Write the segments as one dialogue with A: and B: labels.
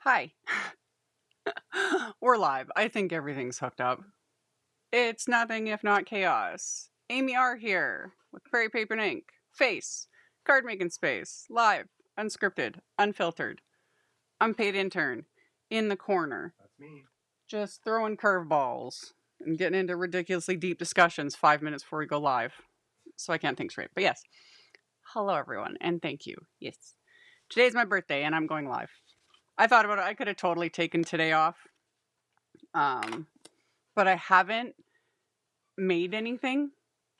A: Hi. We're live. I think everything's hooked up. It's nothing if not chaos. AmyR here with Prairie Paper and Ink. Face. Card making space. Live. Unscripted. Unfiltered. Unpaid intern. In the corner.
B: That's me.
A: Just throwing curveballs and getting into ridiculously deep discussions 5 minutes before we go live. So I can't think straight. But yes. Hello everyone and thank you. Yes. Today's my birthday and I'm going live. I thought about it. I could have totally taken today off. But I haven't made anything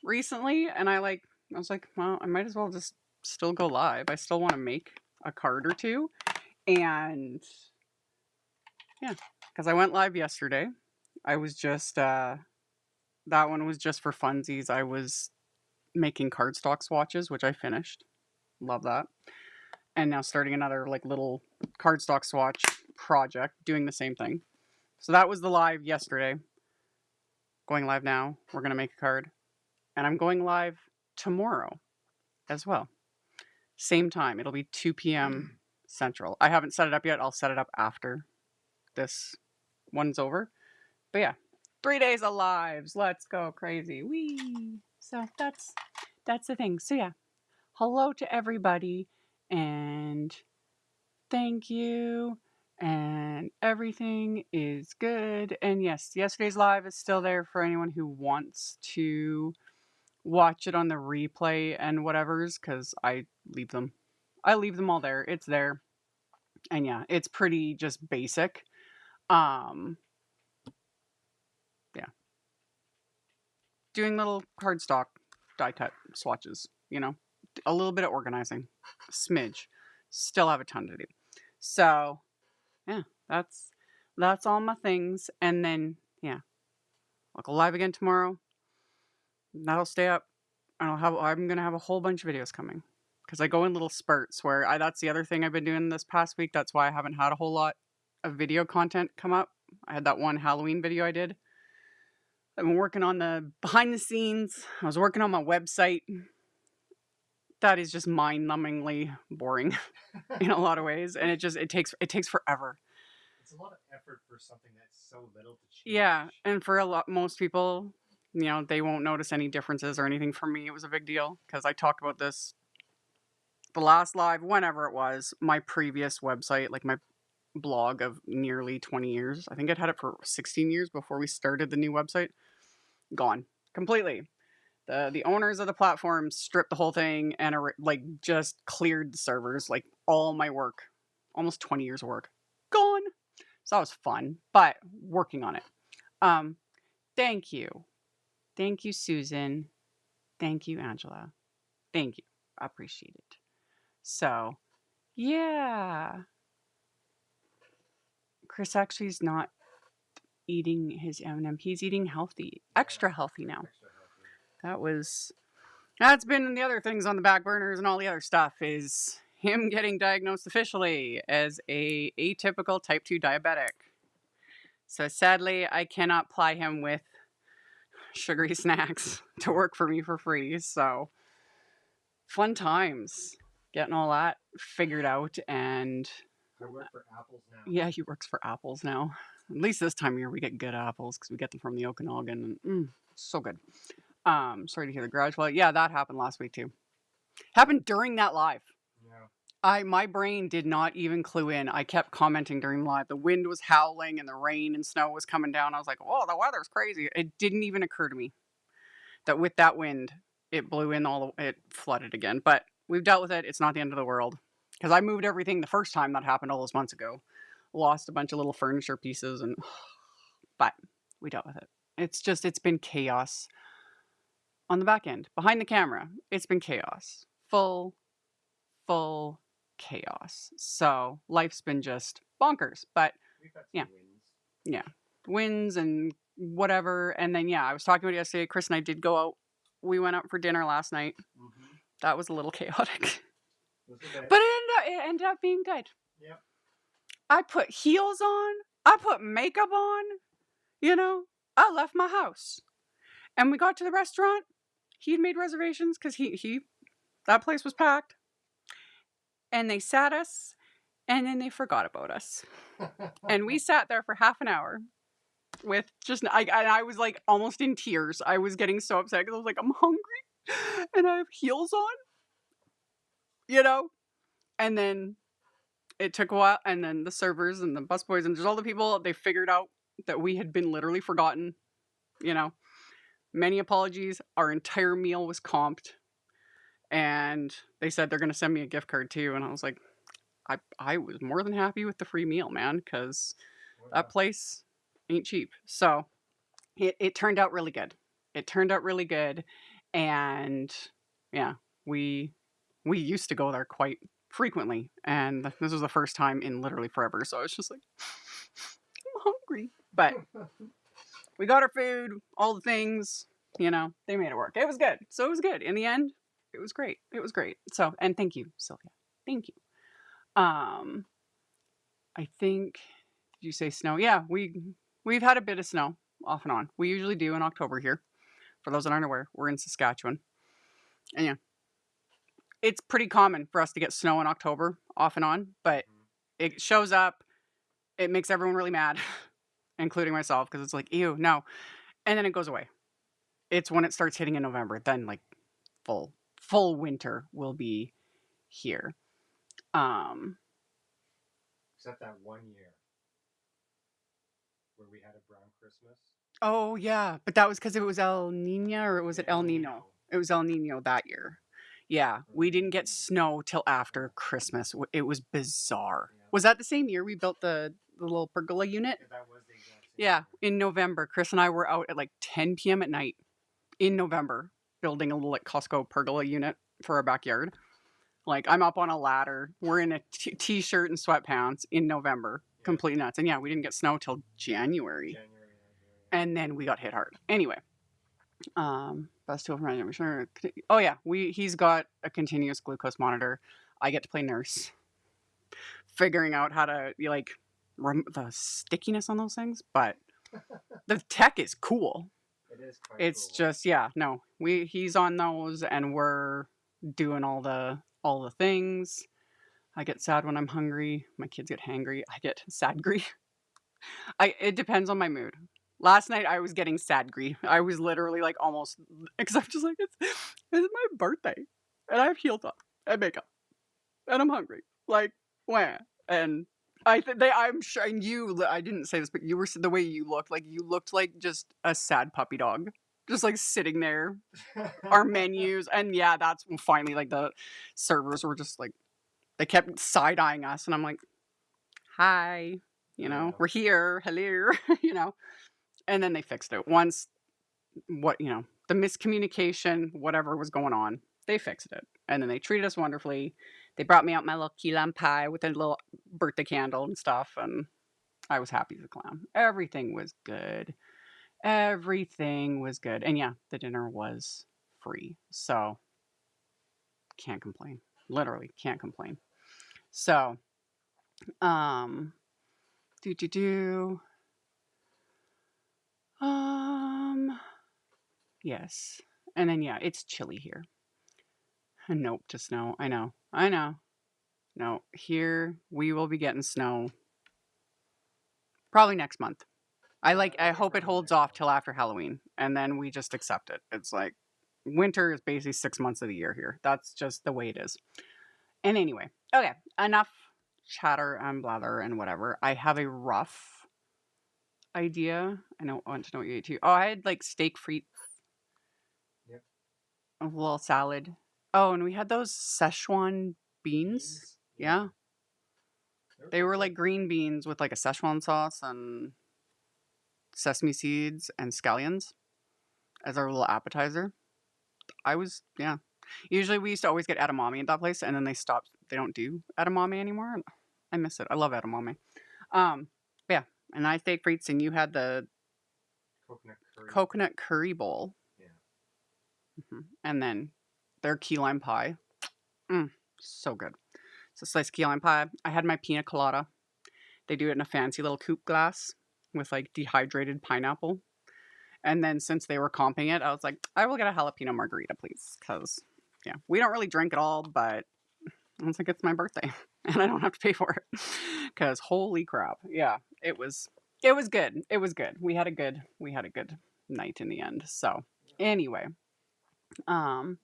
A: recently. And I was like, well, I might as well just still go live. I still want to make a card or two. And yeah, because I went live yesterday. I was just, that one was just for funsies. I was making cardstock swatches, which I finished. Love that. And now starting another like little cardstock swatch project, doing the same thing. So that was the live yesterday. Going live now. We're going to make a card. And I'm going live tomorrow as well. Same time. It'll be 2 p.m. Central. I haven't set it up yet. I'll set it up after this one's over. But yeah, 3 days of lives. Let's go crazy. Whee! So that's the thing. So yeah, hello to everybody and thank you. And everything is good. And yes, yesterday's live is still there for anyone who wants to watch it on the replay and whatevers, because I leave them all there. It's there. And yeah, it's pretty just basic. Yeah. Doing little cardstock die cut swatches, a little bit of organizing. A smidge. Still have a ton to do. So yeah, that's all my things. And then yeah, I'll go live again tomorrow. That'll stay up. I'm gonna have a whole bunch of videos coming because I go in little spurts where that's the other thing I've been doing this past week. That's why I haven't had a whole lot of video content come up. I had that one Halloween video I did. I've been working on the behind the scenes. I was working on my website. That is just mind-numbingly boring in a lot of ways, and it takes forever.
B: It's a lot of effort for something that's so little to change.
A: Yeah, and for most people, they won't notice any differences or anything. For me, it was a big deal because I talked about this the last live, whenever it was, my previous website, like my blog of nearly 20 years. I think I'd had it for 16 years before we started the new website. Gone completely. The owners of the platform stripped the whole thing and just cleared the servers. Like all my work, almost 20 years of work, gone. So that was fun, but working on it. Thank you. Thank you, Susan. Thank you, Angela. Thank you. I appreciate it. So, yeah. Chris actually is not eating his M&M. He's eating healthy, extra healthy now. That's been the other things on the back burners and all the other stuff is him getting diagnosed officially as a atypical type 2 diabetic. So sadly, I cannot ply him with sugary snacks to work for me for free. So fun times getting all that figured out. And
B: I work for apples now.
A: Yeah, he works for apples now. At least this time of year we get good apples because we get them from the Okanagan. And, so good. Sorry to hear the garage. Well, yeah, that happened last week too. Happened during that live.
B: Yeah.
A: My brain did not even clue in. I kept commenting during live. The wind was howling and the rain and snow was coming down. I was like, "Whoa, the weather's crazy." It didn't even occur to me that with that wind, it blew in it flooded again. But we've dealt with it. It's not the end of the world. Because I moved everything the first time that happened all those months ago. Lost a bunch of little furniture pieces but we dealt with it. It's been chaos on the back end. Behind the camera, it's been chaos. Full chaos. So life's been just bonkers. But
B: We've had
A: yeah.
B: wins.
A: Yeah. Wins and whatever. And then yeah, I was talking about it yesterday. Chris and I did go out. We went out for dinner last night.
B: Mm-hmm.
A: That was a little chaotic.
B: Okay.
A: But it ended up being good.
B: Yeah.
A: I put heels on. I put makeup on. I left my house. And we got to the restaurant. He'd made reservations because that place was packed. And they sat us. And then they forgot about us. And we sat there for half an hour with just, I was like almost in tears. I was getting so upset because I was like, I'm hungry and I have heels on, you know? And then it took a while. And then the servers and the busboys and just all the people, they figured out that we had been literally forgotten, you know? Many apologies. Our entire meal was comped. And they said they're going to send me a gift card too. And I was like, I was more than happy with the free meal, man, because that place ain't cheap. So it turned out really good. It turned out really good. And yeah, we used to go there quite frequently. And this was the first time in literally forever. So I was just like, I'm hungry. But we got our food, all the things, you know, they made it work. It was good. So it was good. In the end, it was great. It was great. So, and thank you, Sylvia. Thank you. I think, did you say snow? Yeah, we've had a bit of snow off and on. We usually do in October here. For those that aren't aware, we're in Saskatchewan. And yeah, it's pretty common for us to get snow in October off and on, but it shows up, it makes everyone really mad, including myself, because it's like, ew, no. And then it goes away. It's when it starts hitting in November, then like full winter will be here.
B: Except that one year where we had a brown Christmas.
A: Oh yeah, but that was because it was El Nino, or was it El Nino?
B: Nino.
A: It was El Nino that year. Yeah, we didn't get snow till after Christmas. It was bizarre.
B: Yeah.
A: Was that the same year we built the little pergola unit?
B: Yeah, that was the exact same
A: Yeah,
B: year.
A: in November. Chris and I were out at like 10 p.m. at night in November building a little like Costco pergola unit for our backyard. Like I'm up on a ladder. We're in a t-shirt and sweatpants in November.
B: Yeah.
A: Complete nuts. And yeah, we didn't get snow till January. And then we got hit hard. Anyway, best tool for my sure. Oh yeah, he's got a continuous glucose monitor. I get to play nurse, figuring out how to like the stickiness on those things. But the tech is cool.
B: It is quite
A: It's
B: cool.
A: just yeah, no, he's on those, and we're doing all the things. I get sad when I'm hungry. My kids get hangry. I get sadgry. It depends on my mood. Last night I was getting sadgry. I was literally like almost, because I'm just like, it's my birthday, and I have heels on and makeup, and I'm hungry. Like, wah. And I'm sure, and you, I didn't say this, but you were the way you looked like just a sad puppy dog, just like sitting there. Our menus, and yeah, that's when finally like the servers were just like, they kept side eyeing us, and I'm like, hi, you know,
B: Yeah.
A: we're here, hello, you know. And then they fixed it. Once, the miscommunication, whatever was going on, they fixed it. And then they treated us wonderfully. They brought me out my little key lime pie with a little birthday candle and stuff. And I was happy as a clown. Everything was good. Everything was good. And yeah, the dinner was free. So can't complain. Literally can't complain. So, um, yes. And then yeah, it's chilly here. Nope to snow. I know. No, here we will be getting snow probably next month. I hope it holds off till after Halloween, and then we just accept it. It's like winter is basically 6 months of the year here. That's just the way it is. And anyway, okay, enough chatter and blather and whatever. I have a rough idea. I want to know what you ate too. Oh, I had like steak frites.
B: Yep.
A: A little salad. Oh, and we had those Szechuan beans. Yeah. They were like green beans with like a Szechuan sauce and sesame seeds and scallions as our little appetizer. Yeah. Usually we used to always get edamame at that place, and then they stopped. They don't do edamame anymore. I miss it. I love edamame. Yeah. And I steak frites, and you had the coconut curry bowl. Yeah. And then their key lime pie. So good. So sliced key lime pie. I had my pina colada. They do it in a fancy little coupe glass with like dehydrated pineapple. And then since they were comping it, I was like, I will get a jalapeno margarita, please. Because, yeah, we don't really drink at all, but I was like, it's my birthday. and I don't have to pay for it. Because holy crap. Yeah, it was good. It was good. We had a good night in the end. So anyway, um,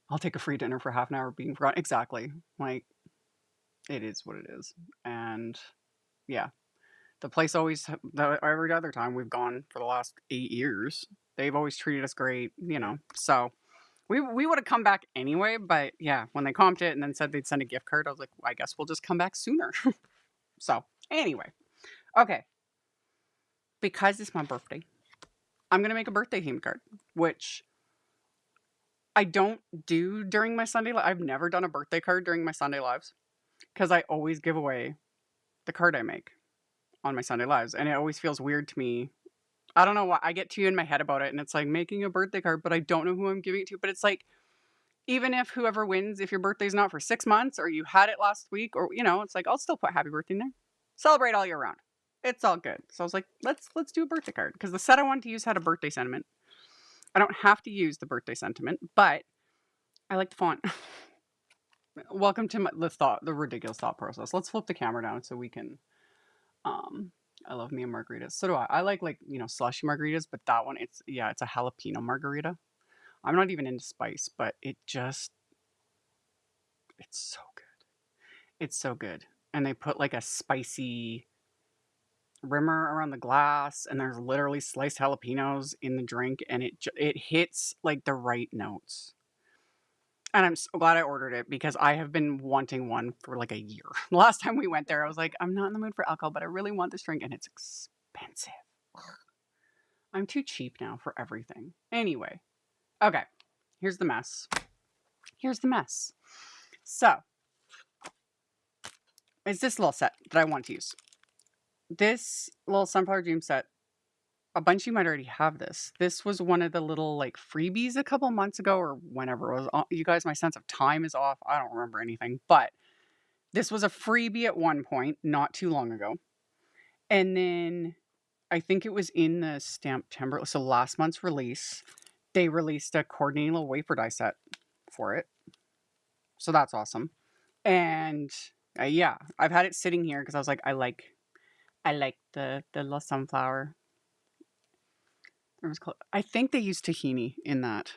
A: I'll take a free dinner for half an hour being forgotten. Exactly. Like, it is what it is. And yeah, the place always, every other time we've gone for the last 8 years, they've always treated us great, you know. So we would have come back anyway. But yeah, when they comped it and then said they'd send a gift card, I was like, well, I guess we'll just come back sooner. So anyway, okay. Because it's my birthday, I'm going to make a birthday themed card, which I don't do during my Sunday. I've never done a birthday card during my Sunday lives because I always give away the card I make on my Sunday lives. And it always feels weird to me. I don't know why. I get too in my head about it. And it's like making a birthday card, but I don't know who I'm giving it to. But it's like, even if whoever wins, if your birthday's not for 6 months or you had it last week or, you know, it's like, I'll still put happy birthday in there. Celebrate all year round. It's all good. So I was like, let's do a birthday card because the set I wanted to use had a birthday sentiment. I don't have to use the birthday sentiment, but I like the font. Welcome to the ridiculous thought process. Let's flip the camera down so we can. I love me a margaritas. So do I. I like you know, slushy margaritas, but that one, it's a jalapeno margarita. I'm not even into spice, but it's so good. It's so good, and they put like a spicy rimmer around the glass, and there's literally sliced jalapenos in the drink, and it hits like the right notes. And I'm so glad I ordered it because I have been wanting one for like a year. The last time we went there, I was like, I'm not in the mood for alcohol, but I really want this drink, and it's expensive. I'm too cheap now for everything. Anyway, okay, here's the mess. So, it's this little set that I want to use. This little Sunflower Dream set, a bunch of you might already have this. This was one of the little like freebies a couple months ago or whenever it was. You guys, my sense of time is off. I don't remember anything, but this was a freebie at one point, not too long ago. And then I think it was in the STAMPtember, so last month's release, they released a coordinating little wafer die set for it. So that's awesome. And yeah, I've had it sitting here because I was like, I like the little sunflower. I think they used tahini in that.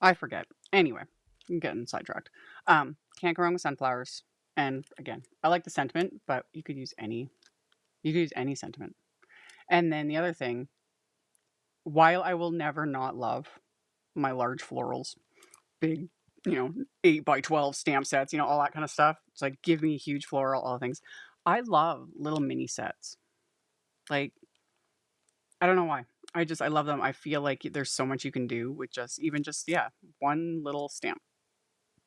A: I forget. Anyway, I'm getting sidetracked. Can't go wrong with sunflowers. And again, I like the sentiment, but you could use any sentiment. And then the other thing, while I will never not love my large florals, big, 8x12 stamp sets, all that kind of stuff. It's like, give me a huge floral, all things. I love little mini sets. Like, I don't know why. I love them. I feel like there's so much you can do with just one little stamp.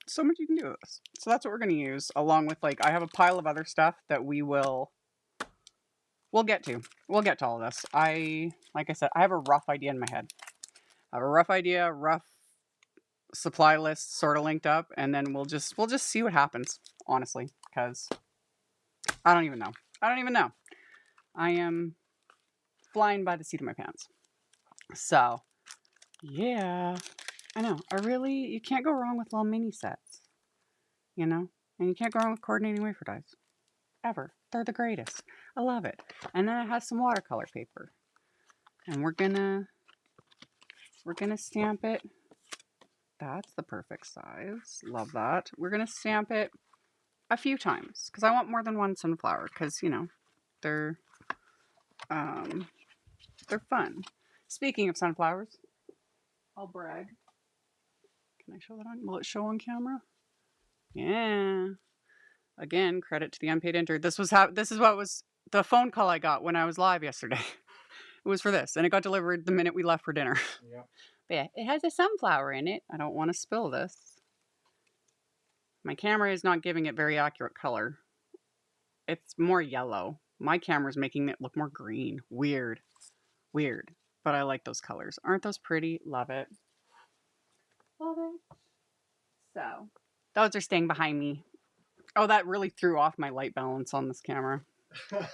A: So much you can do with this. So that's what we're going to use, along with I have a pile of other stuff that we'll get to. We'll get to all of this. Like I said, I have a rough idea in my head. I have a rough supply list sort of linked up, and then we'll just see what happens, honestly, because I don't even know. I am flying by the seat of my pants. So, yeah, I know. You can't go wrong with little mini sets, and you can't go wrong with coordinating wafer dies. Ever. They're the greatest. I love it. And then it has some watercolor paper. And we're gonna stamp it. That's the perfect size. Love that. We're gonna stamp it a few times because I want more than one sunflower because they're fun. Speaking of sunflowers, I'll brag. Can I show that on? Will it show on camera? Yeah. Again, credit to the unpaid intern. This is what was the phone call I got when I was live yesterday. It was for this, and it got delivered the minute we left for dinner.
B: Yeah.
A: But yeah, it has a sunflower in it. I don't want to spill this. My camera is not giving it very accurate color. It's more yellow. My camera's making it look more green. Weird. But I like those colors. Aren't those pretty? Love it. So, those are staying behind me. Oh, that really threw off my light balance on this camera.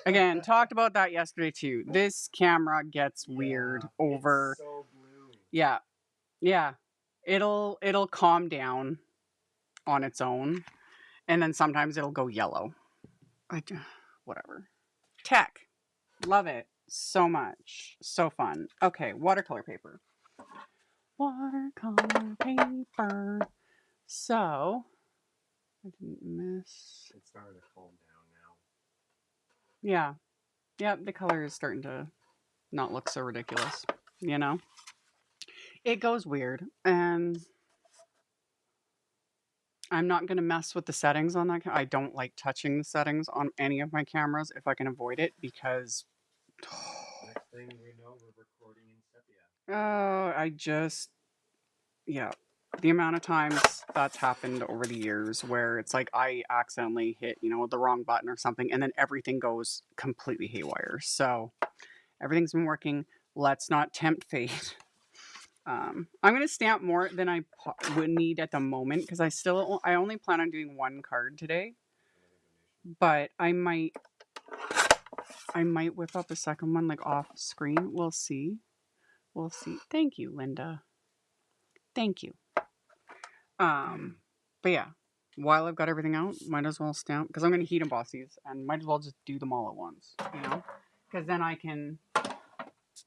A: Again, talked about that yesterday too. This camera gets weird over.
B: It's so blue.
A: Yeah. It'll calm down on its own. And then sometimes it'll go yellow. Whatever. Tech. Love it so much. So fun. Okay, watercolor paper. Watercolor paper. So, I didn't miss.
B: It's starting to calm down now.
A: Yeah. Yep, the color is starting to not look so ridiculous. You know? It goes weird. And I'm not going to mess with the settings on that. I don't like touching the settings on any of my cameras if I can avoid it because.
B: Next thing we know, we're recording in sepia.
A: Yeah. The amount of times that's happened over the years where it's like I accidentally hit, the wrong button or something, and then everything goes completely haywire. So everything's been working. Let's not tempt fate. I'm going to stamp more than I would need at the moment because I only plan on doing one card today, but I might whip up a second one like off screen. We'll see. Thank you, Linda. Thank you. But yeah, while I've got everything out, might as well stamp because I'm going to heat emboss these and might as well just do them all at once, because then I can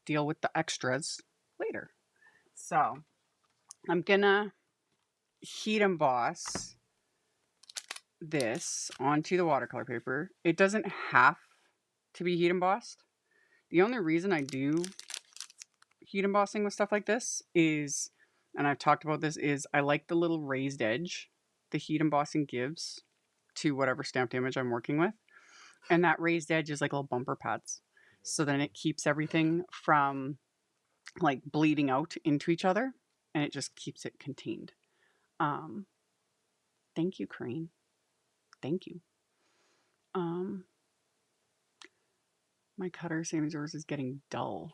A: deal with the extras later. So I'm gonna heat emboss this onto the watercolor paper. It doesn't have to be heat embossed. The only reason I do heat embossing with stuff like this is, and I've talked about this, is I like the little raised edge the heat embossing gives to whatever stamped image I'm working with. And that raised edge is like little bumper pads. So then it keeps everything from like bleeding out into each other and it just keeps it contained. Thank you, Crane. Thank you. My cutter, same as yours, is getting dull.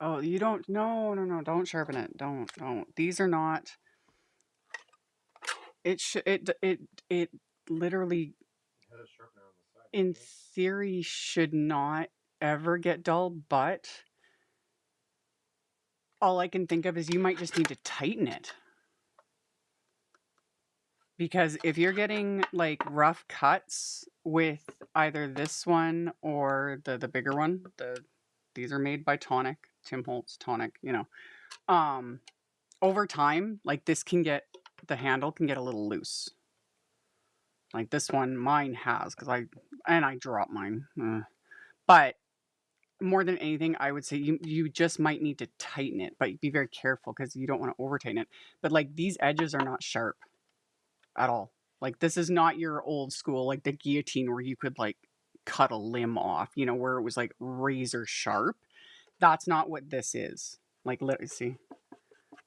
A: Oh, you don't. No, don't sharpen it. Don't. These are not. It literally,
B: Had a sharpener on the side.
A: in theory, should not ever get dull, but all I can think of is you might just need to tighten it. Because if you're getting like rough cuts with either this one or the bigger one, these are made by Tonic, Tim Holtz Tonic, over time, like this the handle can get a little loose. Like this one, mine has, because I dropped mine. But more than anything, I would say you just might need to tighten it, but be very careful because you don't want to over tighten it. But like these edges are not sharp at all. Like this is not your old school, like the guillotine where you could like cut a limb off, where it was like razor sharp. That's not what this is. Like, let's see,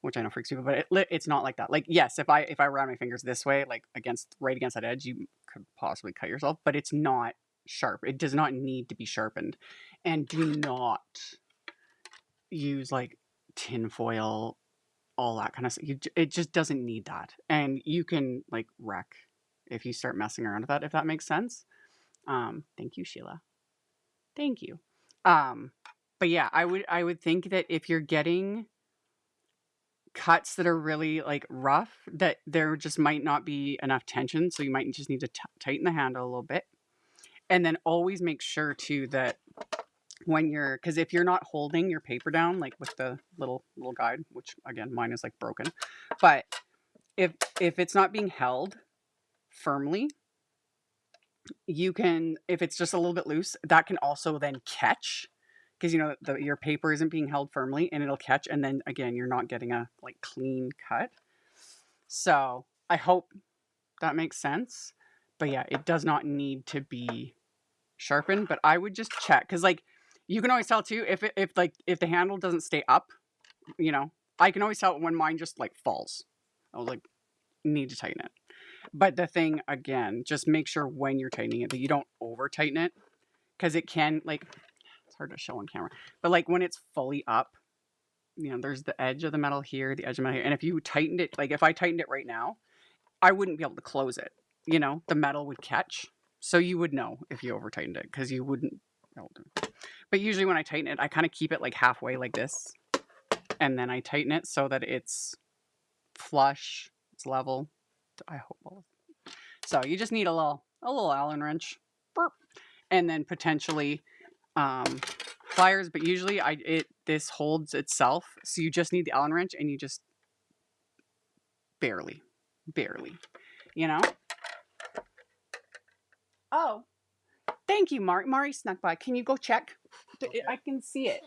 A: which I know freaks people, but it's not like that. Like, yes, if I ran my fingers this way, like right against that edge, you could possibly cut yourself, but it's not sharp. It does not need to be sharpened. And do not use like tinfoil, all that kind of stuff. It just doesn't need that. And you can like wreck if you start messing around with that, if that makes sense. Thank you, Sheila. Thank you. But yeah, I would think that if you're getting cuts that are really like rough, that there just might not be enough tension. So you might just need to tighten the handle a little bit. And then always make sure too that when because if you're not holding your paper down, like with the little guide, which again, mine is like broken, but if it's not being held firmly, you can, if it's just a little bit loose, that can also then catch, because your paper isn't being held firmly and it'll catch, and then again you're not getting a like clean cut. So I hope that makes sense. But yeah, it does not need to be sharpened, but I would just check, because like you can always tell too if the handle doesn't stay up, I can always tell when mine just like falls. I was like, need to tighten it. But the thing, again, just make sure when you're tightening it that you don't over tighten it, because it can, like, it's hard to show on camera, but like when it's fully up, there's the edge of the metal here, the edge of the metal here, and if you tightened it, like if I tightened it right now, I wouldn't be able to close it. The metal would catch, so you would know if you over tightened it, because you wouldn't be able to. But usually when I tighten it, I kind of keep it like halfway like this, and then I tighten it so that it's flush, it's level. I hope. So you just need a little Allen wrench, burp, and then potentially pliers. But usually this holds itself, so you just need the Allen wrench, and you just barely, you know. Oh, thank you, Mari. Mari snuck by. Can you go check? I can see it.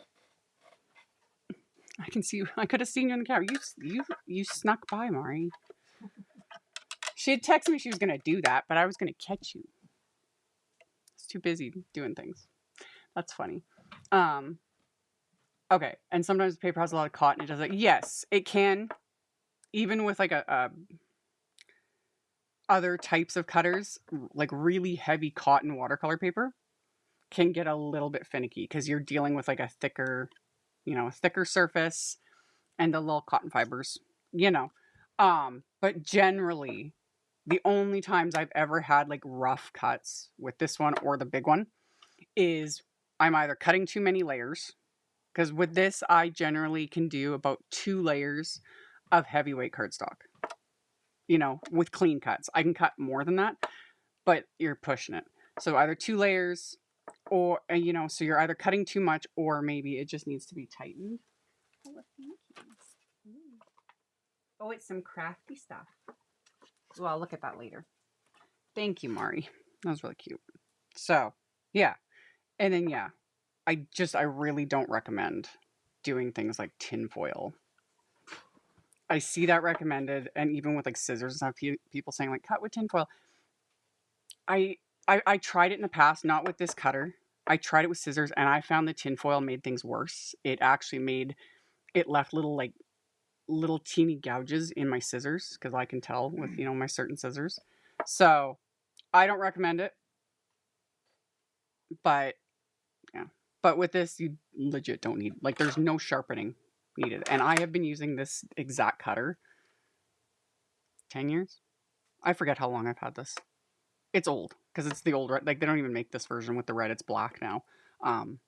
A: I can see you. I could have seen you in the camera. You snuck by, Mari. She had texted me she was gonna do that, but I was gonna catch you. It's too busy doing things. That's funny. Okay, and sometimes paper has a lot of cotton. It does it. Yes, it can. Even with like a other types of cutters, like really heavy cotton watercolor paper, can get a little bit finicky because you're dealing with like a thicker surface and the little cotton fibers, you know. But generally, the only times I've ever had like rough cuts with this one or the big one is I'm either cutting too many layers, because with this, I generally can do about 2 layers of heavyweight cardstock, with clean cuts. I can cut more than that, but you're pushing it. So either 2 layers or, so you're either cutting too much or maybe it just needs to be tightened. Oh, it's some crafty stuff. Well, I'll look at that later. Thank you, Mari. That was really cute. So, yeah. And then, yeah, I really don't recommend doing things like tinfoil. I see that recommended, and even with like scissors and stuff, people saying like cut with tinfoil. I tried it in the past, not with this cutter. I tried it with scissors, and I found the tinfoil made things worse. It actually left little teeny gouges in my scissors, because I can tell with my certain scissors. So I don't recommend it, but yeah. But with this, you legit don't need, like, there's no sharpening needed. And I have been using this exact cutter 10 years. I forget how long I've had this. It's old because it's the old red. Like, they don't even make this version with the red. It's black now. And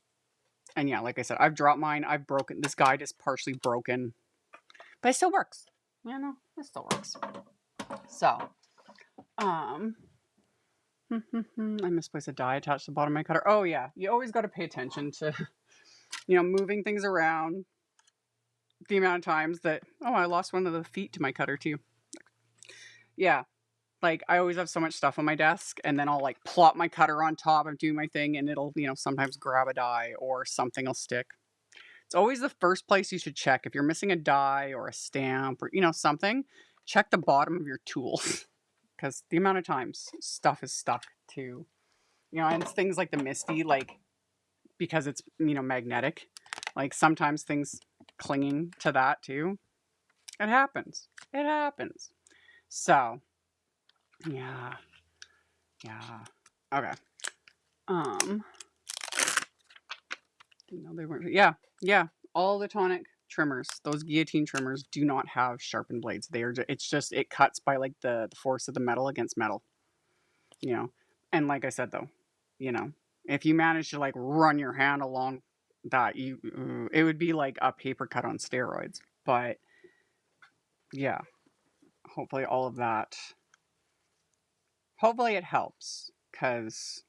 A: yeah, like I said, I've dropped mine. I've broken. This guide is partially broken, but it still works. It still works. So, I misplaced a die attached to the bottom of my cutter. Oh yeah, you always got to pay attention to, moving things around. The amount of times that, I lost one of the feet to my cutter too. Yeah. Like, I always have so much stuff on my desk, and then I'll like plop my cutter on top and do my thing, and it'll, sometimes grab a die or something will stick. It's always the first place you should check. If you're missing a die or a stamp or, something, check the bottom of your tools. Because the amount of times stuff is stuck to, and it's things like the MISTI, like, because it's, magnetic. Like, sometimes things clinging to that too. It happens. So, yeah. Okay. No, they weren't. Yeah. All the tonic trimmers, those guillotine trimmers, do not have sharpened blades. It cuts by like the force of the metal against metal. And like I said though, if you manage to like run your hand along that, it would be like a paper cut on steroids. But yeah, hopefully it helps, because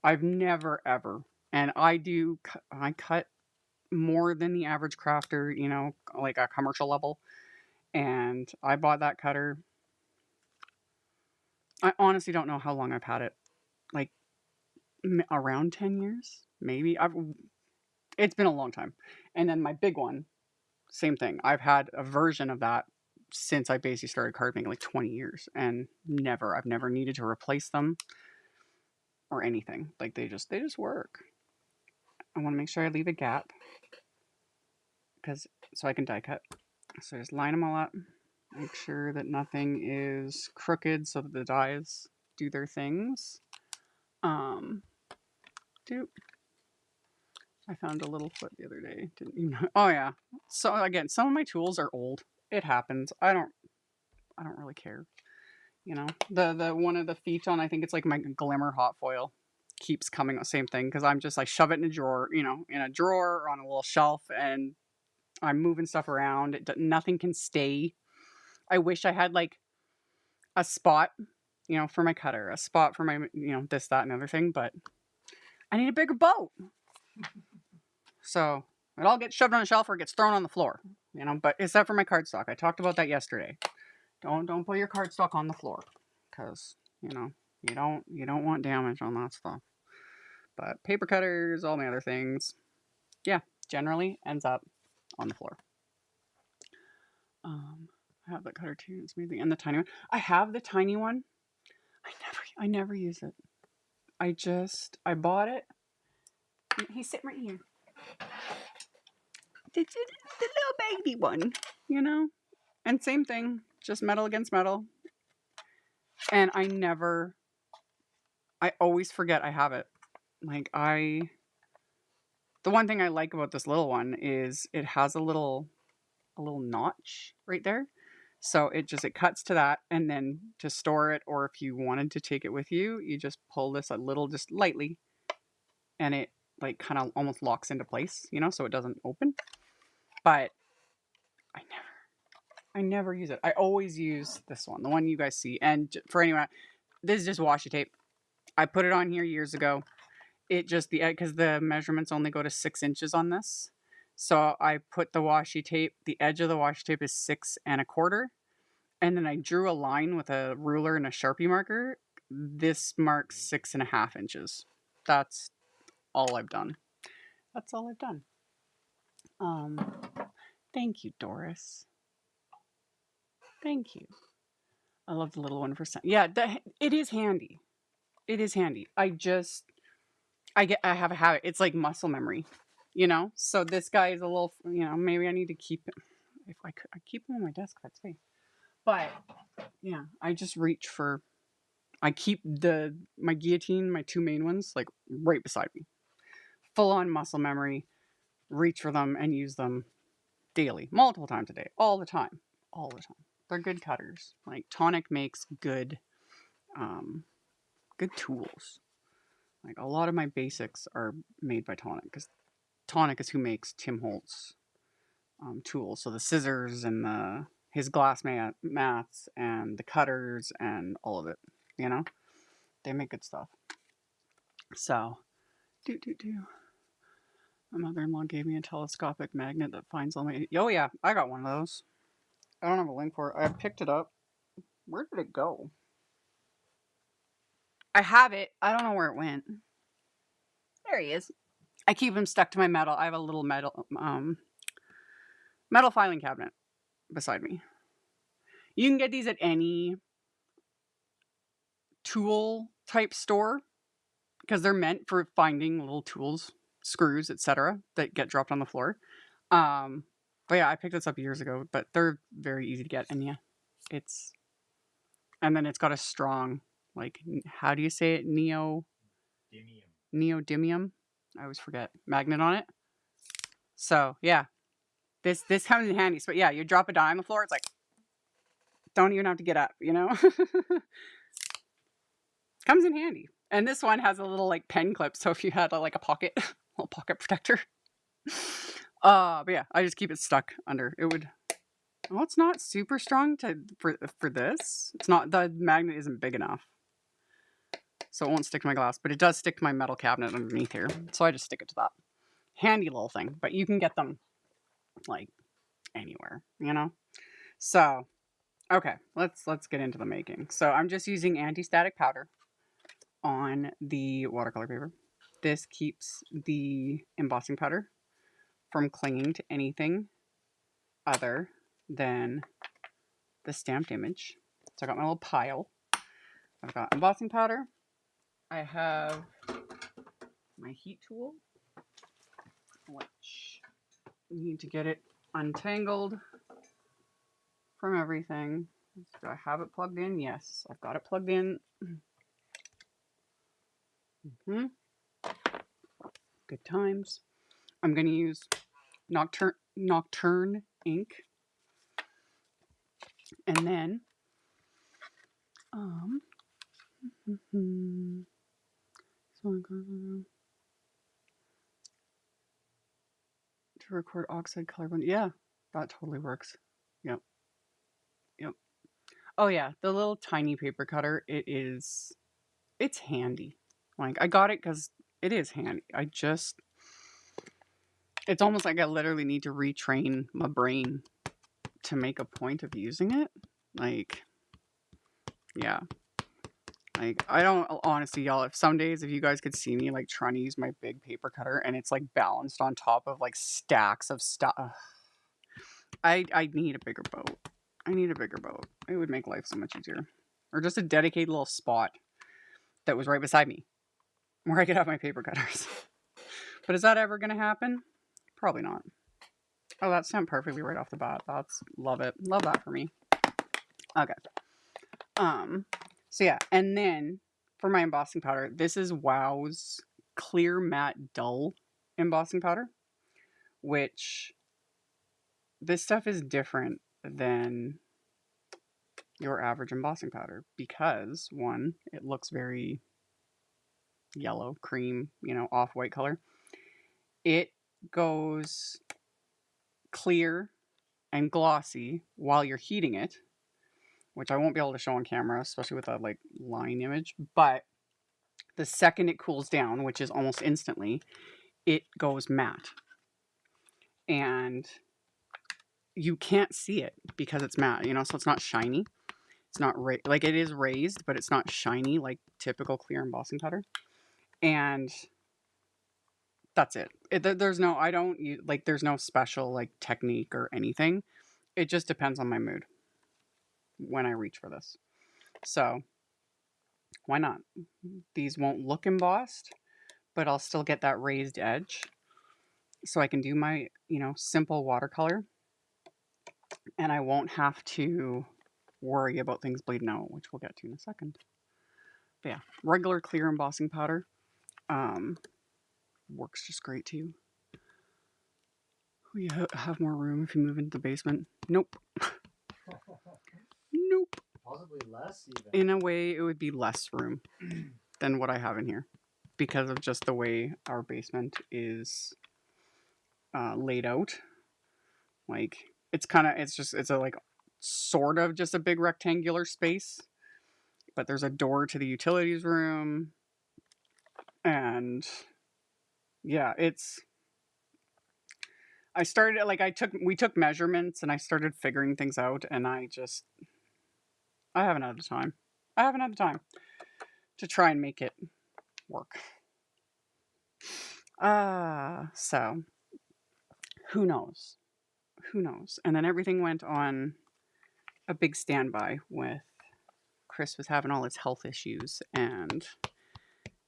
A: I've never ever, and I cut more than the average crafter, like a commercial level, and I bought that cutter. I honestly don't know how long I've had it, like around 10 years, maybe. It's been a long time. And then my big one, same thing. I've had a version of that since I basically started card making, like 20 years, and I've never needed to replace them or anything. Like, they just work. I want to make sure I leave a gap, so I can die cut. So just line them all up, make sure that nothing is crooked so that the dies do their things. I found a little foot the other day. Didn't even. Oh yeah. So again, some of my tools are old. It happens. I don't really care. The one of the feet on, I think it's like my Glimmer hot foil, keeps coming. Same thing, because I shove it in a drawer, or on a little shelf, and I'm moving stuff around. Nothing can stay. I wish I had like a spot, you know, for my cutter, a spot for my, you know, this, that, and other thing, but I need a bigger boat. So it all gets shoved on a shelf or it gets thrown on the floor, you know, but except for my cardstock. I talked about that yesterday. Don't put your cardstock on the floor because, you know, you don't want damage on that stuff. But paper cutters, all my other things, yeah, generally ends up on the floor. I have that cutter too. It's amazing. And the tiny one. I have the tiny one. I never use it. I bought it. He's sitting right here. The little baby one, you know? And same thing, just metal against metal. And I always forget I have it. Like the one thing I like about this little one is it has a little notch right there. So it cuts to that, and then to store it, or if you wanted to take it with you, you just pull this a little, just lightly, and it like kind of almost locks into place, you know, so it doesn't open. But I never use it. I always use this one, the one you guys see. And for anyone, this is just washi tape. I put it on here years ago. It just, because the measurements only go to 6 inches on this. So I put the washi tape, the edge of the washi tape is 6 1/4. And then I drew a line with a ruler and a Sharpie marker. This marks 6 1/2 inches. That's all I've done. That's all I've done. Thank you, Doris. Thank you. I love the little one for sun. Yeah, it is handy. It is handy. I have a habit. It's like muscle memory, you know? So this guy is a little, you know, maybe I need to keep it. If I could, I keep him on my desk if I'd say. But yeah, I just reach for, I keep my guillotine, my 2 main ones, like right beside me. Full on muscle memory, reach for them and use them daily, multiple times a day, all the time. All the time. They're good cutters. Like Tonic makes good tools. Like a lot of my basics are made by Tonic because Tonic is who makes Tim Holtz tools. So the scissors and his glass mats and the cutters and all of it, you know, they make good stuff. So, my mother-in-law gave me a telescopic magnet that finds all my. Oh yeah, I got one of those. I don't have a link for it. I picked it up. Where did it go? I have it. I don't know where it went. There he is. I keep him stuck to my metal. I have a little metal filing cabinet beside me. You can get these at any tool type store because they're meant for finding little tools, screws, etc. that get dropped on the floor. But yeah, I picked this up years ago, but they're very easy to get. And yeah, and then it's got a strong, like, how do you say it? Neodymium. I always forget. Magnet on it. So yeah, this comes in handy. So yeah, you drop a dime on the floor, it's like, don't even have to get up, you know? Comes in handy. And this one has a little like pen clip, so if you had like a pocket, little pocket protector. But yeah, I just keep it stuck under. It would. Well, it's not super strong for this. It's not, the magnet isn't big enough, so it won't stick to my glass. But it does stick to my metal cabinet underneath here, so I just stick it to that. Handy little thing, but you can get them like anywhere, you know. So okay, let's get into the making. So I'm just using anti-static powder on the watercolor paper. This keeps the embossing powder from clinging to anything other than the stamped image. So I got my little pile. I've got embossing powder. I have my heat tool, which I need to get it untangled from everything. Do I have it plugged in? Yes, I've got it plugged in. Good times. I'm going to use Nocturne ink. And then, to record oxide color. Yeah, that totally works. Yep. Oh yeah, the little tiny paper cutter, it's handy. Like, I got it because it is handy. It's almost like I literally need to retrain my brain to make a point of using it. Like, yeah. Like, I don't, honestly, y'all, if some days, if you guys could see me, like, trying to use my big paper cutter and it's, like, balanced on top of, like, stacks of stuff, I need a bigger boat. I need a bigger boat. It would make life so much easier. Or just a dedicated little spot that was right beside me where I could have my paper cutters. But is that ever going to happen? Probably not. Oh, that sounded perfectly right off the bat. Love it. Love that for me. Okay. So yeah, and then for my embossing powder, this is Wow's Clear Matte Dull embossing powder, which this stuff is different than your average embossing powder because, one, it looks very yellow, cream, off-white color. It goes clear and glossy while you're heating it, which I won't be able to show on camera, especially with that like line image. But the second it cools down, which is almost instantly, it goes matte. And you can't see it because it's matte, so it's not shiny. It's not like it is raised, but it's not shiny like typical clear embossing powder. And that's it. There's no, I don't use, like, there's no special like technique or anything. It just depends on my mood when I reach for this. So why not? These won't look embossed, but I'll still get that raised edge. So I can do my, simple watercolor. And I won't have to worry about things bleeding out, which we'll get to in a second. But yeah, regular clear embossing powder works just great too. We have more room if you move into the basement. Nope. Nope.
B: Possibly less even.
A: In a way, it would be less room than what I have in here because of just the way our basement is laid out. Like, it's a like sort of just a big rectangular space, but there's a door to the utilities room. And yeah, we took measurements and I started figuring things out, and I haven't had the time. I haven't had the time to try and make it work. So who knows? Who knows? And then everything went on a big standby with Chris was having all his health issues, and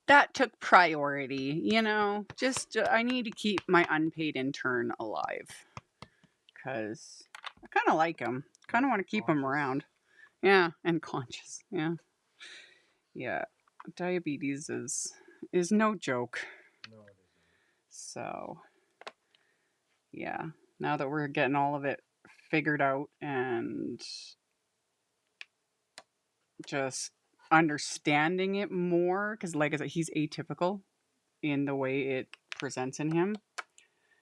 A: that took priority, I need to keep my unpaid intern alive because I kind of like him. Kind of want to keep him around. Yeah, and conscious. Yeah. Yeah. Diabetes is no joke.
B: No, it isn't.
A: So, yeah. Now that we're getting all of it figured out and just understanding it more, because like I said, he's atypical in the way it presents in him.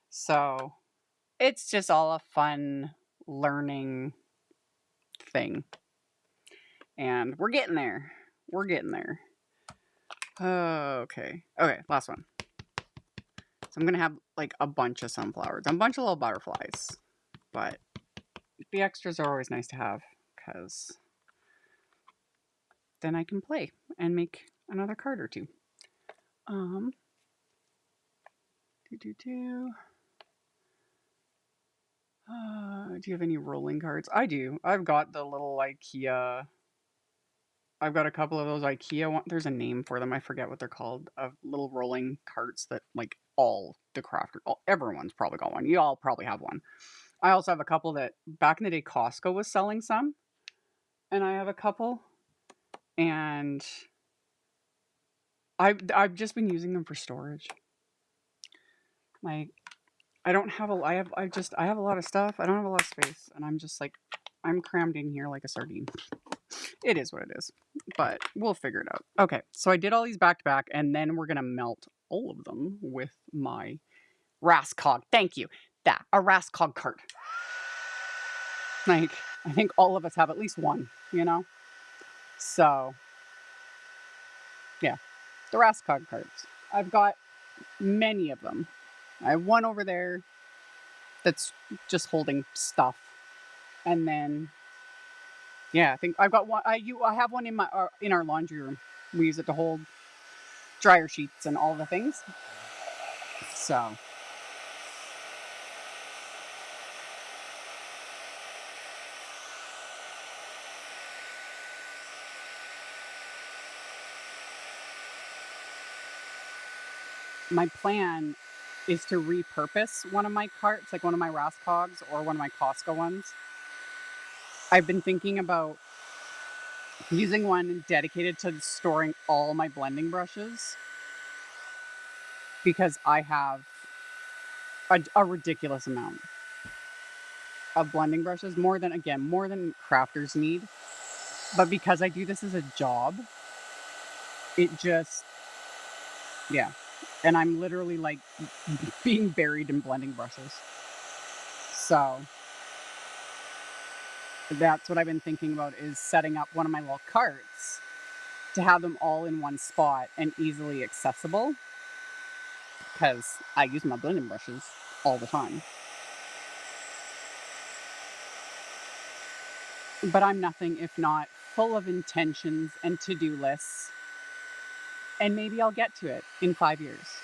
A: So it's just all a fun learning thing. And we're getting there. We're getting there. Okay, last one. So I'm going to have like a bunch of sunflowers, a bunch of little butterflies. But the extras are always nice to have because then I can play and make another card or two. Do you have any rolling cards? I do. I've got the little IKEA. I've got a couple of those IKEA ones. There's a name for them. I forget what they're called. Of little rolling carts that like all the crafters, everyone's probably got one. You all probably have one. I also have a couple that back in the day Costco was selling some, and I have a couple, and I've just been using them for storage. Like, I don't have I have a lot of stuff. I don't have a lot of space, and I'm just like, I'm crammed in here like a sardine. It is what it is, but we'll figure it out. Okay, so I did all these back to back, and then we're gonna melt all of them with my Rascog. Thank you. A Rascog cart. Like, I think all of us have at least one, you know? So, yeah, the Raskog cards. I've got many of them. I have one over there that's just holding stuff. And then, yeah, I think I've got one. I have one in our laundry room. We use it to hold dryer sheets and all the things. So, my plan is to repurpose one of my carts, like one of my Raskogs or one of my Costco ones. I've been thinking about using one dedicated to storing all my blending brushes because I have a ridiculous amount of blending brushes, more than crafters need. But because I do this as a job, it just, yeah. And I'm literally like being buried in blending brushes. So that's what I've been thinking about, is setting up one of my little carts to have them all in one spot and easily accessible, because I use my blending brushes all the time. But I'm nothing if not full of intentions and to-do lists, and maybe I'll get to it in 5 years.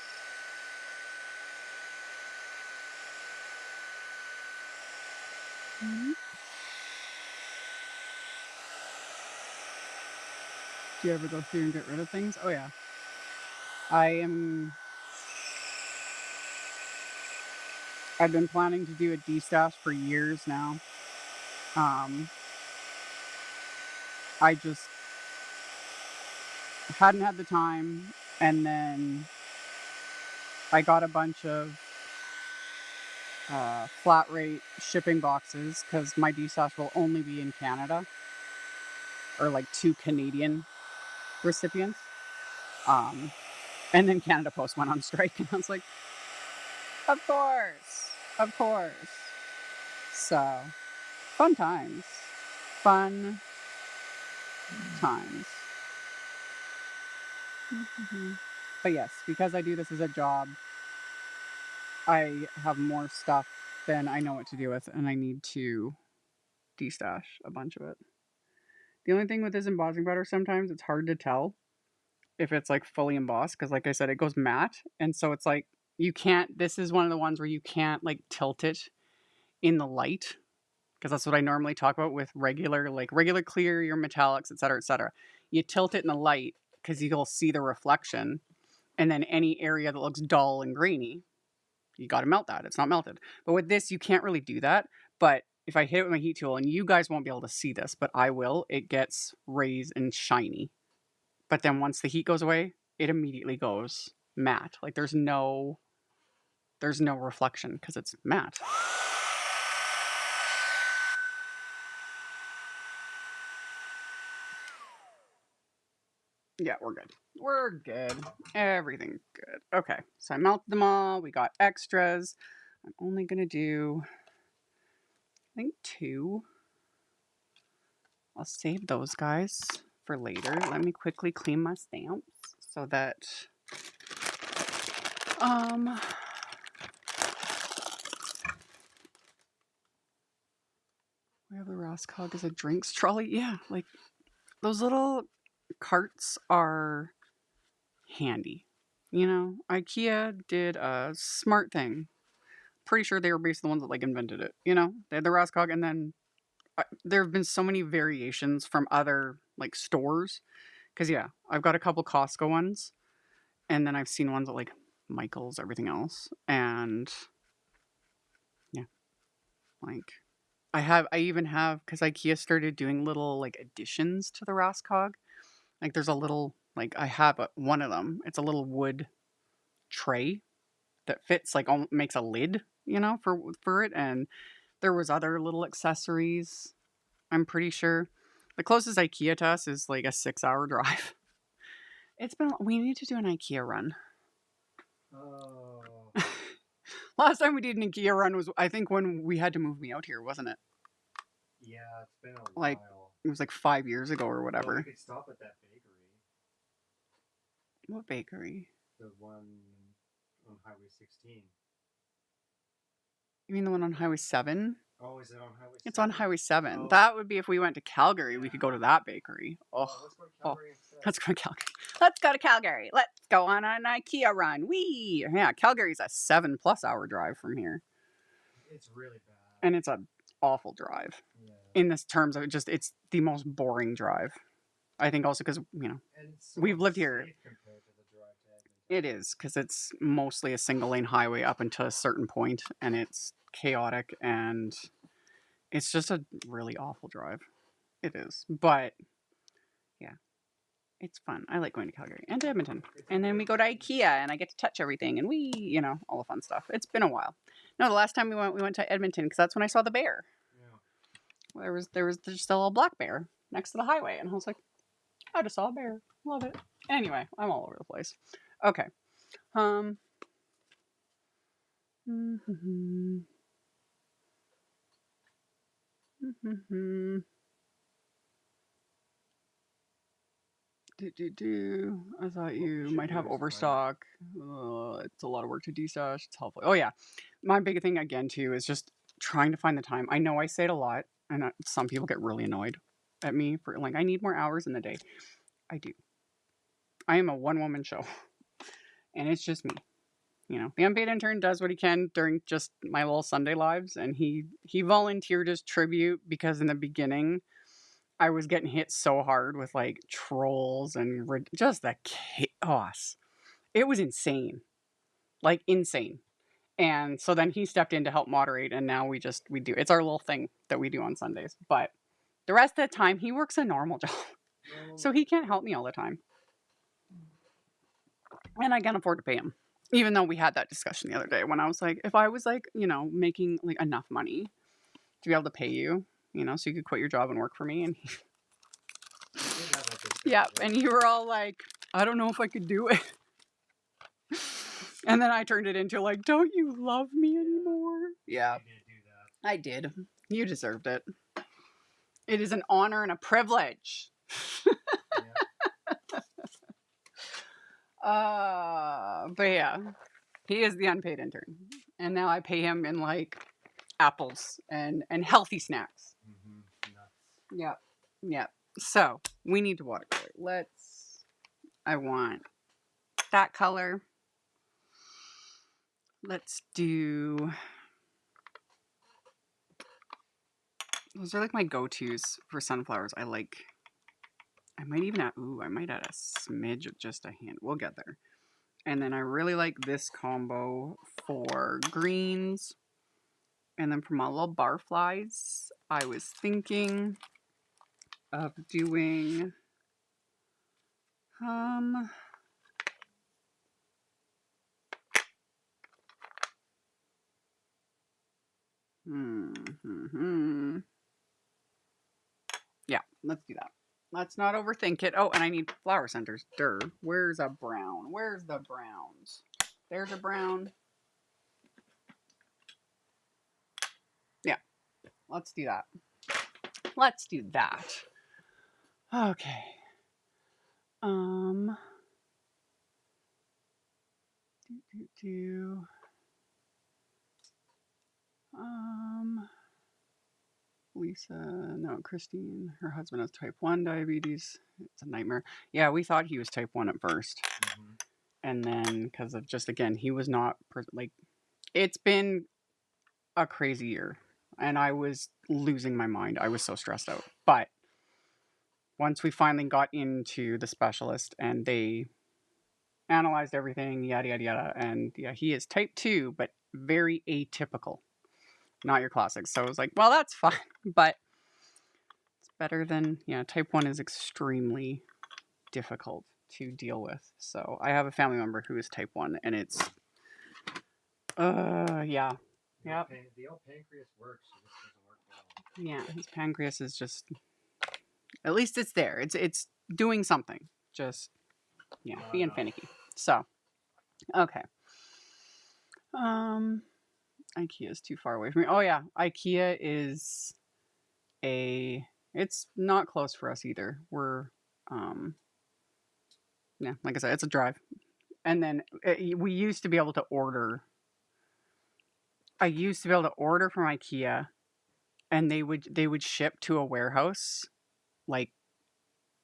A: Mm-hmm. Do you ever go through and get rid of things? Oh yeah. I've been planning to do a destash for years now. I just hadn't had the time, and then I got a bunch of flat rate shipping boxes because my destash will only be in Canada, or like 2 Canadian recipients. And then Canada Post went on strike, and I was like, of course. So, fun times. Fun times. But yes, because I do this as a job, I have more stuff than I know what to do with, and I need to destash a bunch of it. The only thing with this embossing powder, sometimes it's hard to tell if it's like fully embossed, because like I said, it goes matte, and so it's like you can't. This is one of the ones where you can't like tilt it in the light, because that's what I normally talk about with regular clear, your metallics, etc., etc. You tilt it in the light because you'll see the reflection, and then any area that looks dull and grainy, you got to melt that. It's not melted. But with this, you can't really do that. But if I hit it with my heat tool, and you guys won't be able to see this, but I will, it gets raised and shiny. But then once the heat goes away, it immediately goes matte. Like there's no reflection because it's matte. Yeah, we're good. We're good. Everything's good. Okay, so I melted them all. We got extras. I'm only going to do, I think, 2. I'll save those guys for later. Let me quickly clean my stamps so that we have the Raskog as a drinks trolley. Yeah, like those little carts are handy. You know, IKEA did a smart thing. Pretty sure they were basically the ones that like invented it. You know, they had the Raskog, and then there have been so many variations from other like stores. Because yeah, I've got a couple Costco ones, and then I've seen ones at like Michael's, everything else, and yeah, like I even have, because IKEA started doing little like additions to the Raskog. Like there's a little, like I have one of them. It's a little wood tray that fits, like makes a lid, you know, for it. And there was other little accessories. I'm pretty sure the closest IKEA to us is like a 6-hour drive. We need to do an IKEA run.
B: Oh.
A: Last time we did an IKEA run was, I think, when we had to move me out here, wasn't it?
B: Yeah, it's been a
A: Like,
B: while.
A: it was like 5 years ago or
B: Well,
A: whatever.
B: we could stop at that bakery.
A: What bakery?
B: The one on Highway 16.
A: You mean the one on Highway 7?
B: Oh, is it on Highway 7?
A: It's on Highway 7.
B: Oh.
A: That would be if we went to Calgary, we
B: Yeah.
A: could go to that bakery. Oh,
B: Let's go to Calgary instead.
A: let's go to Calgary. Let's go to Calgary. Let's go on an IKEA run. Wee! Yeah, Calgary's a 7+ hour drive from here.
B: It's really bad.
A: And it's an awful drive.
B: Yeah.
A: In this terms of just, it's the most boring drive. I think also because, you know,
B: And it's so
A: we've lived here.
B: unsafe compared to the drive to Edmonton.
A: It is, because it's mostly a single lane highway up until a certain point, and it's chaotic, and it's just a really awful drive. It is. But, yeah, it's fun. I like going to Calgary and to Edmonton. And then we go to IKEA, and I get to touch everything, and you know, all the fun stuff. It's been a while. No, the last time we went to Edmonton, because that's when I saw the bear.
B: Yeah.
A: There was just a little black bear next to the highway, and I was like, I just saw a bear. Love it. Anyway, I'm all over the place. Okay. I thought you might have overstock. It's a lot of work to destash. It's helpful. Oh yeah, my big thing again too is just trying to find the time. I know I say it a lot, and some people get really annoyed at me for like I need more hours in the day. I do. I am a one-woman show, and it's just me. You know, the unpaid intern does what he can during just my little Sunday lives, and he volunteered as tribute because in the beginning I was getting hit so hard with like trolls and just the chaos. It was insane, like insane. And so then he stepped in to help moderate, and now we do. It's our little thing that we do on Sundays. But the rest of the time, he works a normal job, so he can't help me all the time, and I can't afford to pay him. Even though we had that discussion the other day when I was like, if I was like, you know, making like enough money to be able to pay you, you know, so you could quit your job and work for me, and yeah, and you were all like, I don't know if I could do it. And then I turned it into like, don't you love me anymore? Yeah, I did. You deserved it. It is an honor and a privilege. But yeah, he is the unpaid intern, and now I pay him in like apples and healthy snacks. Mm-hmm. Yep, yep. So we need to watercolor. I want that color. Let's do. Those are like my go-tos for sunflowers. I might even add. I might add a smidge of just a hand. We'll get there. And then I really like this combo for greens. And then for my little barflies, I was thinking of doing yeah, let's do that. Let's not overthink it. Oh, and I need flower centers. Where's a brown? Where's the browns? There's a brown. Yeah, let's do that. Let's do that. Okay. Lisa, no, Christine, her husband has type 1 diabetes. It's a nightmare. Yeah, we thought he was type 1 at first. Mm-hmm. And then, because of just, again, he was not, it's been a crazy year. And I was losing my mind. I was so stressed out. But once we finally got into the specialist and they analyzed everything, yada, yada, yada. And yeah, he is type 2, but very atypical. Not your classic. So I was like, well, that's fine. But it's better than, type 1 is extremely difficult to deal with. So I have a family member who is type 1, and it's, yeah. Yep.
B: The old pancreas works. It just doesn't work well.
A: Yeah, his pancreas is just, at least it's there. It's doing something. Just, being finicky. So, okay. IKEA is too far away from me. Oh yeah, IKEA is it's not close for us either. We're, yeah, like I said, it's a drive. And then we used to be able to order. I used to be able to order from IKEA, and they would ship to a warehouse like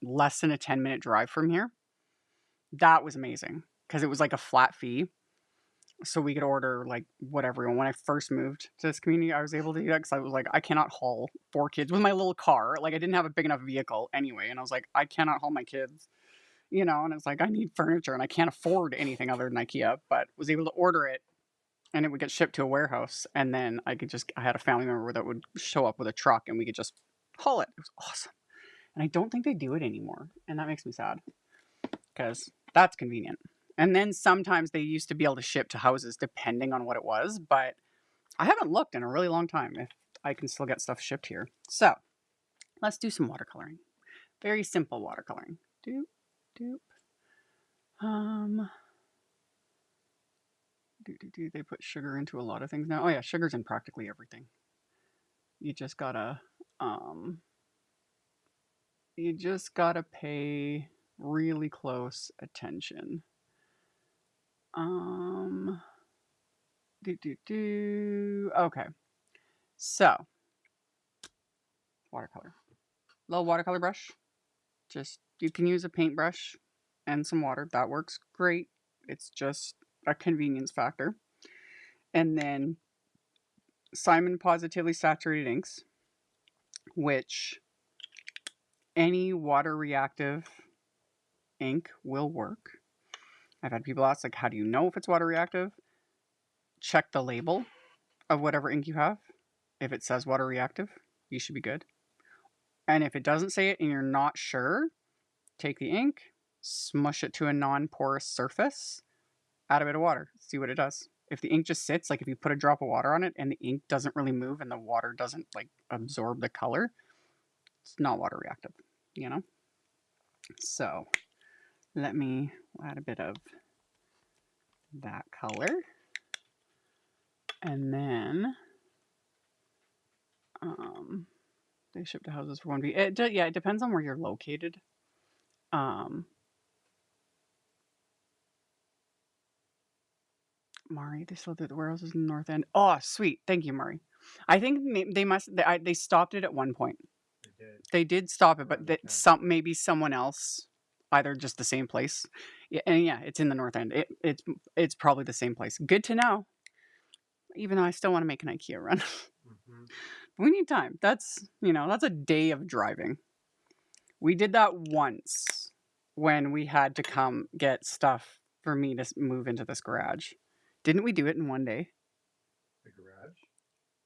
A: less than a 10-minute drive from here. That was amazing because it was like a flat fee. So we could order like whatever. And when I first moved to this community, I was able to do that because I was like, I cannot haul 4 kids with my little car. Like I didn't have a big enough vehicle anyway. And I was like, I cannot haul my kids, and it's like, I need furniture and I can't afford anything other than IKEA, but was able to order it and it would get shipped to a warehouse. And then I had a family member that would show up with a truck and we could just haul it. It was awesome. And I don't think they do it anymore. And that makes me sad because that's convenient. And then sometimes they used to be able to ship to houses depending on what it was, but I haven't looked in a really long time if I can still get stuff shipped here. So let's do some watercoloring. Very simple watercoloring. Doop, doop. They put sugar into a lot of things now. Oh yeah, sugar's in practically everything. You just gotta pay really close attention. Okay. So, watercolor. Little watercolor brush. Just, you can use a paintbrush and some water. That works great. It's just a convenience factor. And then Simon Positively Saturated Inks, which any water reactive ink will work. I've had people ask, like, how do you know if it's water reactive? Check the label of whatever ink you have. If it says water reactive, you should be good. And if it doesn't say it and you're not sure, take the ink, smush it to a non-porous surface, add a bit of water, see what it does. If the ink just sits, like if you put a drop of water on it and the ink doesn't really move and the water doesn't like absorb the color, it's not water reactive, So let me add a bit of that color. And then they ship to houses for 1 week. It depends on where you're located. Murray, they still do the warehouses in the North End. Oh, sweet. Thank you, Murray. I think they stopped it at one point. They did stop it, but maybe someone else, either just the same place. Yeah, and yeah, it's in the North End. It's probably the same place. Good to know. Even though I still want to make an IKEA run. Mm-hmm. We need time. That's a day of driving. We did that once when we had to come get stuff for me to move into this garage. Didn't we do it in one day?
B: The garage?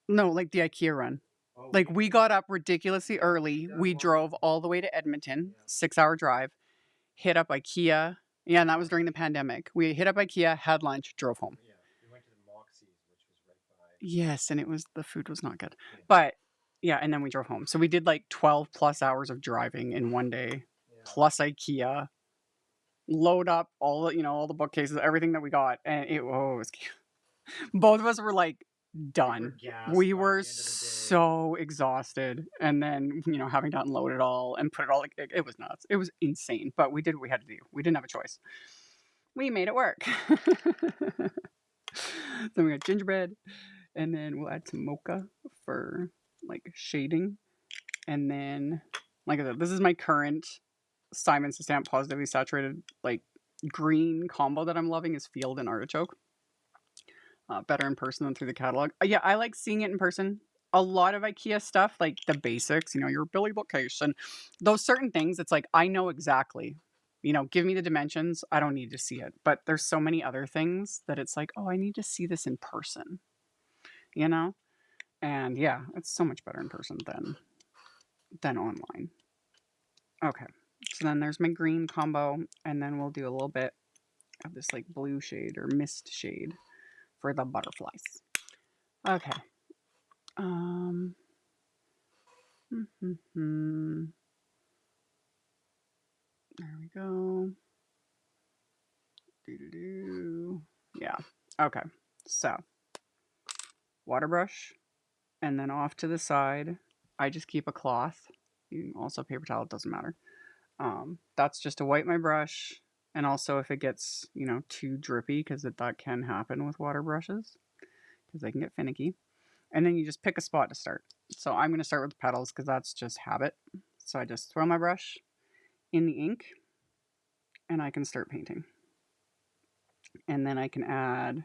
A: No, like the IKEA run. Oh, like we got up ridiculously early. We drove all the way to Edmonton, 6-hour drive, hit up IKEA. Yeah, and that was during the pandemic. We hit up IKEA, had lunch, drove home.
B: Yeah, we went to the Moxie's, which was right by.
A: Yes, and the food was not good. Yeah. But yeah, and then we drove home. So we did like 12 plus hours of driving in one day, plus IKEA. Load up all the bookcases, everything that we got, and it was both of us were like done. We were so exhausted, and then having to unload it all and put it all, it was nuts. It was insane, but we did what we had to do. We didn't have a choice. We made it work. Then we got gingerbread, and then we'll add some mocha for like shading, and then like I said, this is my current Simon's Stamp Positively Saturated like green combo that I'm loving is Field and Artichoke. Better in person than through the catalog. Yeah, I like seeing it in person. A lot of IKEA stuff, like the basics, your Billy bookcase and those certain things, it's like I know exactly. Give me the dimensions. I don't need to see it. But there's so many other things that it's like, oh, I need to see this in person. And yeah, it's so much better in person than online. Okay. So then there's my green combo, and then we'll do a little bit of this like blue shade or mist shade for the butterflies. Okay. There we go. Yeah. Okay. So, water brush, and then off to the side, I just keep a cloth. Also paper towel, it doesn't matter. That's just to wipe my brush. And also if it gets, you know, too drippy, because that can happen with water brushes, because they can get finicky. And then you just pick a spot to start. So I'm going to start with the petals because that's just habit. So I just throw my brush in the ink and I can start painting. And then I can add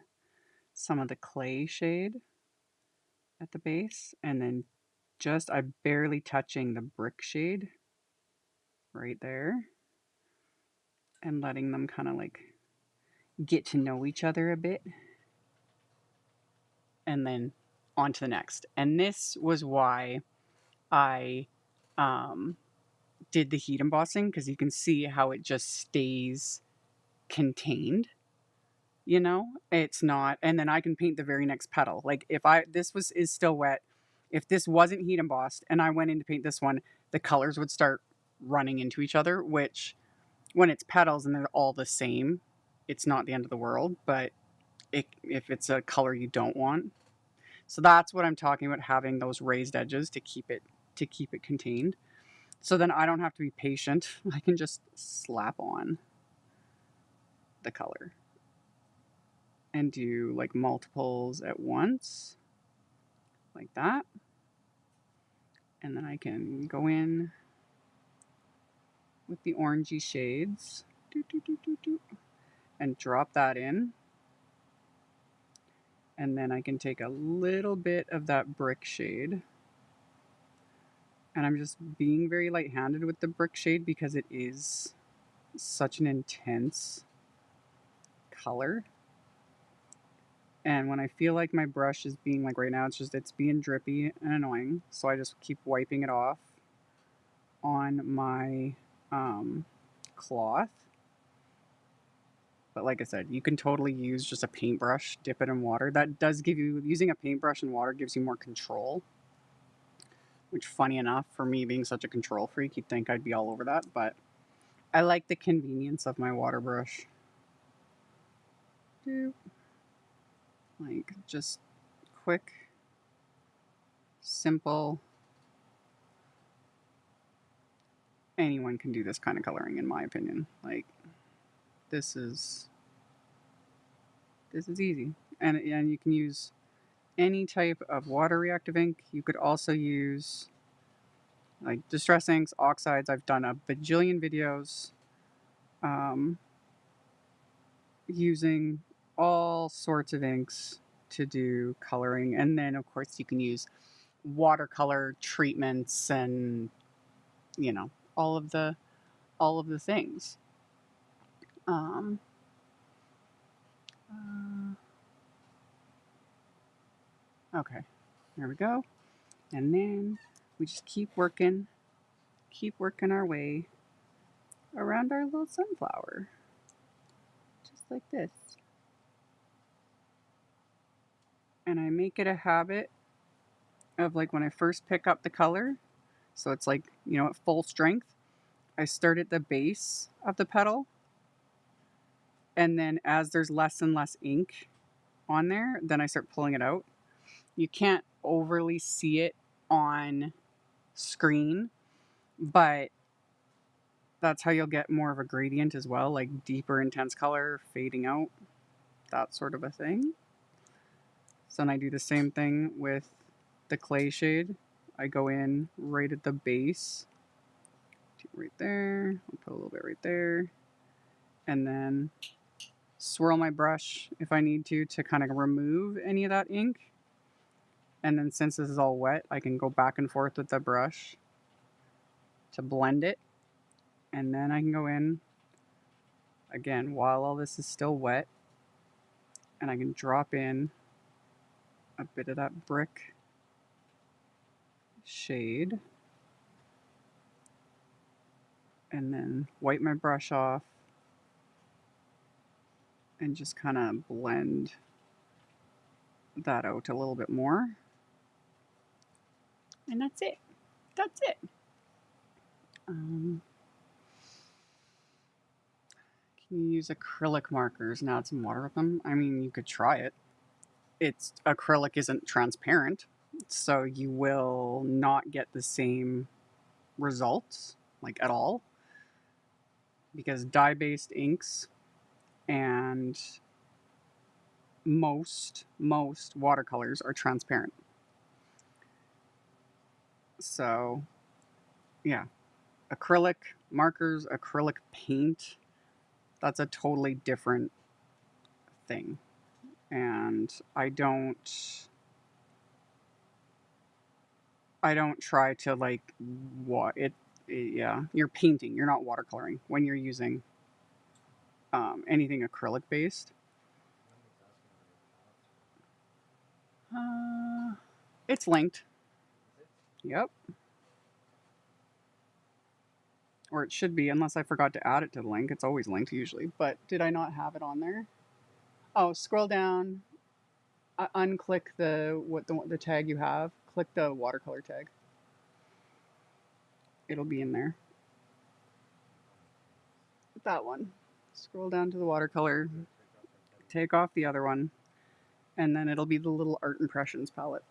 A: some of the clay shade at the base, and then I'm barely touching the brick shade right there, and letting them kind of like get to know each other a bit, and then on to the next. And this was why I did the heat embossing, because you can see how it just stays contained. You know, it's not, and then I can paint the very next petal. Like if is still wet, if this wasn't heat embossed and I went in to paint this one, the colors would start running into each other, which when it's petals and they're all the same, it's not the end of the world. But if it's a color you don't want, so that's what I'm talking about, having those raised edges to keep it contained. So then I don't have to be patient. I can just slap on the color and do like multiples at once, like that. And then I can go in with the orangey shades and drop that in. And then I can take a little bit of that brick shade. And I'm just being very light-handed with the brick shade because it is such an intense color. And when I feel like my brush is being, like right now, it's being drippy and annoying. So I just keep wiping it off on my cloth. But like I said, you can totally use just a paintbrush, dip it in water. That does give you, using a paintbrush in water gives you more control. Which, funny enough, for me being such a control freak, you'd think I'd be all over that. But I like the convenience of my water brush. Like, just quick, simple. Anyone can do this kind of coloring, in my opinion. Like, this is easy. And you can use any type of water reactive ink. You could also use like distress inks, oxides. I've done a bajillion videos using all sorts of inks to do coloring. And then of course you can use watercolor treatments and, you know, all of the things. Okay, there we go. And then we just keep working our way around our little sunflower. Just like this. And I make it a habit of, like, when I first pick up the color, so it's like, you know, at full strength, I start at the base of the petal. And then as there's less and less ink on there, then I start pulling it out. You can't overly see it on screen, but that's how you'll get more of a gradient as well, like deeper intense color fading out, that sort of a thing. So then I do the same thing with the clay shade. I go in right at the base, right there, I'll put a little bit right there, and then swirl my brush if I need to kind of remove any of that ink. And then since this is all wet, I can go back and forth with the brush to blend it. And then I can go in again while all this is still wet, and I can drop in a bit of that brick shade, and then wipe my brush off and just kind of blend that out a little bit more. And that's it. That's it. Can you use acrylic markers and add some water with them? I mean, you could try it. Acrylic isn't transparent, So you will not get the same results, like at all, because dye-based inks and most watercolors are transparent. So yeah, acrylic markers, acrylic paint, that's a totally different thing. And I don't try to like what yeah, you're painting, you're not watercoloring when you're using anything acrylic based. It's linked. Yep. Or it should be, unless I forgot to add it to the link. It's always linked usually. But did I not have it on there? Oh, scroll down, unclick the tag you have. Click the watercolor tag. It'll be in there. That one. Scroll down to the watercolor. Take off the other one, and then it'll be the little art impressions palette.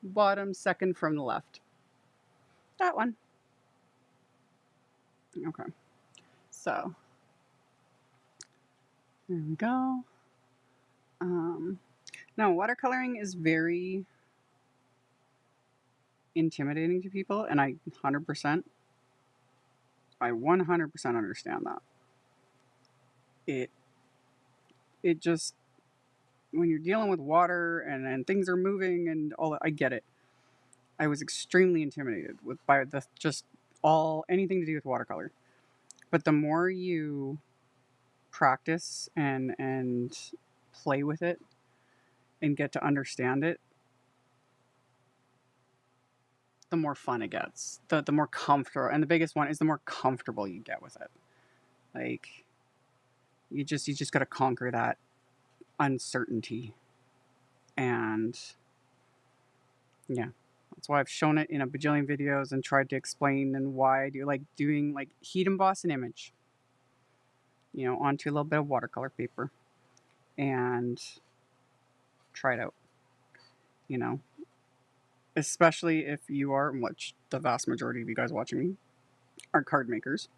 A: Bottom second from the left. That one. Okay. So there we go. Now watercoloring is very intimidating to people, and I 100%, I 100% understand that. It just, when you're dealing with water and things are moving and all that, I get it. I was extremely intimidated by the just all anything to do with watercolor. But the more you practice and play with it and get to understand it, the more fun it gets. The more comfortable, and the biggest one is the more comfortable you get with it. Like you just got to conquer that uncertainty. And yeah, that's why I've shown it in a bajillion videos and tried to explain and why I do like doing like heat emboss an image, onto a little bit of watercolor paper and try it out, you know, especially if you are, which the vast majority of you guys watching me are card makers.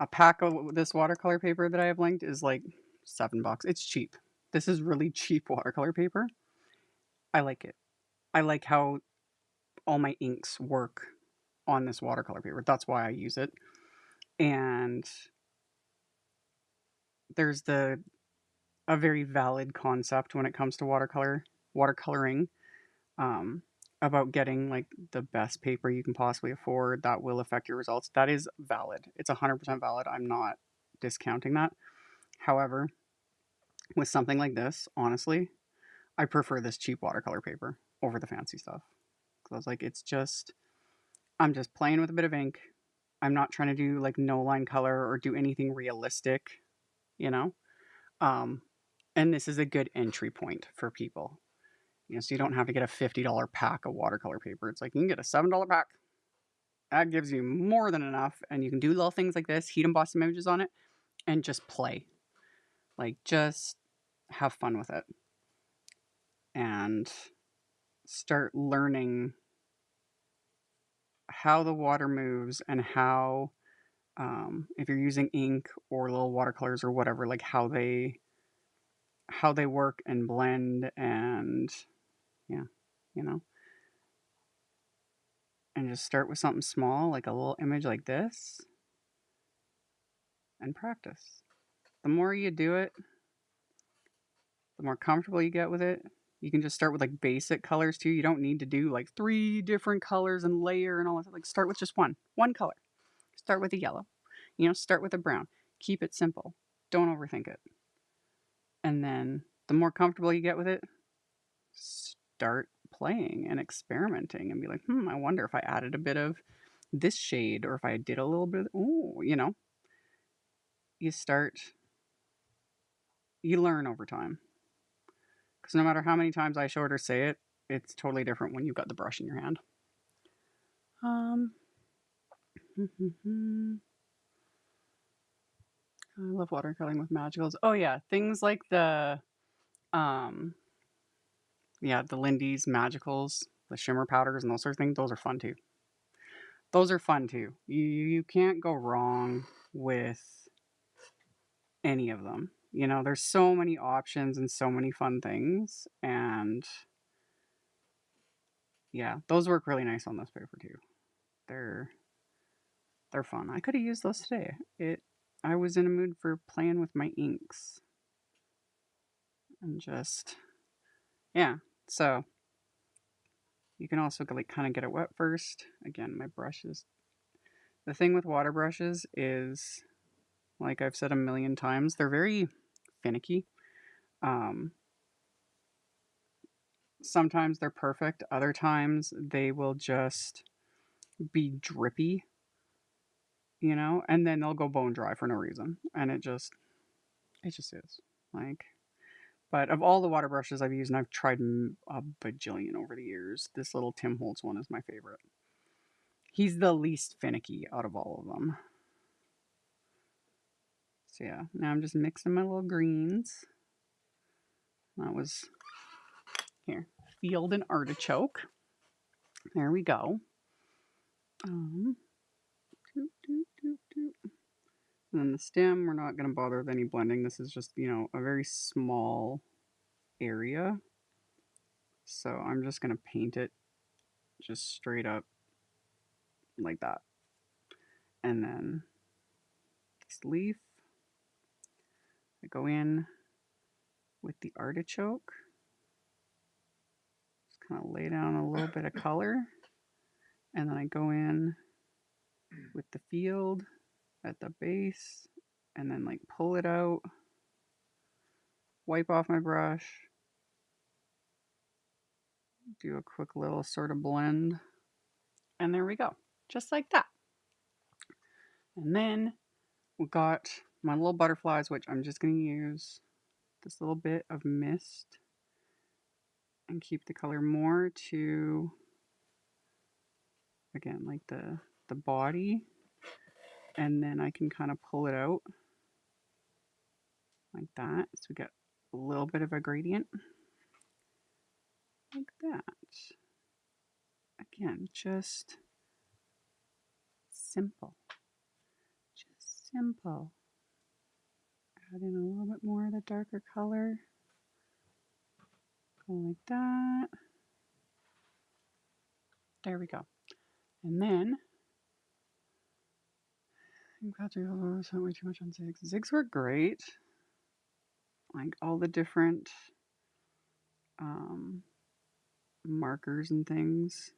A: A pack of this watercolor paper that I have linked is like $7. It's cheap. This is really cheap watercolor paper. I like it. I like how all my inks work on this watercolor paper. That's why I use it. And there's a very valid concept when it comes to watercoloring, um, about getting like the best paper you can possibly afford that will affect your results. That is valid. It's 100% valid. I'm not discounting that. However, with something like this, honestly, I prefer this cheap watercolor paper over the fancy stuff. Because I was like, I'm just playing with a bit of ink. I'm not trying to do like no line color or do anything realistic, you know? Um, and this is a good entry point for people. So you don't have to get a $50 pack of watercolor paper. It's like you can get a $7 pack. That gives you more than enough, and you can do little things like this, heat emboss images on it, and just play. Like just have fun with it. And start learning how the water moves and how, if you're using ink or little watercolors or whatever, like how they work and blend, and yeah, you know, and just start with something small, like a little image like this, and practice. The more you do it, the more comfortable you get with it. You can just start with like basic colors too. You don't need to do like 3 different colors and layer and all that. Like start with just one color. Start with a yellow. Start with a brown. Keep it simple. Don't overthink it. And then the more comfortable you get with it, start playing and experimenting and be like, I wonder if I added a bit of this shade or if I did a little bit, you start, you learn over time. Because no matter how many times I show it or say it, it's totally different when you've got the brush in your hand. I love watercoloring with magicals. Oh yeah, things like the Yeah, the Lindy's Magicals, the shimmer powders, and those sort of things. Those are fun too. Those are fun too. You can't go wrong with any of them. You know, there's so many options and so many fun things, and yeah, those work really nice on this paper too. They're they're fun. I could have used those today. I was in a mood for playing with my inks and just yeah. So you can also like kind of get it wet first. Again, my brushes. The thing with water brushes is, like I've said a million times, they're very finicky. Um, Sometimes they're perfect. Other times they will just be drippy, you know, and then they'll go bone dry for no reason. And it just is like, but of all the water brushes I've used, and I've tried a bajillion over the years, this little Tim Holtz one is my favorite. He's the least finicky out of all of them. So yeah, now I'm just mixing my little greens. That was here, field and artichoke. There we go. Um, doot, doot, doot, doot. And then the stem, we're not going to bother with any blending. This is just, you know, a very small area. So I'm just going to paint it just straight up like that. And then this leaf, I go in with the artichoke. Just kind of lay down a little bit of color. And then I go in with the field at the base and then like pull it out, wipe off my brush, do a quick little sort of blend, and there we go. Just like that. And then we got my little butterflies, which I'm just going to use this little bit of mist and keep the color more to, again, like the body. And then I can kind of pull it out like that. So we get a little bit of a gradient like that. Again, just simple. Just simple. Add in a little bit more of the darker color. Go like that. There we go. And then I'm glad to spent way too much on zigs. Zigs were great. Like all the different markers and things.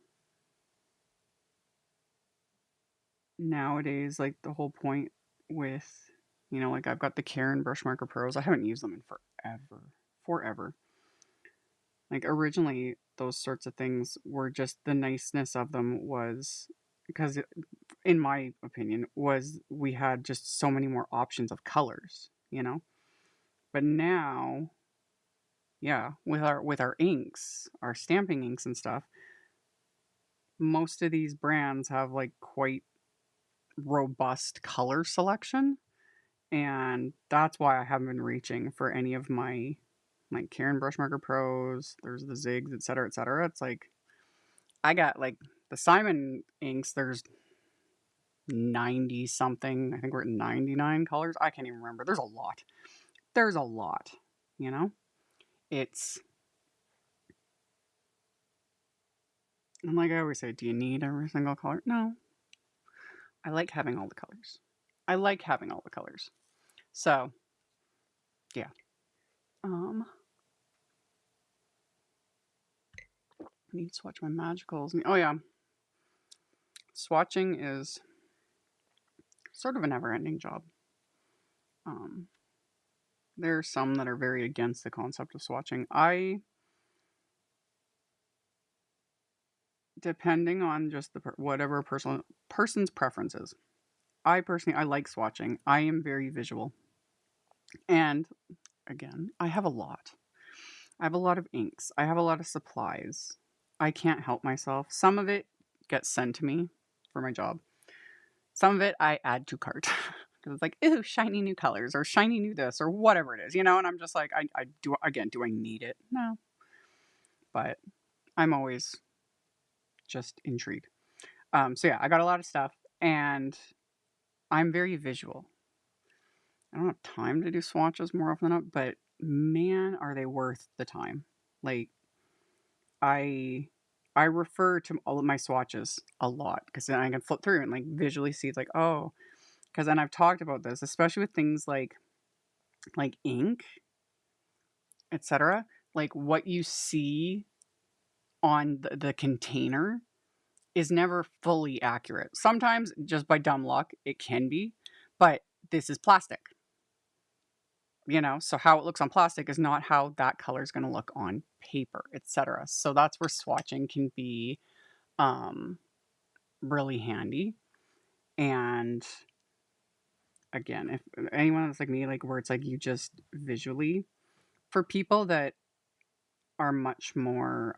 A: Nowadays, like the whole point with, you know, like I've got the Karen Brush Marker Pros. I haven't used them in forever. Like originally, those sorts of things were just the niceness of them was because, in my opinion, was we had just so many more options of colors, you know. But now, yeah, with our inks, our stamping inks and stuff, most of these brands have like quite robust color selection, and that's why I haven't been reaching for any of my like Karen Brush Marker Pros. There's the Zigs, etc., etc. It's like I got like the Simon inks. There's 90 something. I think we're at 99 colors. I can't even remember. There's a lot. There's a lot. You know, it's and like I always say, do you need every single color? No. I like having all the colors. I like having all the colors. So yeah. I need to swatch my magicals. Oh yeah. Swatching is sort of a never-ending job. There are some that are very against the concept of swatching. Depending on just whatever person's preferences. I personally, I like swatching. I am very visual. And again, I have a lot. I have a lot of inks. I have a lot of supplies. I can't help myself. Some of it gets sent to me for my job. Some of it I add to cart. because it's like, ooh, shiny new colors or shiny new this or whatever it is, you know. And I'm just like, do I need it? No, but I'm always just intrigued. So yeah, I got a lot of stuff, and I'm very visual. I don't have time to do swatches more often than not, but man, are they worth the time. Like I I refer to all of my swatches a lot because then I can flip through and like visually see it's like, oh, because then I've talked about this, especially with things like ink, etc. Like what you see on the container is never fully accurate. Sometimes just by dumb luck it can be, but this is plastic. You know, so how it looks on plastic is not how that color is going to look on paper, etc. So that's where swatching can be um really handy. And again, if anyone that's like me, like where it's like you just visually, for people that are much more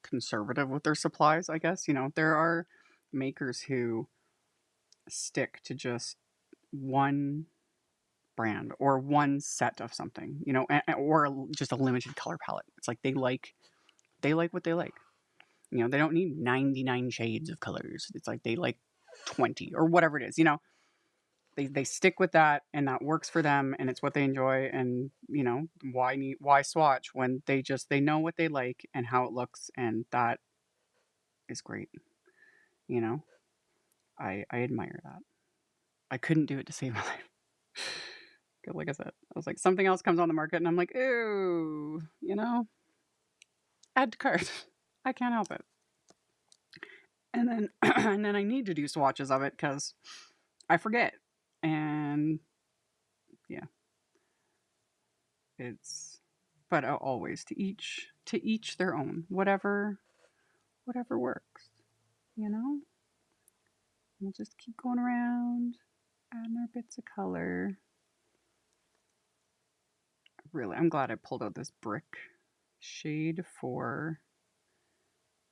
A: conservative with their supplies, I guess, you know, there are makers who stick to just one brand or one set of something, you know, or just a limited color palette. It's like they like what they like. You know, they don't need 99 shades of colors. It's like they like 20 or whatever it is, you know. They stick with that and that works for them and it's what they enjoy. And you know, why swatch when they know what they like and how it looks, and that is great. You know, I admire that. I couldn't do it to save my life. 'Cause like I said, I was like, something else comes on the market and I'm like, ooh, you know, add to cart. I can't help it. And then and then I need to do swatches of it because I forget. And yeah, it's but always to each their own. Whatever works, you know? We'll just keep going around, adding our bits of color. Really, I'm glad I pulled out this brick shade for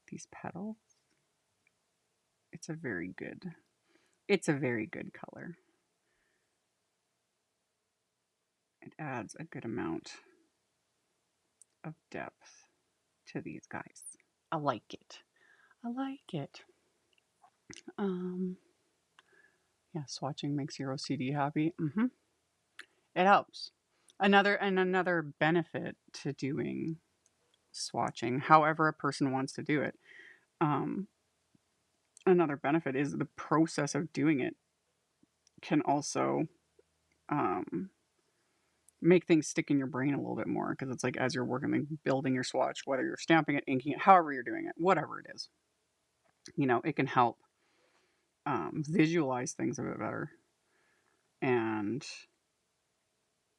A: these petals. It's a very good color. It adds a good amount of depth to these guys. I like it. I like it. Um, yeah, swatching makes your OCD happy. It helps. Another benefit to doing swatching, however a person wants to do it. Um, Another benefit is the process of doing it can also um, make things stick in your brain a little bit more because it's like as you're working, like building your swatch, whether you're stamping it, inking it, however you're doing it, whatever it is, you know, it can help visualize things a bit better. And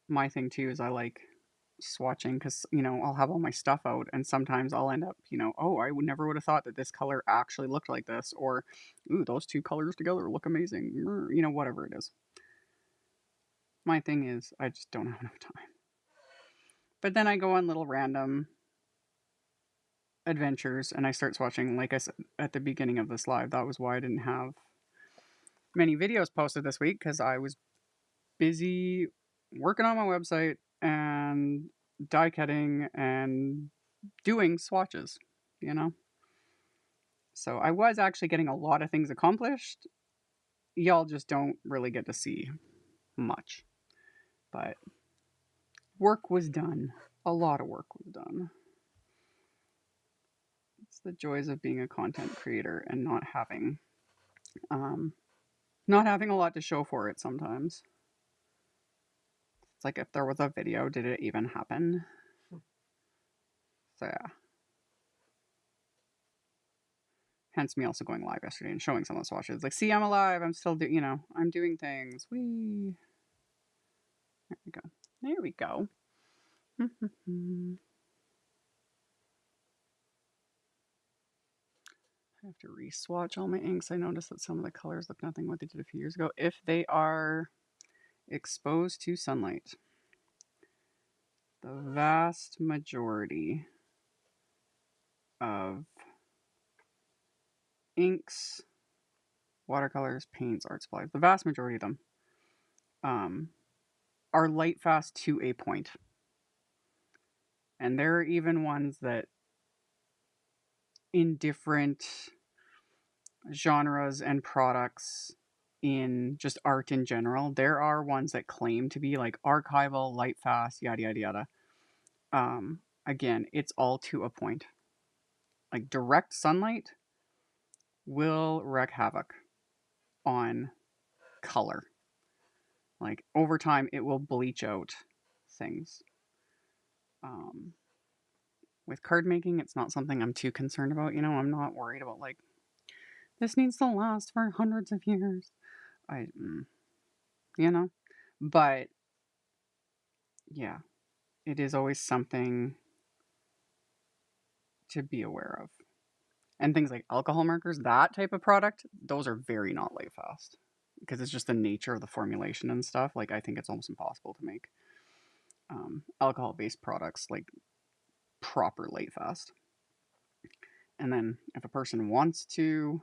A: my thing too is I like swatching because you know I'll have all my stuff out and sometimes I'll end up, you know, oh, I would never would have thought that this color actually looked like this, or ooh, those two colors together look amazing, you know, whatever it is. My thing is I just don't have enough time, but then I go on little random adventures and I start swatching. Like I said at the beginning of this live, that was why I didn't have many videos posted this week, because I was busy working on my website and die cutting and doing swatches, you know? So I was actually getting a lot of things accomplished. Y'all just don't really get to see much. But work was done. A lot of work was done. It's the joys of being a content creator and um, not having a lot to show for it sometimes. It's like if there was a video, did it even happen? So yeah. Hence me also going live yesterday and showing some of the swatches. Like, see, I'm alive. I'm still I'm doing things. Whee. There we go. There we go. I have to re-swatch all my inks. I noticed that some of the colors look nothing what they did a few years ago if they are exposed to sunlight. The vast majority of inks watercolors, paints, art supplies, the vast majority of them um, are light fast to a point. And there are even ones that in different genres and products in just art in general, there are ones that claim to be like archival, light fast, yada yada yada. Again, it's all to a point. Like direct sunlight will wreak havoc on color. Like over time, it will bleach out things. Um, with card making, it's not something I'm too concerned about. You know, I'm not worried about like this needs to last for hundreds of years. I, you know, but yeah, it is always something to be aware of. And things like alcohol markers, that type of product, those are very not light fast because it's just the nature of the formulation and stuff. Like I think it's almost impossible to make alcohol-based products like proper light fast. And then if a person wants to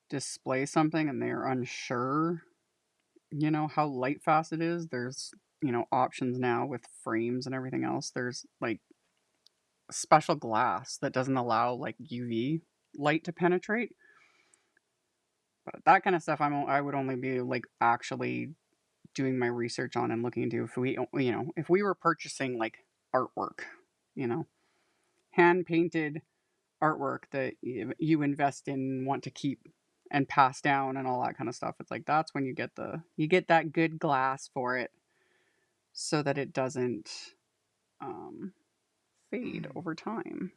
A: display something and they're unsure, you know, how light fast it is, there's, you know, options now with frames and everything else. There's like special glass that doesn't allow like UV light to penetrate. But that kind of stuff I would only be like actually doing my research on and looking into if we, you know, if we were purchasing like artwork, you know, hand painted artwork that you invest in, want to keep and pass down and all that kind of stuff. It's like that's when you get that good glass for it so that it doesn't fade over time.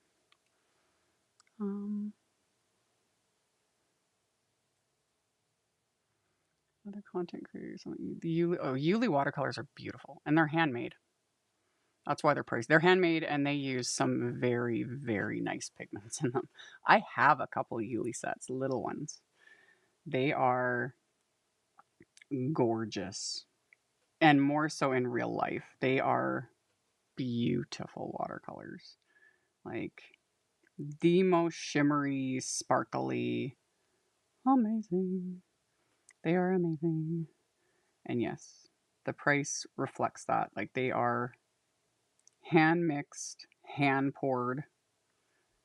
A: Other content creators, the Yuli watercolors are beautiful and they're handmade. That's why they're priced. They're handmade and they use some very, very nice pigments in them. I have a couple of Yuli sets, little ones. They are gorgeous. And more so in real life. They are beautiful watercolors. Like the most shimmery, sparkly, amazing. They are amazing. And yes, the price reflects that. Like they are hand mixed, hand poured.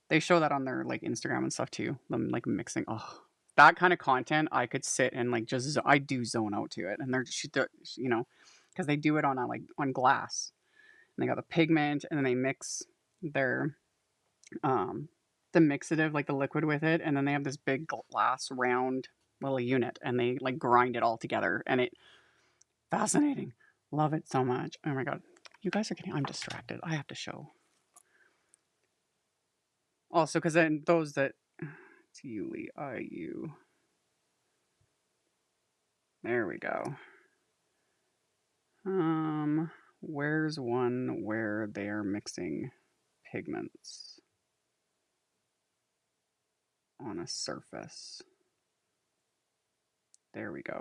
A: They show that on their like Instagram and stuff too. Them like mixing. Oh, that kind of content, I could sit and like just I do zone out to it, and they're you know, because they do it on a, like on glass, and they got the pigment, and then they mix their the mixative like the liquid with it, and then they have this big glass round little unit, and they like grind it all together, and it fascinating. Love it so much. Oh my god, you guys are getting. I'm distracted. I have to show. Also, because then those that it's Yuli, IU. There we go. Where's one where they're mixing pigments on a surface? There we go.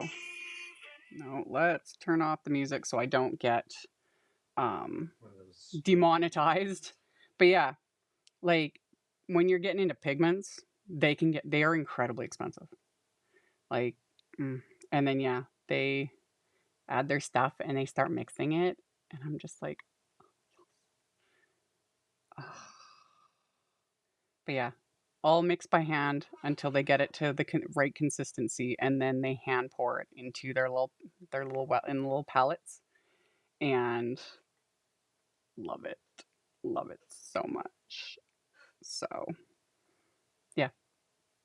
A: No, let's turn off the music so I don't get demonetized. But yeah, like when you're getting into pigments, they are incredibly expensive. Like, and then yeah, they add their stuff and they start mixing it, and I'm just like, oh. But yeah, all mixed by hand until they get it to the right consistency, and then they hand pour it into their little pellets, and love it so much. So yeah,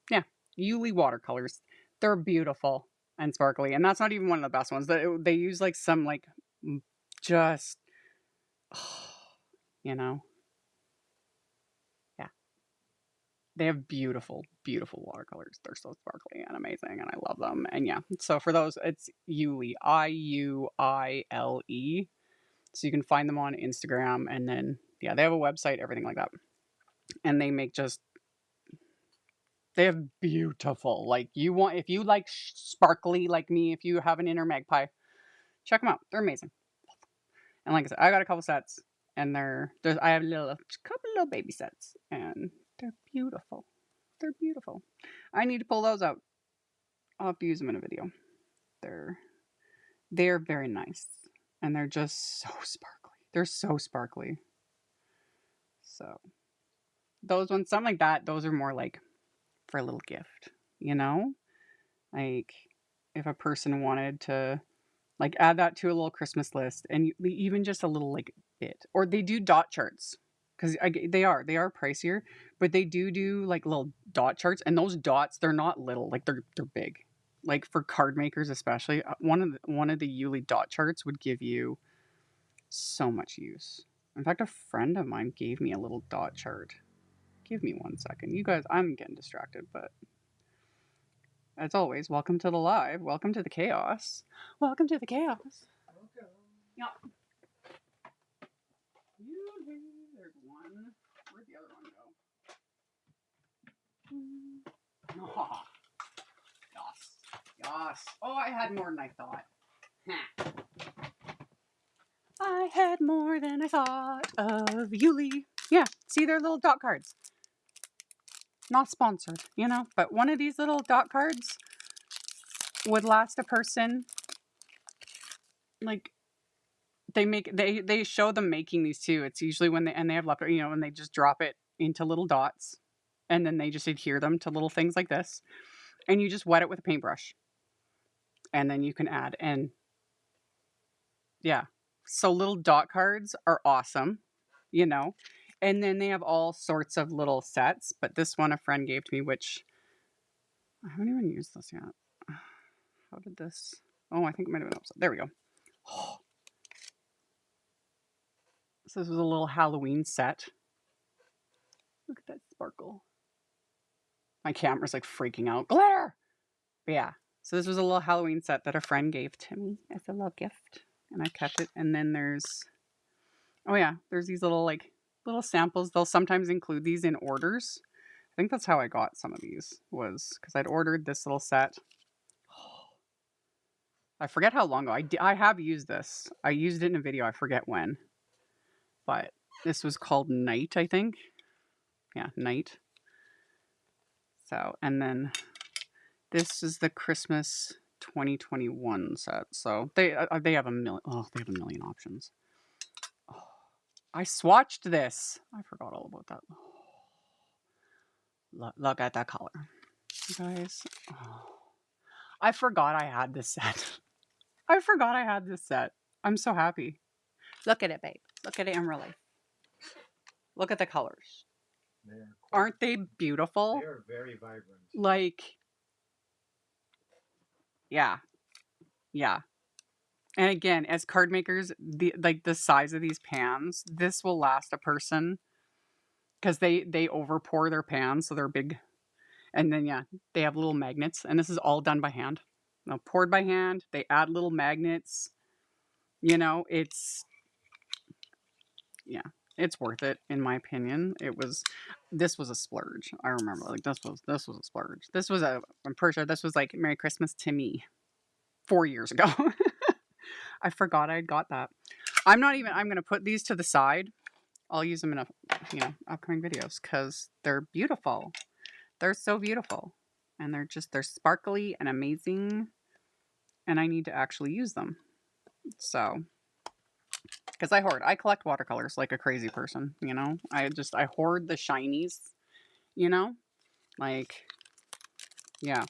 A: yeah, Yuli watercolors, they're beautiful and sparkly, and that's not even one of the best ones. They use like some like just you know, yeah, they have beautiful, beautiful watercolors. They're so sparkly and amazing, and I love them. And yeah, so for those, it's Yuli, IUILE. So you can find them on Instagram, and then yeah, they have a website, everything like that, and they make just they have beautiful. Like you want if you like sparkly like me, if you have an inner magpie, check them out. They're amazing. And like I said, I got a couple sets, and I have a couple little baby sets, and they're beautiful. They're beautiful. I need to pull those out. I'll have to use them in a video. They're very nice. And they're just so sparkly. They're so sparkly. So those ones, something like that, those are more like for a little gift, you know? Like if a person wanted to like add that to a little Christmas list and even just a little like bit. Or they do dot charts because they are pricier, but they do like little dot charts, and those dots, they're not little, like they're big. Like for card makers especially, one of the Yuli dot charts would give you so much use. In fact, a friend of mine gave me a little dot chart. Give me 1 second. You guys, I'm getting distracted, but as always, welcome to the live. Welcome to the chaos. Welcome to the chaos.
B: Okay.
A: Yeah. There's one. Where'd the other one go? Oh, yes. Yes. Oh, I had more than I thought. I had more than I thought of Yuli. Yeah, see, they're little dot cards. Not sponsored, you know, but one of these little dot cards would last a person like they show them making these too. It's usually when they have leftover, you know, and they just drop it into little dots, and then they just adhere them to little things like this, and you just wet it with a paintbrush, and then you can add. And yeah, so little dot cards are awesome, you know. And then they have all sorts of little sets, but this one a friend gave to me, which I haven't even used this yet. How did this? Oh, I think it might have been upside. There we go. So this was a little Halloween set. Look at that sparkle. My camera's like freaking out. Glitter! But yeah. So this was a little Halloween set that a friend gave to me as a little gift. And I kept it. And then there's, oh yeah, there's these little samples. They'll sometimes include these in orders. I think that's how I got some of these, was because I'd ordered this little set. I forget how long ago. I have used this. I used it in a video. I forget when. But this was called Night, I think. Yeah, Night. So, and then this is the Christmas 2021 set. So they have a million. Oh, they have a million options. Oh, I swatched this. I forgot all about that. Look at that color, you guys. Oh, I forgot I had this set. I forgot I had this set. I'm so happy. Look at it, babe. Look at it in real life. Look at the colors. Aren't they beautiful?
B: They are very vibrant.
A: Like, yeah. Yeah. And again, as card makers, the size of these pans, this will last a person because they over pour their pans, so they're big. And then yeah, they have little magnets, and this is all done by hand. Now, poured by hand, they add little magnets. You know, it's worth it in my opinion. This was a splurge. I remember like this was a splurge. I'm pretty sure this was like Merry Christmas to me 4 years ago. I forgot I got that. I'm going to put these to the side. I'll use them in upcoming videos because they're beautiful. They're so beautiful. And they're sparkly and amazing. And I need to actually use them. So, because I collect watercolors like a crazy person, you know? I hoard the shinies, you know? Like, yeah.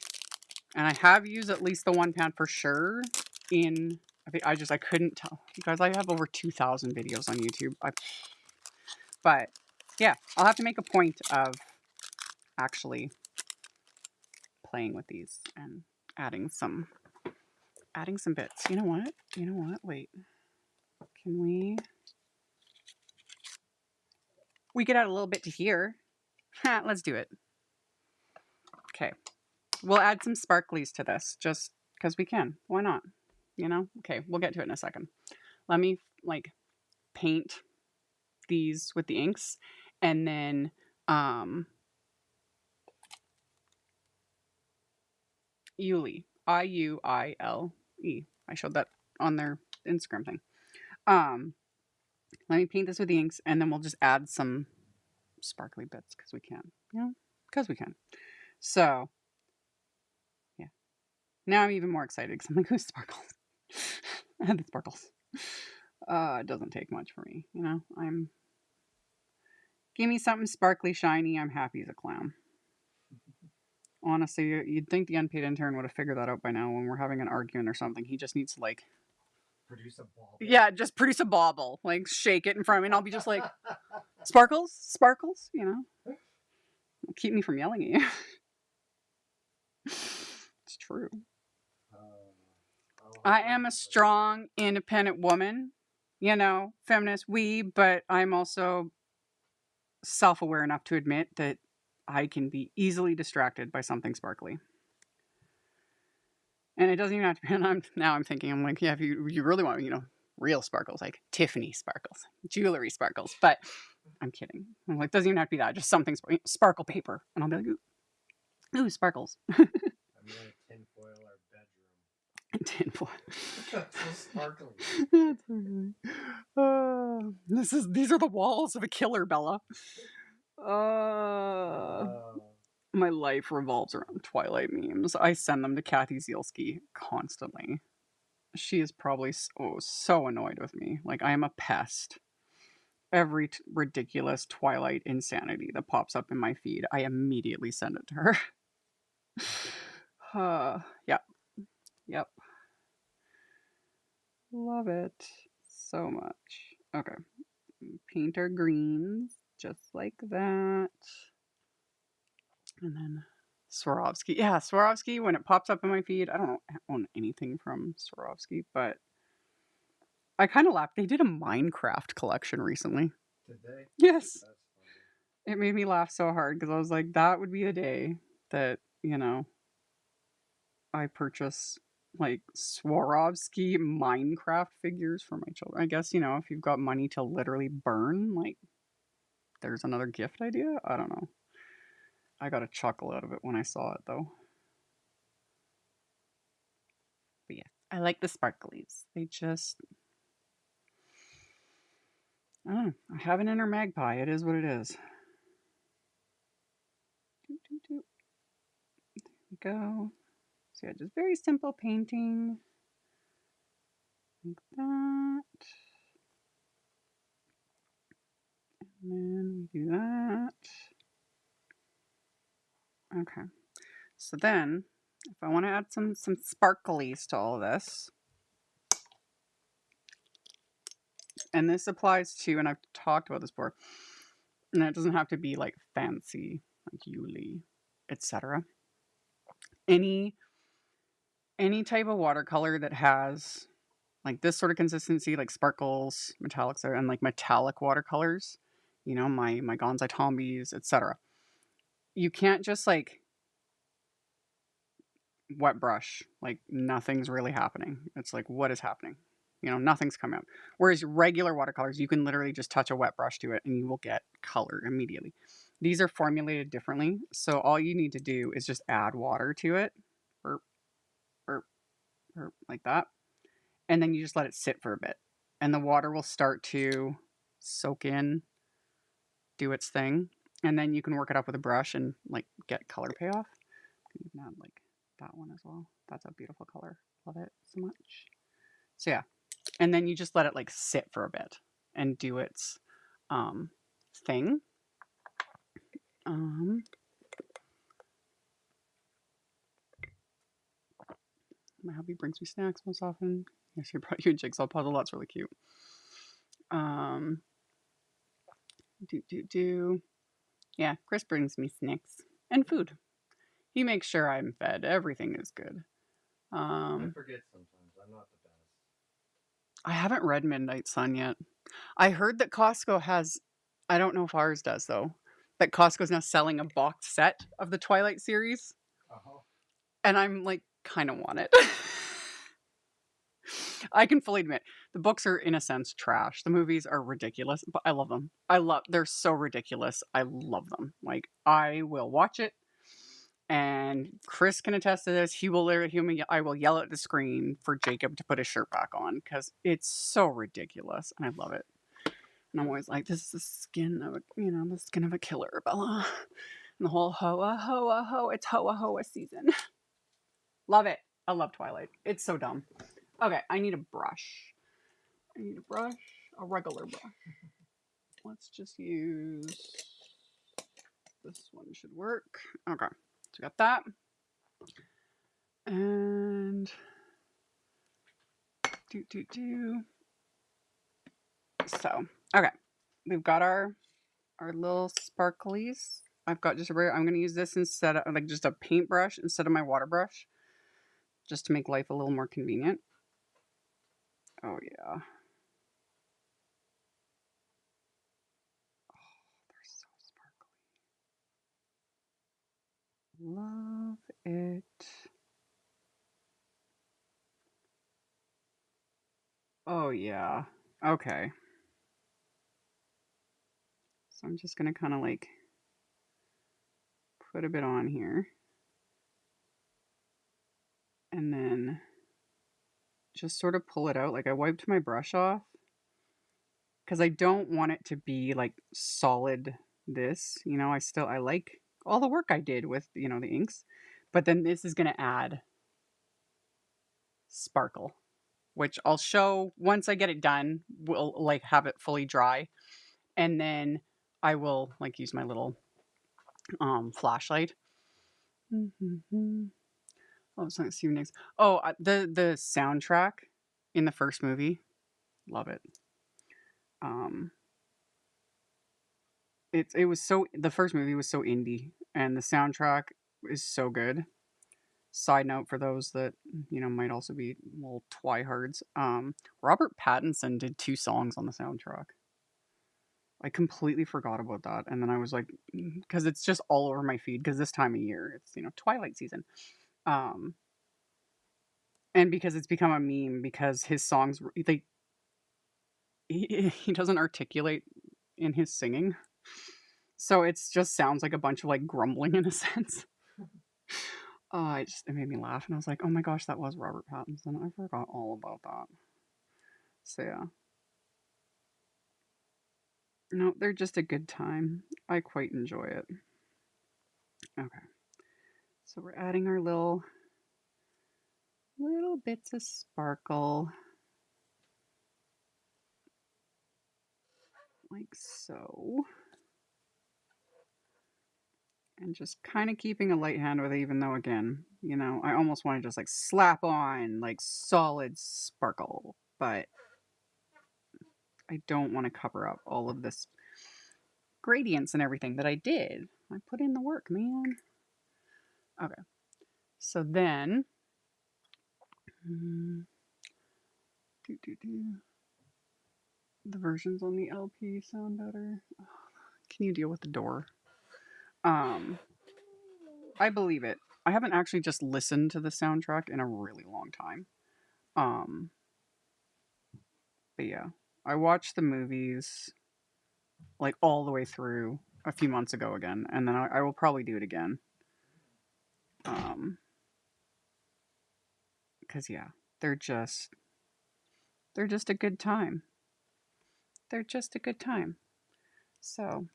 A: And I have used at least the one pan for sure I couldn't tell. You guys, I have over 2,000 videos on YouTube. But yeah, I'll have to make a point of actually playing with these and adding some bits. You know what? Wait. Can we could add a little bit to here. Let's do it. Okay. We'll add some sparklies to this just because we can. Why not? You know? Okay, we'll get to it in a second. Let me paint these with the inks, and then Yuli, IUILE. I showed that on their Instagram thing. Let me paint this with the inks, and then we'll just add some sparkly bits because we can. You know, because we can. So, yeah. Now I'm even more excited because I'm like, ooh, sparkles. I had the sparkles. It doesn't take much for me, you know. Give me something sparkly, shiny. I'm happy as a clown. Honestly, you'd think the unpaid intern would have figured that out by now when we're having an argument or something. He just needs to, like,
B: Produce a ball.
A: yeah, just produce a bauble. Like, shake it in front of me, and I'll be just like, sparkles? Sparkles? You know? Keep me from yelling at you. It's true. I am a strong, independent woman. You know, feminist, but I'm also self-aware enough to admit that I can be easily distracted by something sparkly. And it doesn't even have to be, and I'm thinking, I'm like, yeah, if you really want, you know, real sparkles, like Tiffany sparkles, jewelry sparkles. But I'm kidding. I'm like, doesn't even have to be that, just something sparkle paper. And I'll be like, ooh, sparkles.
B: I'm gonna tinfoil our bedroom.
A: Tinfoil.
B: So sparkly.
A: These are the walls of a killer, Bella. My life revolves around Twilight memes. I send them to Kathy Zielski constantly. She is probably so annoyed with me. Like, I am a pest. Every ridiculous Twilight insanity that pops up in my feed, I immediately send it to her. Yep. Love it so much. Okay. Paint our greens just like that. And then Swarovski. Yeah, Swarovski, when it pops up in my feed, I don't own anything from Swarovski, but I kind of laughed. They did a Minecraft collection recently.
B: Did they?
A: Yes.
B: That's funny.
A: It made me laugh so hard because I was like, that would be the day that, you know, I purchase like Swarovski Minecraft figures for my children. I guess, you know, if you've got money to literally burn, like, there's another gift idea. I don't know. I got a chuckle out of it when I saw it, though. But yeah, I like the sparklies. They just, I don't know. I have an inner magpie. It is what it is. There we go. So yeah, just very simple painting. Like that. And then we do that. Okay. So then, if I want to add some sparklies to all of this, and this applies to, and I've talked about this before, and it doesn't have to be like fancy, like Yuli, etc. Any type of watercolor that has like this sort of consistency, like sparkles, metallics, and like metallic watercolors, you know, my Gonzai Tombis, etc. You can't just like wet brush, like nothing's really happening. It's like, what is happening? You know, nothing's coming out. Whereas regular watercolors, you can literally just touch a wet brush to it and you will get color immediately. These are formulated differently. So all you need to do is just add water to it, burp, burp, burp, like that. And then you just let it sit for a bit. And the water will start to soak in, do its thing. And then you can work it up with a brush and like get color payoff. You can add like that one as well. That's a beautiful color. Love it so much. So yeah. And then you just let it like sit for a bit and do its thing. My hubby brings me snacks most often. Yes, he brought you a jigsaw puzzle. That's really cute. Yeah, Chris brings me snacks and food. He makes sure I'm fed. Everything is good.
B: I forget sometimes. I'm not the best.
A: I haven't read Midnight Sun yet. I heard that Costco has, I don't know if ours does though, but Costco's now selling a box set of the Twilight series.
B: Uh-huh.
A: And I'm like, kind of want it. I can fully admit the books are in a sense trash. The movies are ridiculous, but I love them. They're so ridiculous. I love them. Like, I will watch it. And Chris can attest to this. He will literally, I will yell at the screen for Jacob to put his shirt back on because it's so ridiculous, and I love it. And I'm always like, this is the skin of a killer, Bella. And the whole hoa, hoa, hoa. It's hoa, hoa season. Love it. I love Twilight. It's so dumb. Okay, I need a brush. I need a brush, a regular brush. Let's just use this one. Should work. Okay, so we got that. And so okay, we've got our little sparklies. I've got just a rare. I'm going to use this instead of like just a paintbrush instead of my water brush, just to make life a little more convenient. Oh yeah. Oh, they're so sparkly. Love it. Oh yeah. Okay. So I'm just going to kind of like put a bit on here. And then just sort of pull it out. Like I wiped my brush off because I don't want it to be like solid this. You know, I like all the work I did with, you know, the inks. But then this is going to add sparkle, which I'll show once I get it done. We'll like have it fully dry. And then I will like use my little flashlight. Mm-hmm. Oh, it's not Steven next. Oh, the soundtrack in the first movie, love it. Um, it was so the first movie was so indie, and the soundtrack is so good. Side note for those that you know might also be little twihards. Robert Pattinson did 2 songs on the soundtrack. I completely forgot about that, and then I was like, because it's just all over my feed. Because this time of year, it's you know Twilight season. Um, and because it's become a meme because his songs he doesn't articulate in his singing, so it's just sounds like a bunch of like grumbling in a sense. It made me laugh, and I was like, oh my gosh, that was Robert Pattinson. I forgot all about that. So yeah, no, they're just a good time. I quite enjoy it. Okay, so we're adding our little bits of sparkle, like so. And just kind of keeping a light hand with it, even though, again, you know, I almost want to just like slap on like solid sparkle, but I don't want to cover up all of this gradients and everything that I did. I put in the work, man. Okay. So then, mm, the versions on the LP sound better. Can you deal with the door? I believe it. I haven't actually just listened to the soundtrack in a really long time. Um, but yeah, I watched the movies like all the way through a few months ago again, and then I will probably do it again. Because yeah, they're just they're just a good time. They're just a good time. So,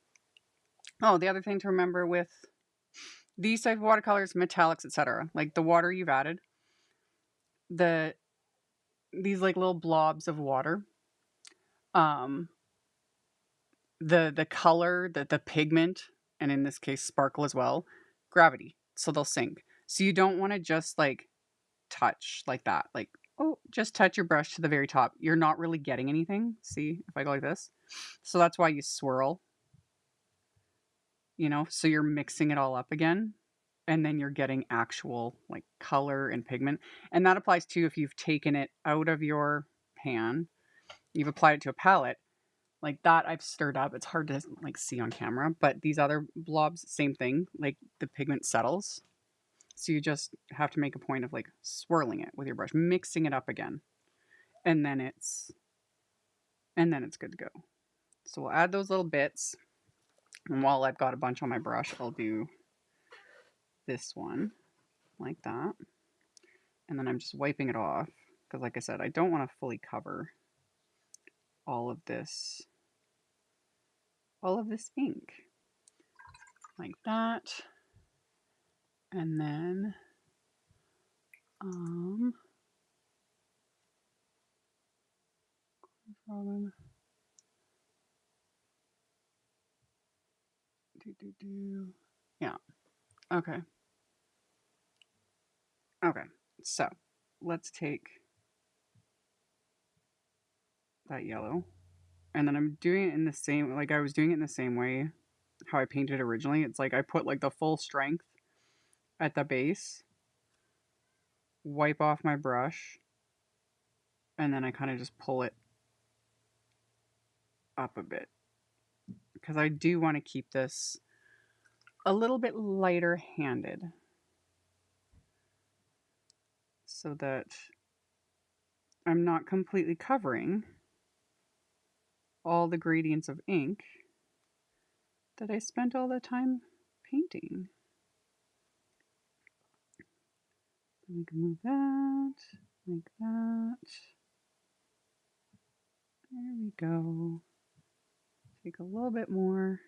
A: oh, the other thing to remember with these type of watercolors, metallics, etc., like the water you've added, the these like little blobs of water, um, the color, the pigment, and in this case sparkle as well, gravity, so they'll sink. So you don't want to just like touch like that, like oh, just touch your brush to the very top. You're not really getting anything. See if I go like this. So that's why you swirl, you know, so you're mixing it all up again. And then you're getting actual like color and pigment. And that applies too if you've taken it out of your pan, you've applied it to a palette. Like that I've stirred up. It's hard to like see on camera, but these other blobs, same thing. Like the pigment settles. So you just have to make a point of like swirling it with your brush, mixing it up again. And then it's good to go. So we'll add those little bits. And while I've got a bunch on my brush, I'll do this one like that. And then I'm just wiping it off because like I said, I don't want to fully cover all of this ink like that. And then Robin. Yeah. Okay. Okay. So let's take that yellow, and then I'm doing it in the same, like I was doing it in the same way how I painted originally. It's like I put like the full strength at the base, wipe off my brush, and then I kind of just pull it up a bit because I do want to keep this a little bit lighter handed so that I'm not completely covering all the gradients of ink that I spent all the time painting. We can move that like that. There we go. Take a little bit more.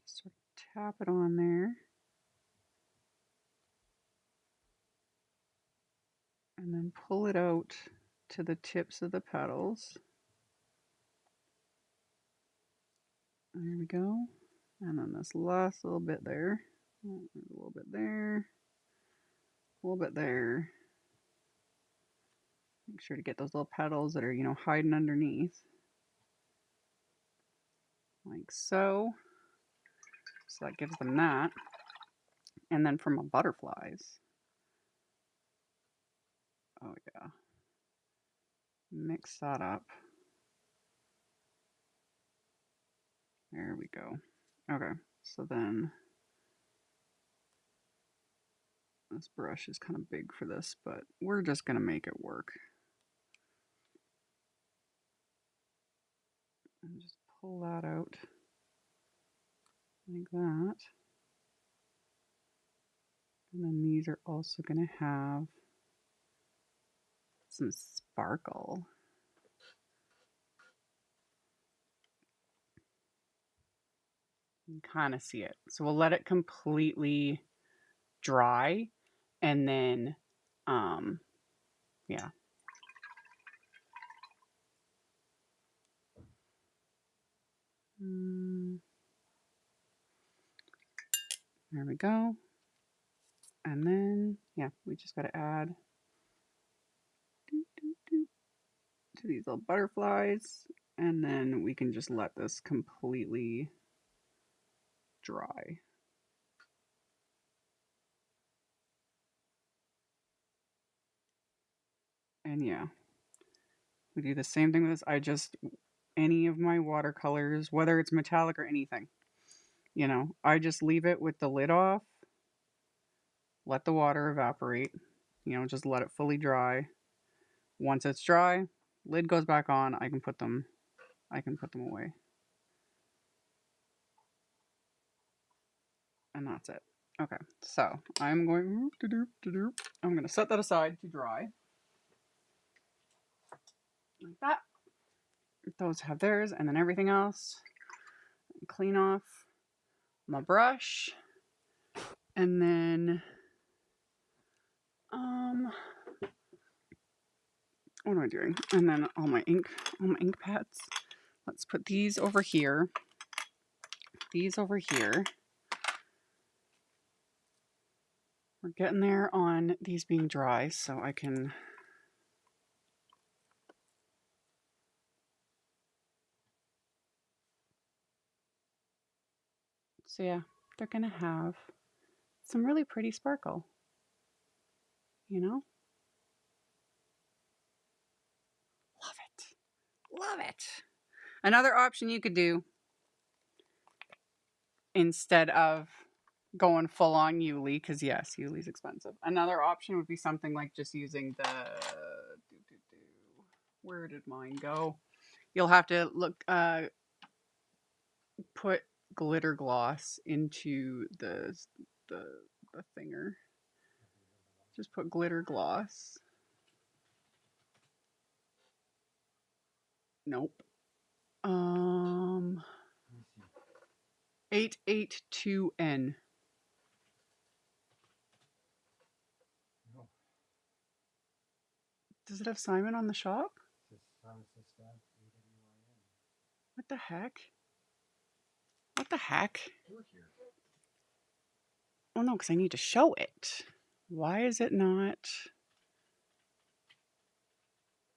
A: Sort of tap it on there. And then pull it out to the tips of the petals. There we go. And then this last little bit there. A little bit there. A little bit there. Make sure to get those little petals that are, you know, hiding underneath. Like so. So that gives them that. And then for my butterflies. Oh yeah. Mix that up. There we go. Okay, so then this brush is kind of big for this, but we're just gonna make it work. And just pull that out like that. And then these are also gonna have some sparkle. You can kind of see it. So we'll let it completely dry and then, yeah. There we go. And then, yeah, we just got to add to these little butterflies. And then we can just let this completely dry. And yeah, we do the same thing with this. I just, any of my watercolors, whether it's metallic or anything, you know, I just leave it with the lid off, let the water evaporate, you know, just let it fully dry. Once it's dry, lid goes back on, I can put them away. And that's it. Okay, so I'm going to set that aside to dry. Like that. Those have theirs, and then everything else. Clean off my brush. And then what am I doing? And then all my ink pads. Let's put these over here. These over here. We're getting there on these being dry, so I can so yeah, they're gonna have some really pretty sparkle. You know? Love it. Love it. Another option you could do instead of going full on Yuli, because yes, Yuli's expensive. Another option would be something like just using the where did mine go? You'll have to look put glitter gloss into the thinger. Just put glitter gloss. Nope. 882N. Does it have Simon on the shop?
B: Pharmacist stamp AWIN.
A: What the heck? What the heck?
B: Over here.
A: Oh no, because I need to show it. Why is it not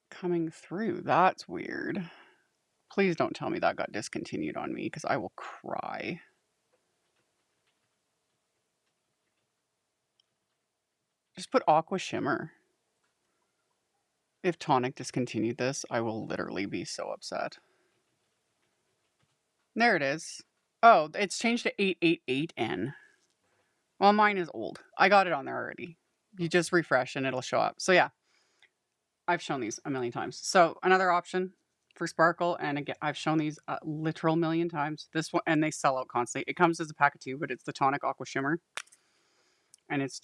A: coming through? That's weird. Please don't tell me that got discontinued on me because I will cry. Just put Aqua Shimmer. If Tonic discontinued this, I will literally be so upset. There it is. Oh, it's changed to 888N. Well, mine is old. I got it on there already. You just refresh and it'll show up. So yeah, I've shown these a million times. So another option for sparkle, and again, I've shown these a literal million times. This one, and they sell out constantly. It comes as a pack of 2, but it's the Tonic Aqua Shimmer. And it's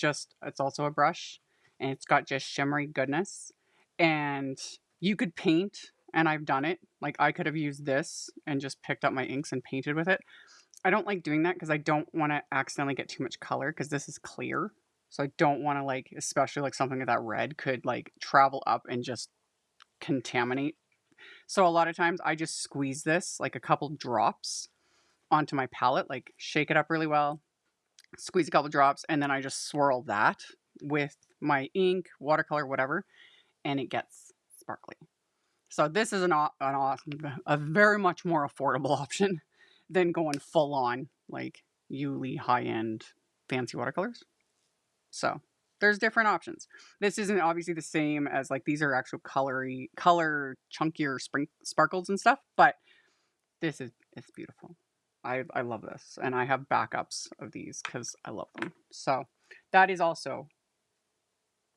A: also a brush, and it's got just shimmery goodness. And you could paint, and I've done it. Like I could have used this and just picked up my inks and painted with it. I don't like doing that because I don't want to accidentally get too much color because this is clear. So I don't want to like, especially like something like that red could like travel up and just contaminate. So a lot of times I just squeeze this like a couple drops onto my palette, like shake it up really well, squeeze a couple drops, and then I just swirl that with my ink, watercolor, whatever, and it gets sparkly. So this is a very much more affordable option than going full on like Yuli high-end fancy watercolors. So there's different options. This isn't obviously the same as like these are actual color chunkier sparkles and stuff, but it's beautiful. I love this, and I have backups of these because I love them. So that is also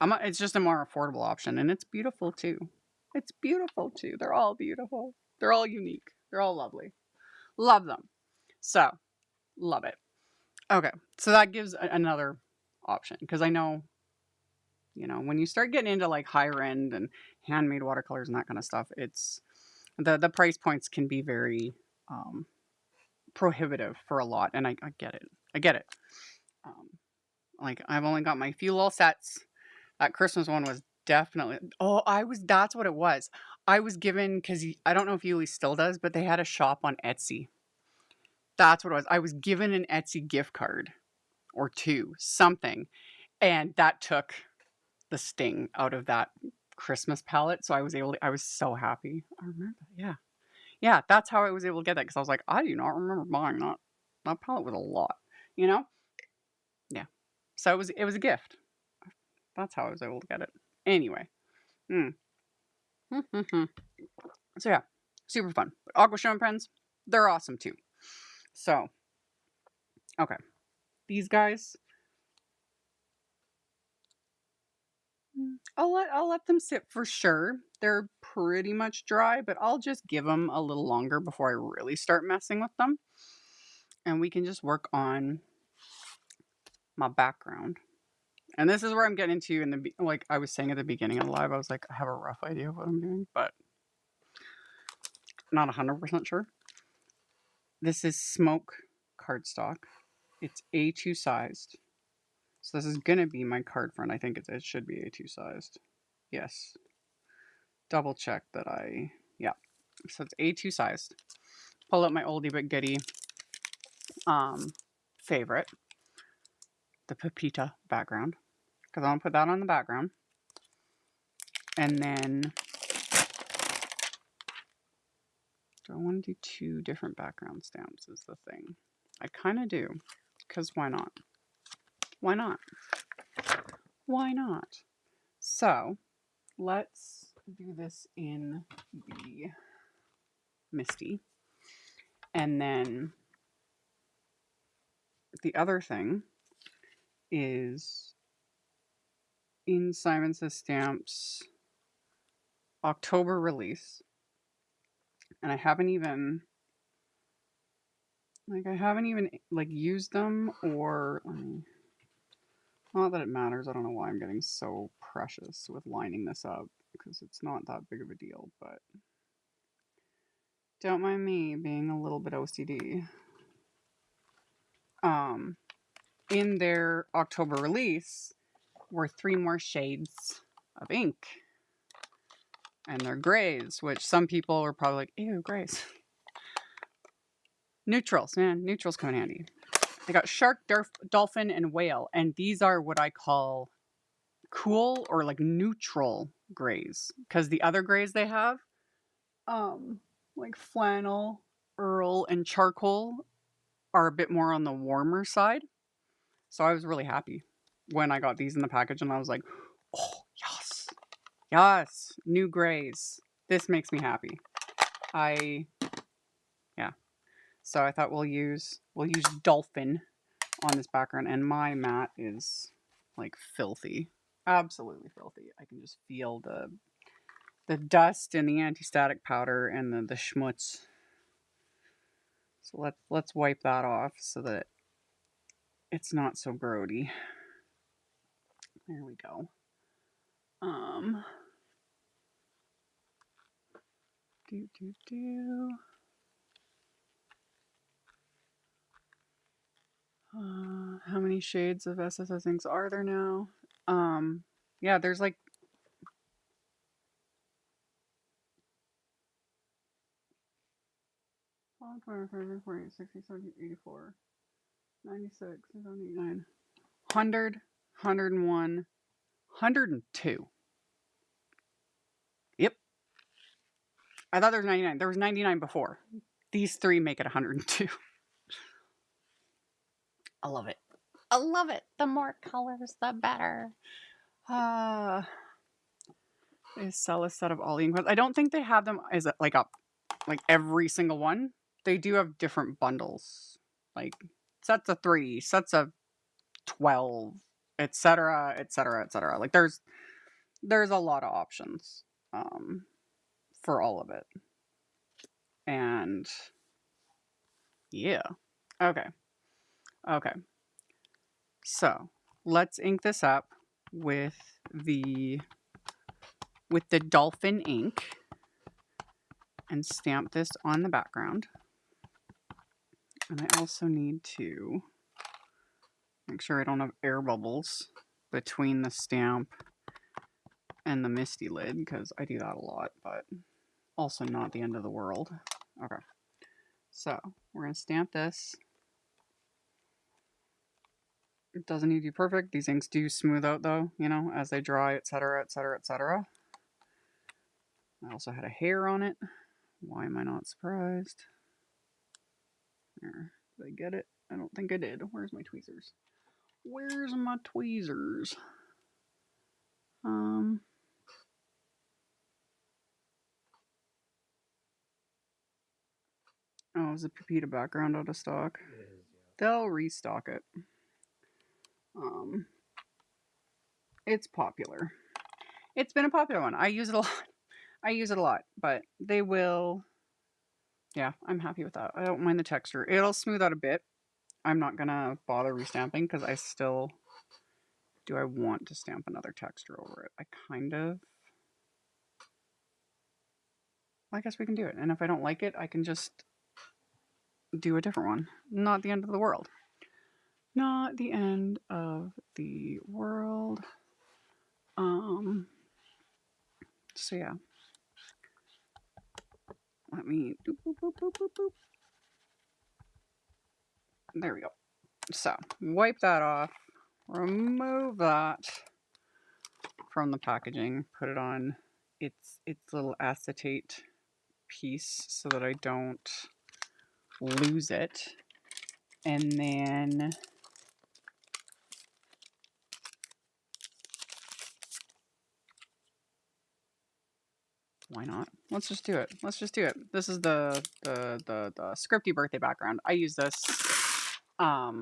A: it's just a more affordable option, and it's beautiful too. It's beautiful too. They're all beautiful. They're all unique. They're all lovely. Love them. So love it. Okay, so that gives another option because I know, when you start getting into like higher end and handmade watercolors and that kind of stuff, it's the price points can be very prohibitive for a lot, and I get it. I get it. Like I've only got my few little sets. That Christmas one was definitely. Oh, That's what it was. I was given because I don't know if Yuli still does, but they had a shop on Etsy. That's what it was. I was given an Etsy gift card or two, something, and that took the sting out of that Christmas palette. So I was so happy. I remember that. Yeah. Yeah. That's how I was able to get that because I was like, I do not remember buying that. That palette was a lot, you know? Yeah. So it was a gift. That's how I was able to get it. Anyway. Mm. So yeah, super fun. Aqua Shimmer pens, they're awesome too. So, okay. These guys, I'll let them sit for sure. They're pretty much dry, but I'll just give them a little longer before I really start messing with them. And we can just work on my background. And this is where I'm getting into like I was saying at the beginning of the live, I was like, I have a rough idea of what I'm doing, but not 100% sure. This is smoke cardstock. It's A2 sized. So this is gonna be my card front. I think it should be A2 sized. Yes. Double check that yeah. So it's A2 sized. Pull up my oldie but goodie favorite, the Pepita background, because I want to put that on the background. And then, do I want to do 2 different background stamps is the thing. I kind of do, because why not? Why not? Why not? So, let's do this in the MISTI. And then the other thing is in Simon Says Stamps October release. And I haven't even used them or not that it matters. I don't know why I'm getting so precious with lining this up because it's not that big of a deal, but don't mind me being a little bit OCD. In their October release were 3 more shades of ink. And they're grays, which some people are probably like, ew, grays. Neutrals, man. Neutrals come in handy. They got shark, dolphin, and whale. And these are what I call cool or like neutral grays. Because the other grays they have, like flannel, earl, and charcoal, are a bit more on the warmer side. So I was really happy when I got these in the package and I was like, oh, yes. Yes, new grays. This makes me happy. Yeah. So I thought we'll use dolphin on this background, and my mat is like filthy. Absolutely filthy. I can just feel the dust and the anti-static powder and the schmutz. So let's wipe that off so that it's not so grody. There we go. How many shades of SSS inks are there now? Yeah, there's like 40, 60, 70, 84, 96, 79, 100, 101, 102. Yep. I thought there was 99. There was 99 before. These three make it 102. I love it. I love it. The more colors, the better. They sell a set of all the ink. I don't think they have them as like every single one. They do have different bundles, like sets of 3, sets of 12, etc., etc., etc. Like there's a lot of options for all of it. And yeah. Okay. So, let's ink this up with the dolphin ink and stamp this on the background. And I also need to make sure I don't have air bubbles between the stamp and the MISTI lid, because I do that a lot, but also not the end of the world. Okay. So, we're going to stamp this. It doesn't need to be perfect. These inks do smooth out though, you know, as they dry, etc., etc., etc. I also had a hair on it. Why am I not surprised? There. Did I get it? I don't think I did. Where's my tweezers? Where's my tweezers? Oh, is the Pepita background out of stock?
B: It is, yeah.
A: They'll restock it. It's popular. It's been a popular one. I use it a lot. But they will. Yeah, I'm happy with that. I don't mind the texture. It'll smooth out a bit. I'm not gonna bother restamping because I still. Do I want to stamp another texture over it? I kind of. I guess we can do it. And if I don't like it, I can just do a different one. Not the end of the world. Not the end of the world. So yeah. Let me boop, boop, boop, boop, boop, boop. There we go. So wipe that off. Remove that from the packaging. Put it on its little acetate piece so that I don't lose it. And then why not? Let's just do it. This is the Scripty birthday background. I used this a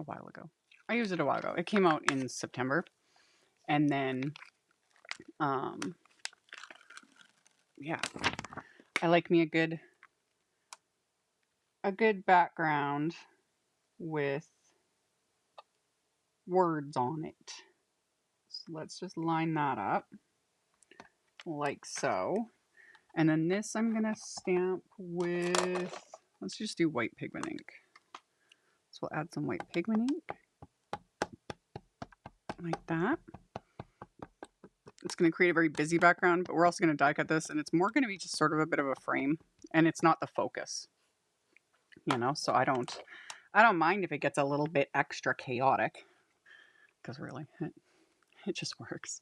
A: while ago. It came out in September. And then yeah. I like me a good background with words on it. So let's just line that up like so. And then this I'm going to stamp with, let's just do white pigment ink. So we'll add some white pigment ink. Like that. It's going to create a very busy background, but we're also going to die cut this, and it's more going to be just sort of a bit of a frame, and it's not the focus, you know? So I don't mind if it gets a little bit extra chaotic, because really, it just works.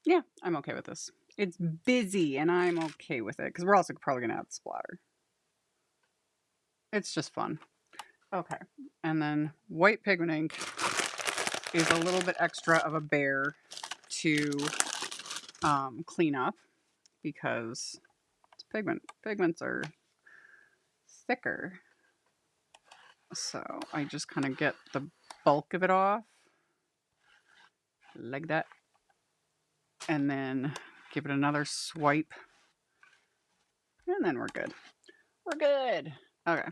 A: Yeah, I'm okay with this. It's busy, and I'm okay with it, because we're also probably going to add splatter. It's just fun. Okay, and then white pigment ink is a little bit extra of a bear to clean up, because it's pigment. Pigments are thicker. So I just kind of get the bulk of it off like that, and then give it another swipe, and then we're good. We're good. Okay.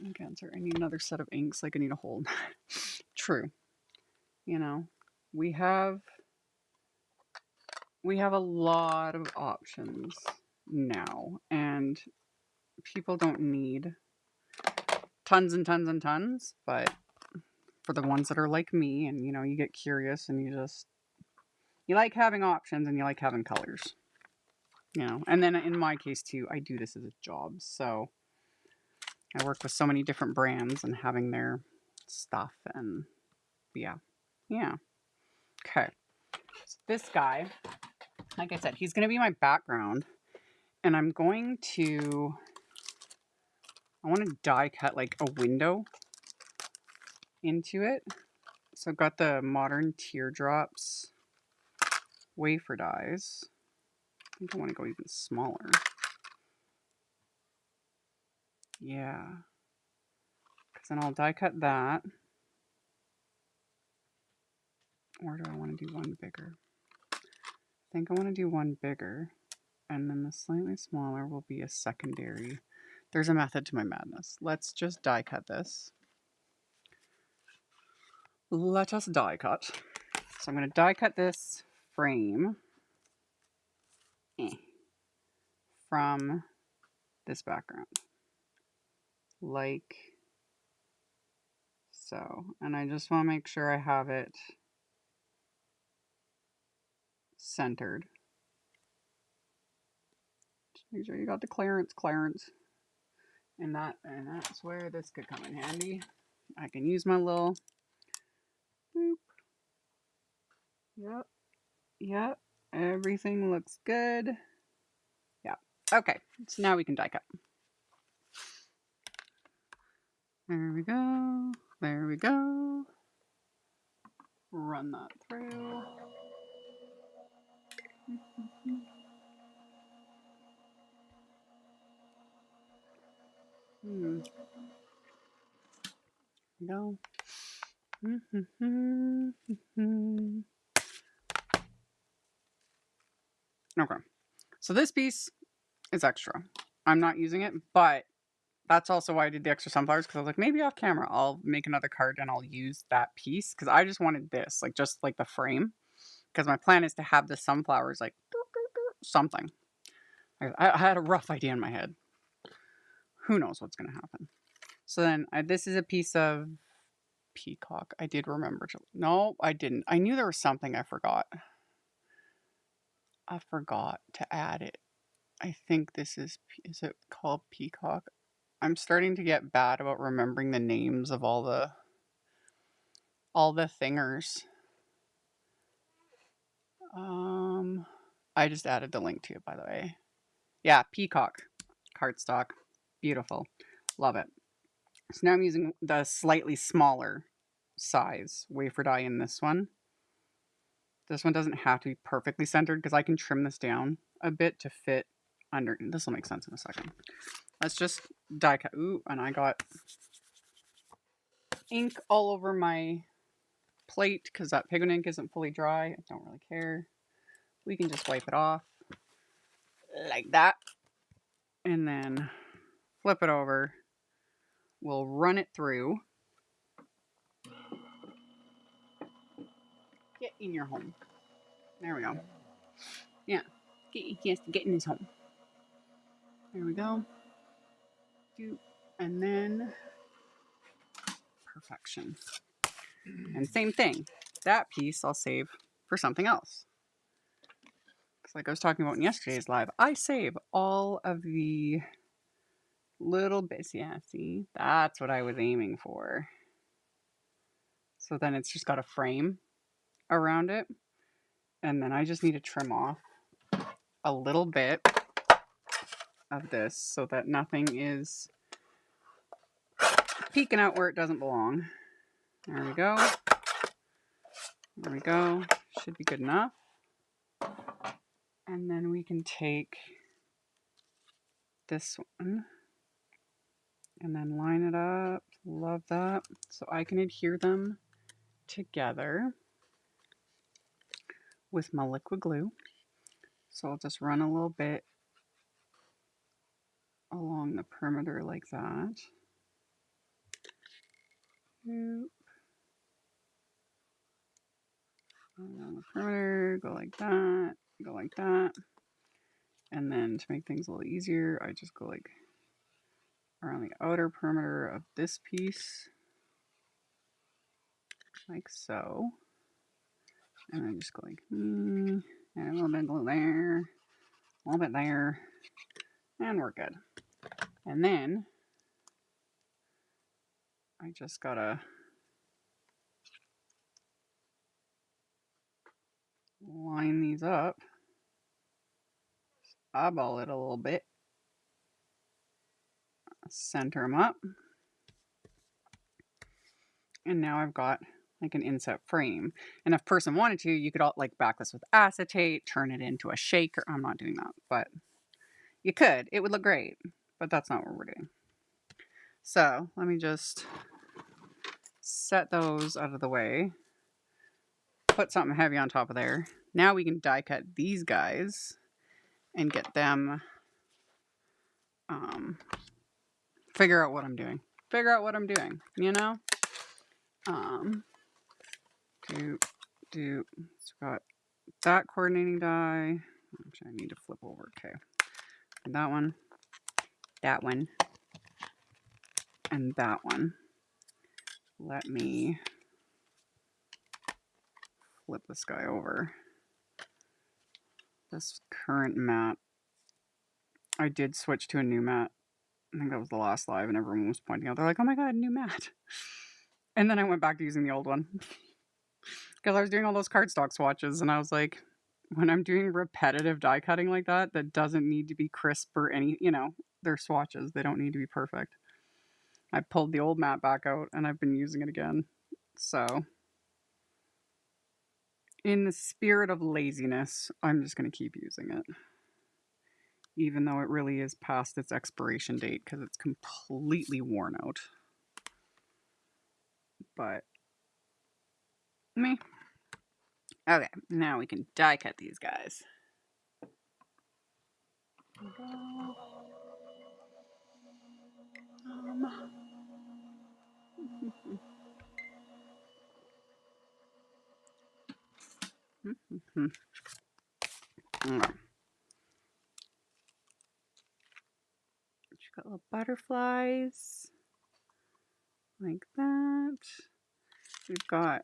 A: Ink answer. I need another set of inks. Like I need a hold. True. You know, we have a lot of options now, and people don't need tons and tons and tons, but for the ones that are like me, and you know, you get curious and you like having options and you like having colors, you know. And then in my case too, I do this as a job, so I work with so many different brands and having their stuff, and yeah. Okay, so this guy, like I said, he's gonna be my background, and I want to die cut like a window into it. So I've got the modern Teardrops Wafer dies. I think I want to go even smaller. Yeah. Because then I'll die cut that. Or do I want to do one bigger? I think I want to do one bigger. And then the slightly smaller will be a secondary. There's a method to my madness. Let's just die cut this. Let us die cut. So I'm going to die cut this frame from this background. Like so. And I just want to make sure I have it centered. Just make sure you got the clearance. And that's where this could come in handy. I can use my little boop. Yep. Everything looks good. Yeah. Okay. So now we can die cut. There we go. Run that through. There we go. Okay. So this piece is extra. I'm not using it, but that's also why I did the extra sunflowers, because I was like, maybe off camera I'll make another card and I'll use that piece, because I just wanted this, like just like the frame, because my plan is to have the sunflowers like something. I had a rough idea in my head. Who knows what's going to happen. So then this is a piece of peacock. I did remember to... No, I didn't. I knew there was something I forgot. I forgot to add it. I think this is it called peacock? I'm starting to get bad about remembering the names of all the thingers. I just added the link to it, by the way. Yeah, peacock cardstock. Beautiful. Love it. So now I'm using the slightly smaller size wafer die in this one. This one doesn't have to be perfectly centered, because I can trim this down a bit to fit under. This will make sense in a second. Let's just die cut. Ooh, and I got ink all over my plate because that pigment ink isn't fully dry. I don't really care. We can just wipe it off like that, and then flip it over. We'll run it through. Get in your home. There we go. Yeah. He has to get in his home. There we go. And then perfection. And same thing. That piece I'll save for something else. Because like I was talking about in yesterday's live, I save all of the little bits. Yeah, see? That's what I was aiming for. So then it's just got a frame around it. And then I just need to trim off a little bit of this so that nothing is peeking out where it doesn't belong. There we go. There we go. Should be good enough. And then we can take this one and then line it up. Love that. So I can adhere them together with my liquid glue. So I'll just run a little bit along the perimeter like that. Along the perimeter, go like that, go like that. And then to make things a little easier, I just go like around the outer perimeter of this piece, like so. And then just go like, and a little bit there, a little bit there, and we're good. And then I just gotta line these up, eyeball it a little bit, center them up, and now I've got like an inset frame. And if a person wanted to, you could all like back this with acetate, turn it into a shaker. I'm not doing that, but you could. It would look great, but that's not what we're doing. So let me just set those out of the way. Put something heavy on top of there. Now we can die cut these guys and get them, figure out what I'm doing. Figure out what I'm doing, you know? It's got that coordinating die. Actually, I need to flip over. Okay. That one, and that one. Let me flip this guy over. This current mat, I did switch to a new mat. I think that was the last live, and everyone was pointing out. They're like, oh my god, new mat. And then I went back to using the old one. Because I was doing all those cardstock swatches, and I was like, when I'm doing repetitive die cutting like that, that doesn't need to be crisp or any, you know, they're swatches. They don't need to be perfect. I pulled the old mat back out, and I've been using it again. So, in the spirit of laziness, I'm just going to keep using it. Even though it really is past its expiration date because it's completely worn out. But, me. Okay, now we can die cut these guys. She's got little butterflies like that. We've got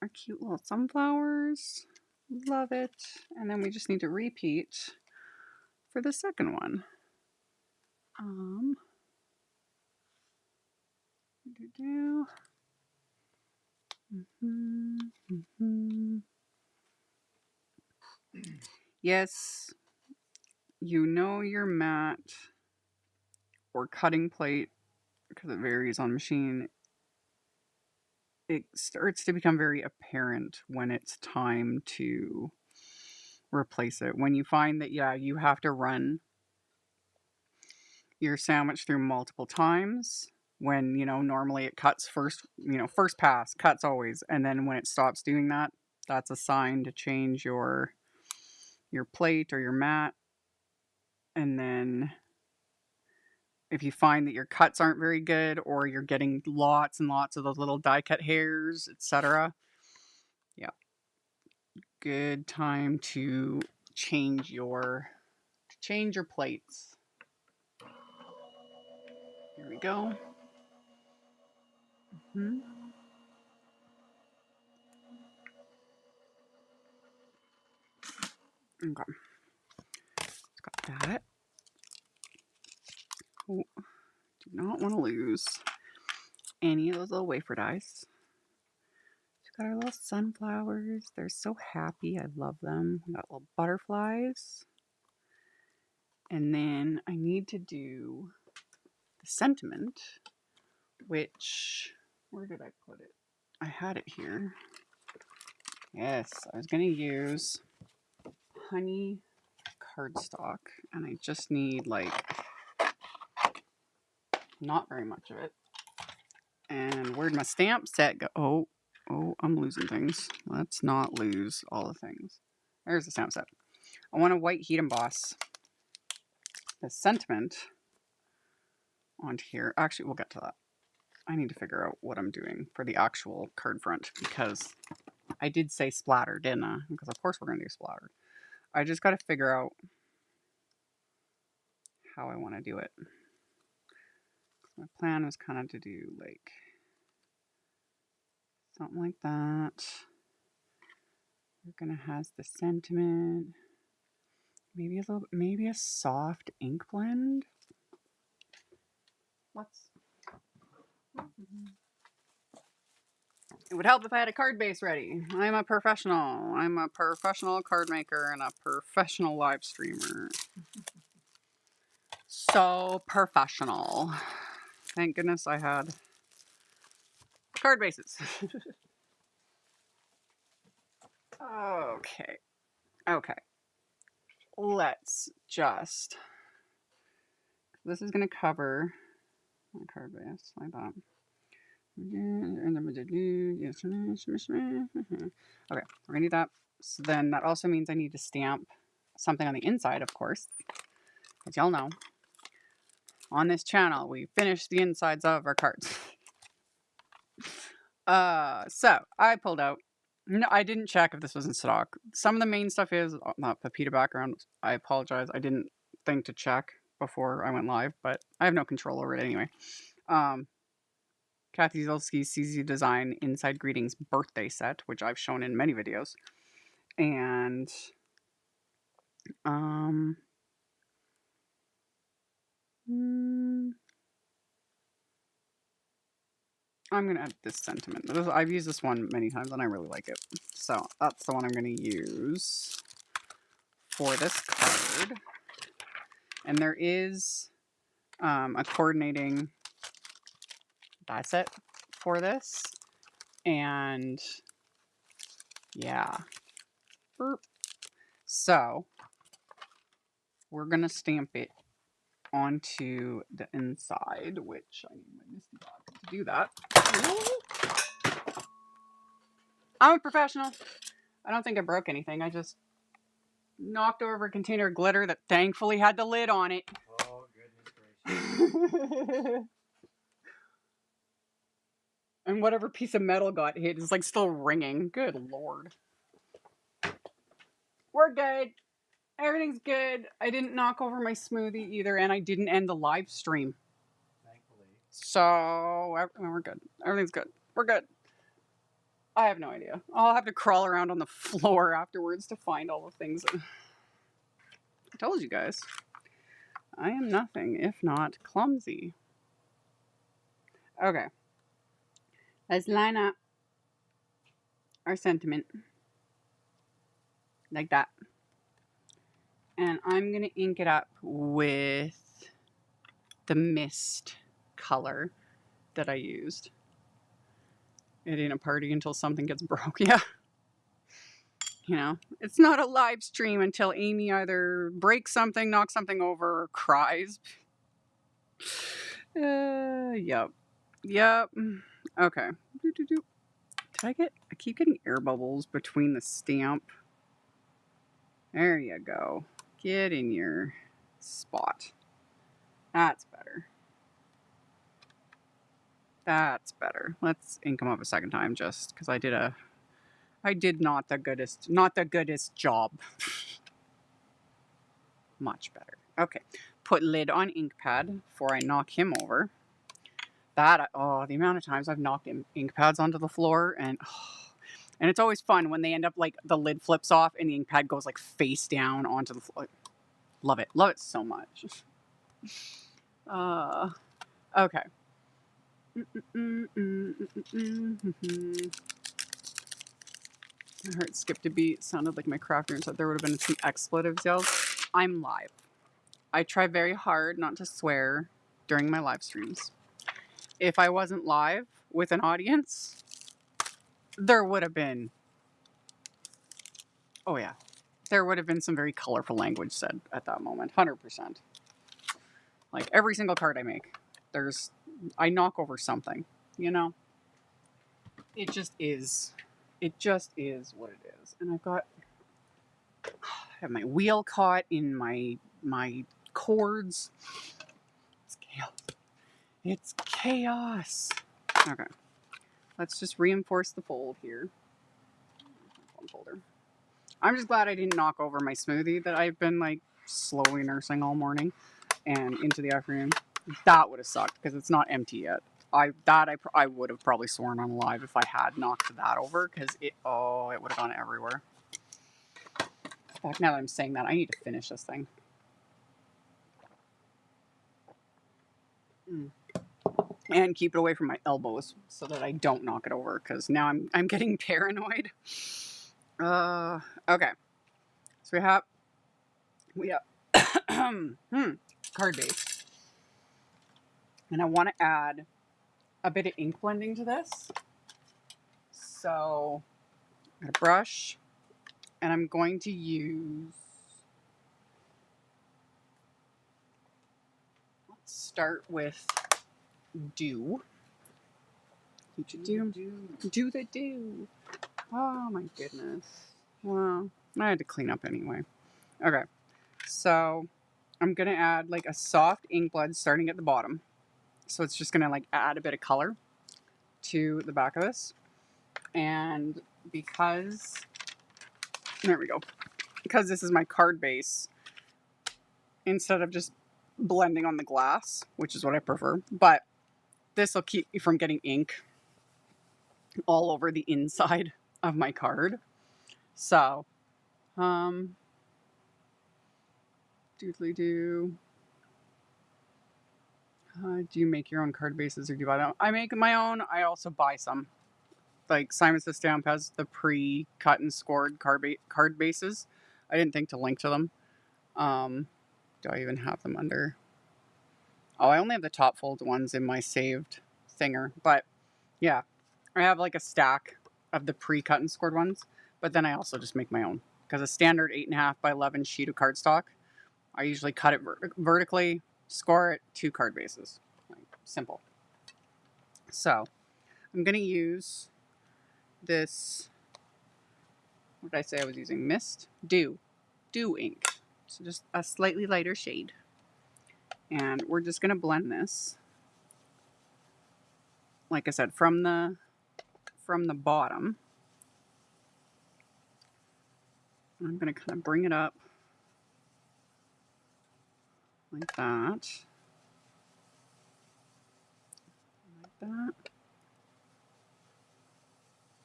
A: our cute little sunflowers. Love it. And then we just need to repeat for the second one. Yes, you know your mat or cutting plate, because it varies on machine, it starts to become very apparent when it's time to replace it. When you find that, yeah, you have to run your sandwich through multiple times, when, you know, normally it cuts first, you know, first pass, cuts always. And then when it stops doing that, that's a sign to change your plate or your mat. And then if you find that your cuts aren't very good, or you're getting lots and lots of those little die cut hairs, etc., yeah, good time to change your plates. There we go. Mm-hmm. Okay. Got that. Oh, do not want to lose any of those little wafer dice. We've got our little sunflowers. They're so happy. I love them. We got little butterflies. And then I need to do the sentiment, which, where did I put it? I had it here. Yes, I was going to use honey cardstock, and I just need like not very much of it. And where'd my stamp set go? Oh, I'm losing things. Let's not lose all the things. There's the stamp set. I want a white heat emboss the sentiment onto here. Actually, we'll get to that. I need to figure out what I'm doing for the actual card front, because I did say splatter, didn't I? Because of course we're going to do splatter. I just got to figure out how I want to do it. My plan was kind of to do like something like that. We're going to have the sentiment. Maybe a soft ink blend. It would help if I had a card base ready. I'm a professional. I'm a professional card maker and a professional live streamer. So professional. Thank goodness I had card bases. Okay. Let's just... This is going to cover my card base like that. Okay, we're going to do that. So then that also means I need to stamp something on the inside, of course. As y'all know, on this channel, we finish the insides of our cards. So I pulled out. No, I didn't check if this was in stock. Some of the main stuff is not Pepita background. I apologize. I didn't think to check before I went live, but I have no control over it anyway. Kathy Zilski's CZ Design Inside Greetings birthday set, which I've shown in many videos. And I'm going to add this sentiment. I've used this one many times and I really like it. So that's the one I'm going to use for this card. And there is a coordinating die set for this. And yeah. So we're going to stamp it onto the inside, which I need my MISTI box to do that. I'm a professional. I don't think I broke anything. I just knocked over a container of glitter that thankfully had the lid on it.
B: Oh, goodness gracious.
A: And whatever piece of metal got hit is like still ringing. Good Lord. We're good. Everything's good. I didn't knock over my smoothie either, and I didn't end the live stream.
B: Thankfully.
A: So, we're good. Everything's good. We're good. I have no idea. I'll have to crawl around on the floor afterwards to find all the things. I told you guys. I am nothing if not clumsy. Okay. Let's line up our sentiment. Like that. And I'm going to ink it up with the mist color that I used. It ain't a party until something gets broke. Yeah. You know, it's not a live stream until Amy either breaks something, knocks something over, or cries. Yep. Okay. Did I keep getting air bubbles between the stamp. There you go. Get in your spot. That's better. That's better. Let's ink them up a second time just because I did not the goodest job. Much better. Okay. Put lid on ink pad before I knock him over. That, oh, the amount of times I've knocked ink pads onto the floor, and and it's always fun when they end up like the lid flips off and the ink pad goes like face down onto the floor. Love it so much. Okay. I heard skip to beat sounded like my craft room, so there would have been some expletive yells. I'm live. I try very hard not to swear during my live streams. If I wasn't live with an audience, there would have been, oh yeah, there would have been some very colorful language said at that moment. 100%. Like every single card I make, I knock over something, you know? It just is. It just is what it is. And I have my wheel caught in my cords. It's chaos. It's chaos. Okay. Let's just reinforce the fold here. One folder. I'm just glad I didn't knock over my smoothie that I've been like slowly nursing all morning and into the afternoon. That would have sucked because it's not empty yet. I would have probably sworn on live if I had knocked that over because it would have gone everywhere. In fact, now that I'm saying that, I need to finish this thing. And keep it away from my elbows so that I don't knock it over because now I'm getting paranoid. Okay. So we have card base. And I want to add a bit of ink blending to this. So I'm going to brush and I'm going to use, let's start with do. Do the do. Oh my goodness. Well, I had to clean up anyway. Okay. So I'm going to add like a soft ink blend starting at the bottom. So it's just going to like add a bit of color to the back of this. And because, there we go. Because this is my card base, instead of just blending on the glass, which is what I prefer, but this will keep me from getting ink all over the inside of my card. So, doodly do. Do you make your own card bases or do you buy them? I make my own. I also buy some. Like Simon Says Stamp has the pre-cut and scored card bases. I didn't think to link to them. Do I even have them under? Oh, I only have the top fold ones in my saved thinger. But yeah, I have like a stack of the pre-cut and scored ones. But then I also just make my own. Because a standard 8.5 by 11 sheet of cardstock, I usually cut it vertically, score it, 2 card bases. Like, simple. So I'm going to use this, what did I say I was using? Dew ink. So just a slightly lighter shade. And we're just going to blend this, like I said, from the bottom. I'm going to kind of bring it up like that. Like that.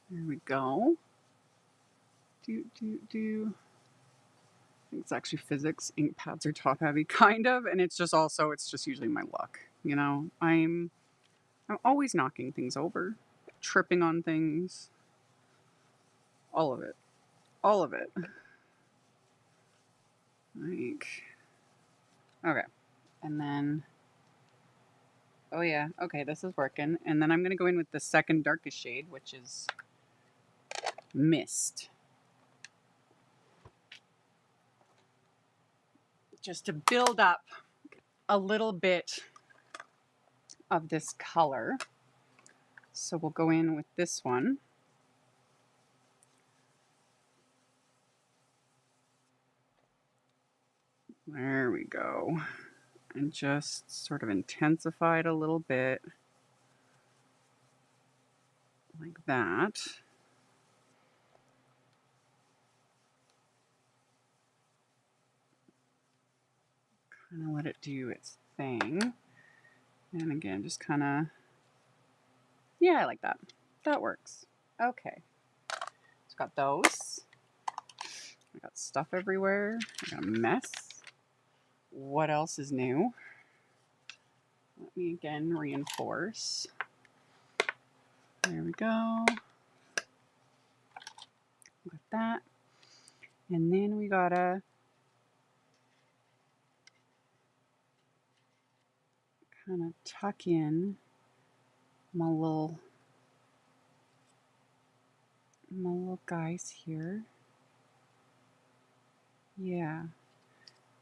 A: There we go. I think it's actually physics. Ink pads are top heavy, kind of, and it's just usually my luck. You know, I'm always knocking things over, tripping on things. All of it. All of it. Like, okay. And then, oh yeah, okay, this is working. And then I'm going to go in with the second darkest shade, which is Mist. Just to build up a little bit of this color. So we'll go in with this one. There we go. And just sort of intensify it a little bit. Like that. Kind of let it do its thing. And again, just kind of Yeah, I like that. That works. Okay. Just got those. I got stuff everywhere. I got a mess. What else is new? Let me again reinforce. There we go. Got that. And then we gotta kind of tuck in my little guys here. Yeah.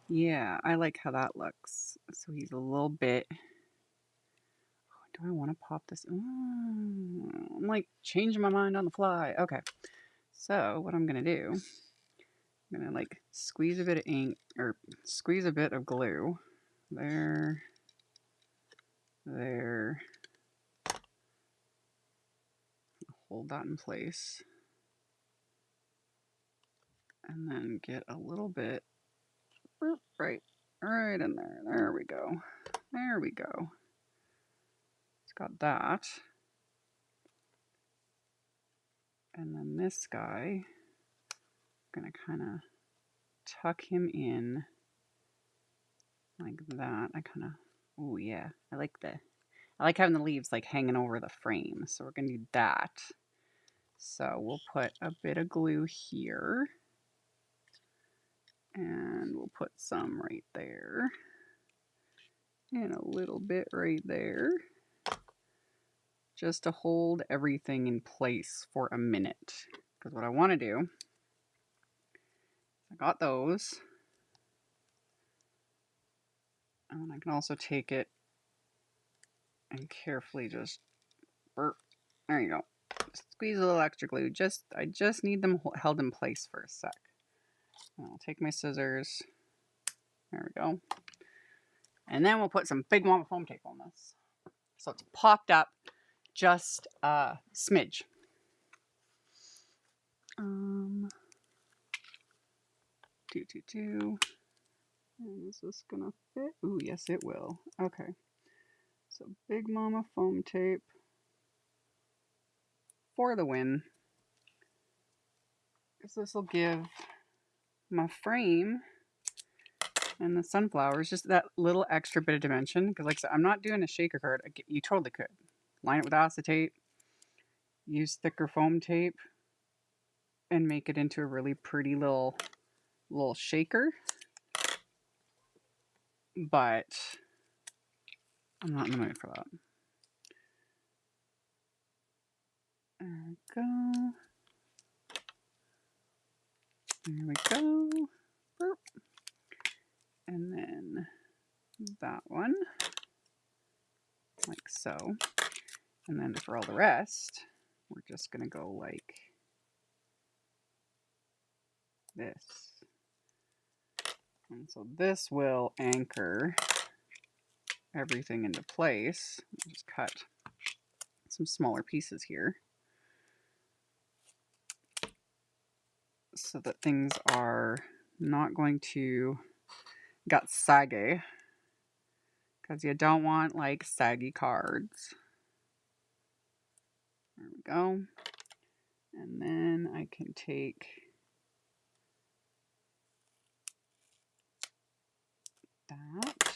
A: Yeah, I like how that looks. So he's a little bit. Do I want to pop this? I'm like changing my mind on the fly. Okay. So what I'm gonna do, I'm gonna like squeeze a bit of ink or squeeze a bit of glue. There. Hold that in place. And then get a little bit right in there. There we go. There we go. It's got that. And then this guy, I'm gonna kind of tuck him in like that. I kind of, oh yeah, I like having the leaves like hanging over the frame. So we're gonna do that. So we'll put a bit of glue here. And we'll put some right there. And a little bit right there. Just to hold everything in place for a minute. Because what I want to do, I got those. And I can also take it and carefully just burp. There you go. Squeeze a little extra glue. I just need them held in place for a sec. And I'll take my scissors. There we go. And then we'll put some Big Mama foam tape on this. So it's popped up just a smidge. And is this gonna fit? Ooh, yes it will. Okay. So Big Mama foam tape for the win. Because this will give my frame and the sunflowers just that little extra bit of dimension. Because like I said, I'm not doing a shaker card. You totally could. Line it with acetate, use thicker foam tape, and make it into a really pretty little shaker. But I'm not in the mood for that. There we go. There we go. Burp. And then that one, like so. And then for all the rest, we're just going to go like this. And so this will anchor everything into place. I'll just cut some smaller pieces here so that things are not going to get saggy, because you don't want like saggy cards. There we go. And then I can take that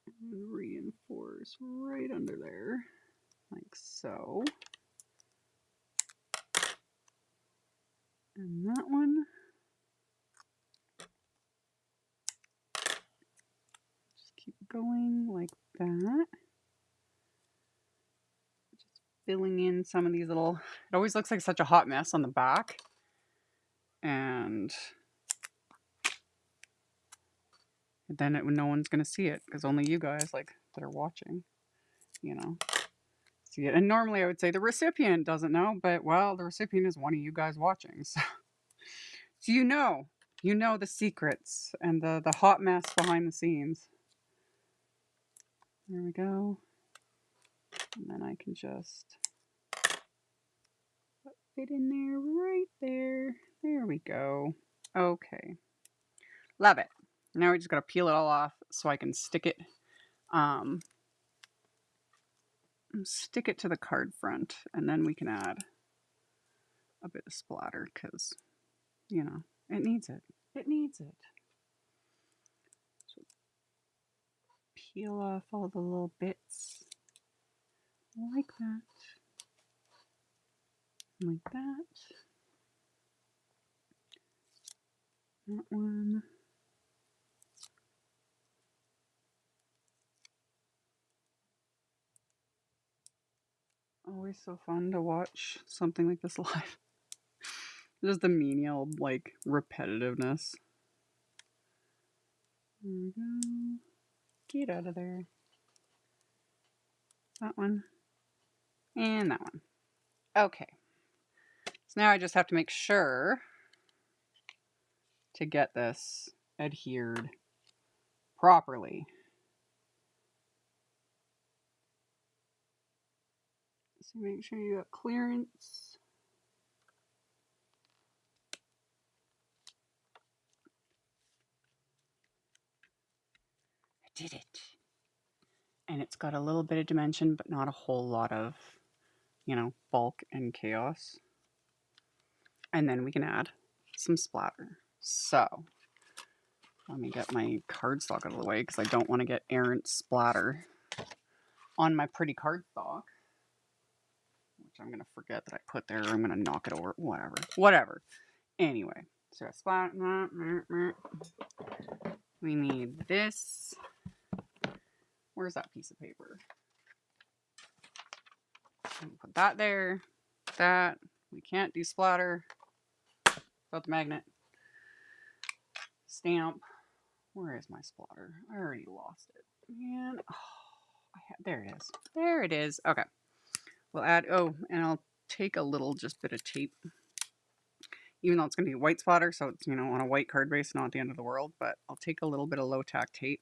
A: and reinforce right under there, like so. And that one, just keep going like that. Just filling in some of these little, it always looks like such a hot mess on the back. And then no one's going to see it, because only you guys like that are watching, you know, see it. And normally I would say the recipient doesn't know, but well, the recipient is one of you guys watching. So you know the secrets and the hot mess behind the scenes. There we go. And then I can just fit in there, right there. There we go. Okay. Love it. Now we just got to peel it all off so I can stick it stick it to the card front, and then we can add a bit of splatter because, you know, it needs it. It needs it. So peel off all the little bits like that. Like that. That one. Always so fun to watch something like this live. Just the menial, like, repetitiveness. There we go. Get out of there. That one. And that one. Okay. So now I just have to make sure to get this adhered properly. So make sure you got clearance. I did it. And it's got a little bit of dimension, but not a whole lot of, you know, bulk and chaos. And then we can add some splatter. So let me get my cardstock out of the way because I don't want to get errant splatter on my pretty cardstock, which I'm going to forget that I put there. I'm going to knock it over. Whatever. Anyway, so splatter. We need this. Where's that piece of paper? Put that there. That. We can't do splatter without the magnet. Stamp. Where is my splatter? I already lost it. And there it is. There it is. Okay. We'll add, and I'll take a little just bit of tape. Even though it's going to be white splatter, so it's, you know, on a white card base, not the end of the world, but I'll take a little bit of low tack tape.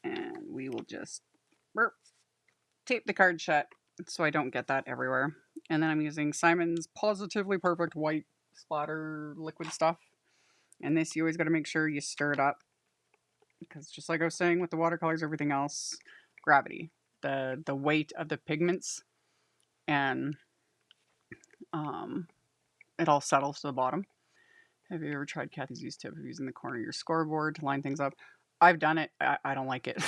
A: And we will just tape the card shut so I don't get that everywhere. And then I'm using Simon's Positively Perfect White Splatter liquid stuff. And this, you always got to make sure you stir it up. Because just like I was saying with the watercolors, everything else, gravity. The weight of the pigments and it all settles to the bottom. Have you ever tried Kathy's use tip of using the corner of your scoreboard to line things up? I've done it. I don't like it.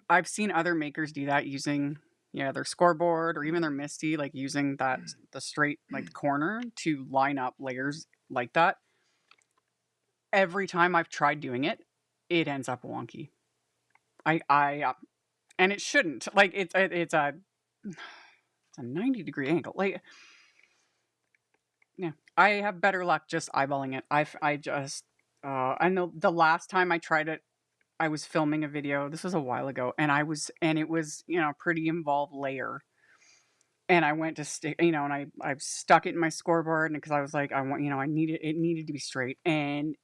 A: I've seen other makers do that using their scoreboard or even their MISTI, like using that the straight like corner to line up layers like that. Every time I've tried doing it, it ends up wonky. And it shouldn't. Like it's a 90-degree angle. Like, yeah, I have better luck just eyeballing it. I know the last time I tried it, I was filming a video. This was a while ago, and it was, you know, a pretty involved layer. And I went to stick, you know, and I stuck it in my scoreboard, and because I was like, it needed to be straight, and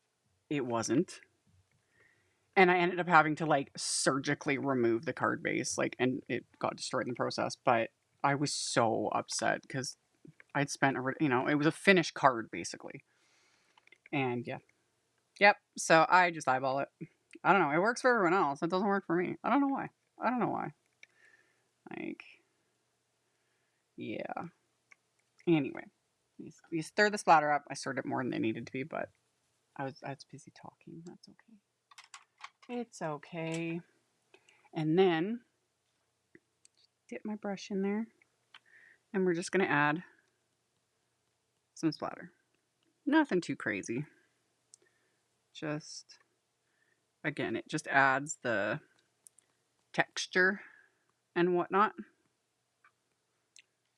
A: it wasn't. And I ended up having to like surgically remove the card base, like, and it got destroyed in the process. But I was so upset because I'd spent, it was a finished card basically. And yep. So I just eyeball it. I don't know. It works for everyone else. It doesn't work for me. I don't know why. Like, yeah. Anyway, you stir the splatter up. I stirred it more than it needed to be, but I was busy talking. That's okay. It's okay. And then dip my brush in there, and we're just gonna add some splatter. Nothing too crazy. Just, again, it just adds the texture and whatnot,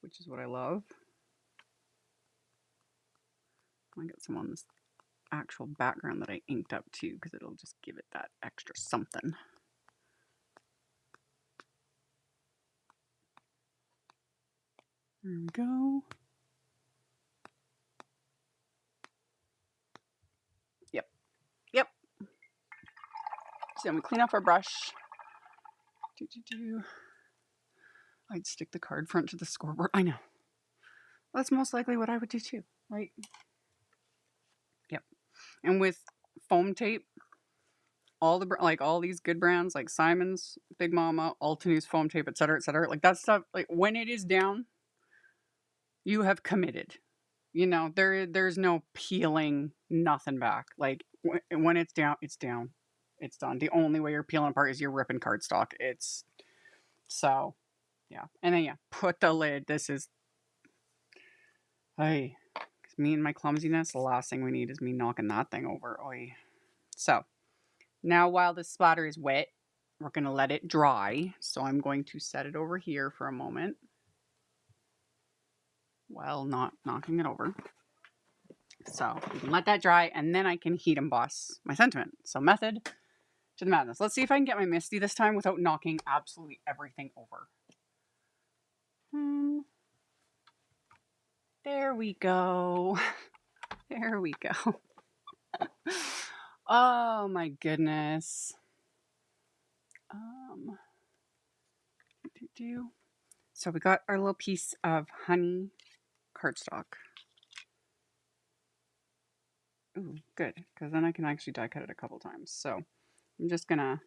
A: which is what I love. I got some on this actual background that I inked up too, because it'll just give it that extra something. There we go. Yep. So then we clean off our brush. I'd stick the card front to the scoreboard. I know. That's most likely what I would do too, right? Yep. And with foam tape, all the like all these good brands like Simon's, Big Mama, Altenews foam tape, etc., like that stuff, like when it is down, you have committed. You know, there's no peeling nothing back. Like when it's down, it's down. It's done. The only way you're peeling apart is you're ripping cardstock. It's so yeah. And then yeah, put the lid. This is hey, me and my clumsiness, the last thing we need is me knocking that thing over. Oy. So now while the splatter is wet, we're gonna let it dry. So I'm going to set it over here for a moment while not knocking it over. So we can let that dry and then I can heat emboss my sentiment. So method to the madness. Let's see if I can get my MISTI this time without knocking absolutely everything over. There we go. There we go. Oh my goodness. So we got our little piece of honey cardstock. Ooh, good, because then I can actually die cut it a couple times. So I'm just gonna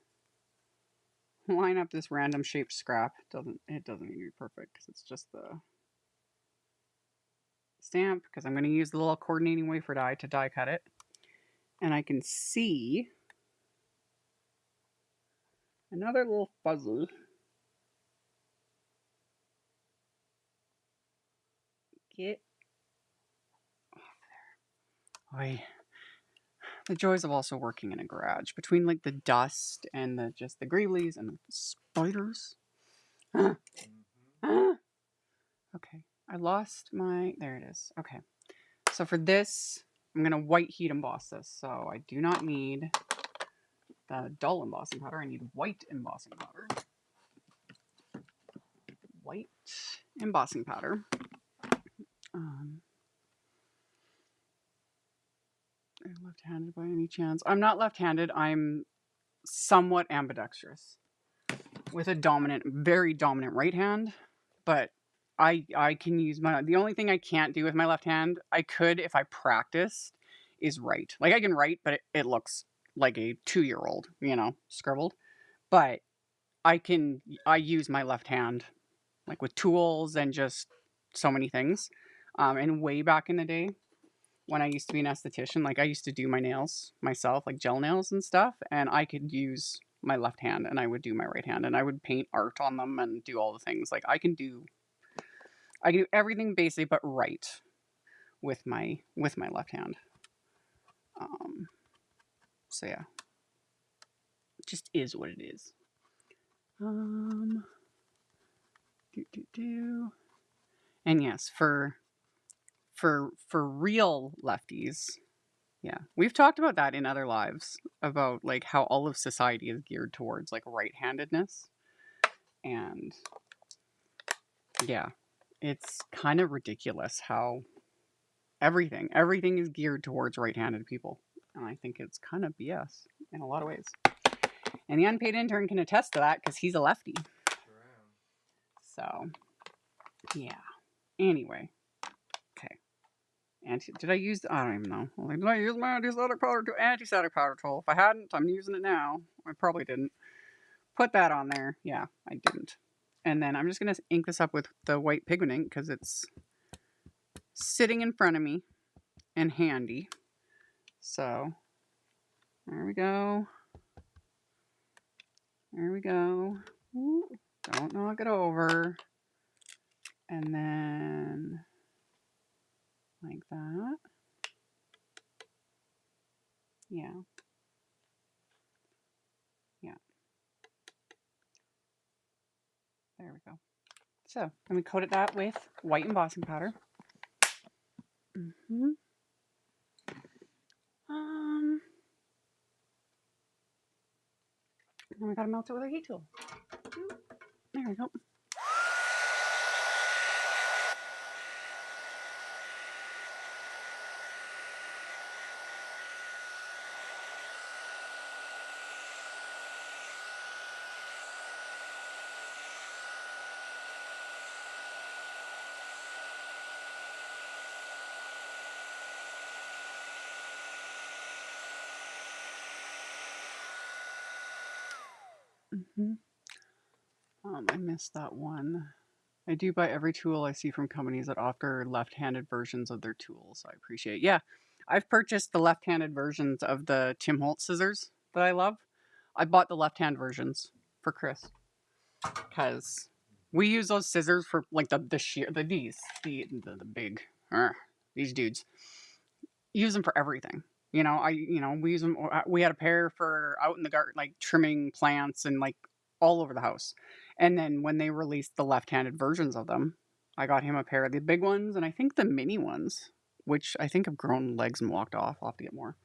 A: line up this random shaped scrap. It doesn't need to be perfect because it's just the stamp, because I'm going to use the little coordinating wafer die to die cut it. And I can see another little puzzle. Get off there. Oy. The joys of also working in a garage, between like the dust and just the greeblies and the spiders. Okay, I lost my, there it is. Okay, so for this, I'm gonna white heat emboss this. So I do not need the dull embossing powder. I need white embossing powder. White embossing powder. I'm left-handed by any chance? I'm not left-handed. I'm somewhat ambidextrous with a dominant, very dominant right hand, but I can use my, the only thing I can't do with my left hand, I could if I practiced, is write. Like I can write, but it looks like a 2-year-old, you know, scribbled. But I use my left hand like with tools and just so many things. And way back in the day when I used to be an esthetician, like I used to do my nails myself, like gel nails and stuff, and I could use my left hand and I would do my right hand and I would paint art on them and do all the things. Like I can do everything basically but write with my left hand. So yeah. It just is what it is. And yes, for real lefties, yeah, we've talked about that in other lives about like how all of society is geared towards like right-handedness, and yeah, it's kind of ridiculous how everything is geared towards right-handed people, and I think it's kind of BS in a lot of ways. And the unpaid intern can attest to that because he's a lefty. So yeah. Anyway, okay. Did I use? I don't even know. Like, did I use my anti-static powder tool? If I hadn't, I'm using it now. I probably didn't. Put that on there. Yeah, I didn't. And then I'm just gonna ink this up with the white pigment ink because it's sitting in front of me and handy. So there we go. There we go. Ooh, don't knock it over. And then like that. Yeah. Yeah. There we go. So then we coated that with white embossing powder. Then we gotta melt it with our heat tool. There we go. I missed that one. I do buy every tool I see from companies that offer left-handed versions of their tools. I appreciate it. Yeah, I've purchased the left-handed versions of the Tim Holtz scissors that I love. I bought the left-hand versions for Chris because we use those scissors for like the shear the big these dudes use them for everything. We use them. We had a pair for out in the garden, like trimming plants and like all over the house. And then when they released the left-handed versions of them, I got him a pair of the big ones and I think the mini ones, which I think have grown legs and walked off. I'll have to get more.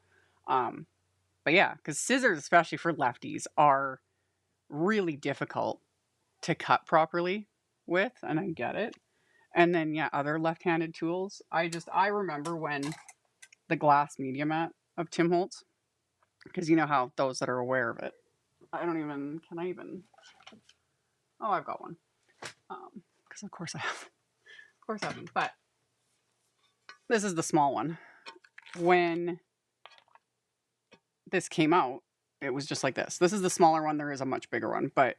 A: Um, but yeah, because scissors, especially for lefties, are really difficult to cut properly with, and I get it. And then yeah, other left-handed tools. I remember when the glass media mat of Tim Holtz, because you know how those that are aware of it. Can I even? Oh, I've got one. Because of course I have. Of course I have one. But this is the small one. When this came out, it was just like this. This is the smaller one. There is a much bigger one, but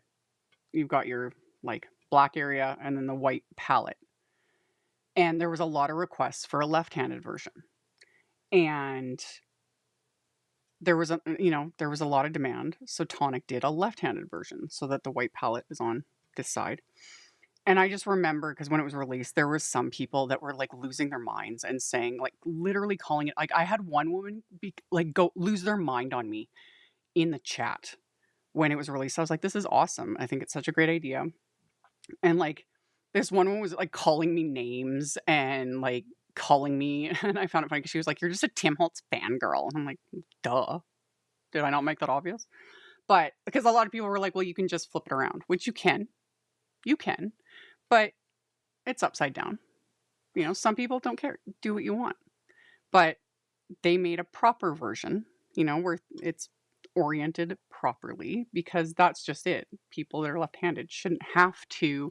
A: you've got your like black area and then the white palette. And there was a lot of requests for a left-handed version. And there was a lot of demand. So Tonic did a left-handed version so that the white palette is on this side. And I just remember because when it was released, there were some people that were like losing their minds and saying, like, literally calling it. Like, I had one woman go lose their mind on me in the chat when it was released. I was like, this is awesome. I think it's such a great idea. And like, this one was like calling me names and like calling me. And I found it funny because she was like, you're just a Tim Holtz fangirl. And I'm like, duh. Did I not make that obvious? But because a lot of people were like, well, you can just flip it around, which you can. You can. But it's upside down. Some people don't care. Do what you want. But they made a proper version, where it's oriented properly because that's just it. People that are left-handed shouldn't have to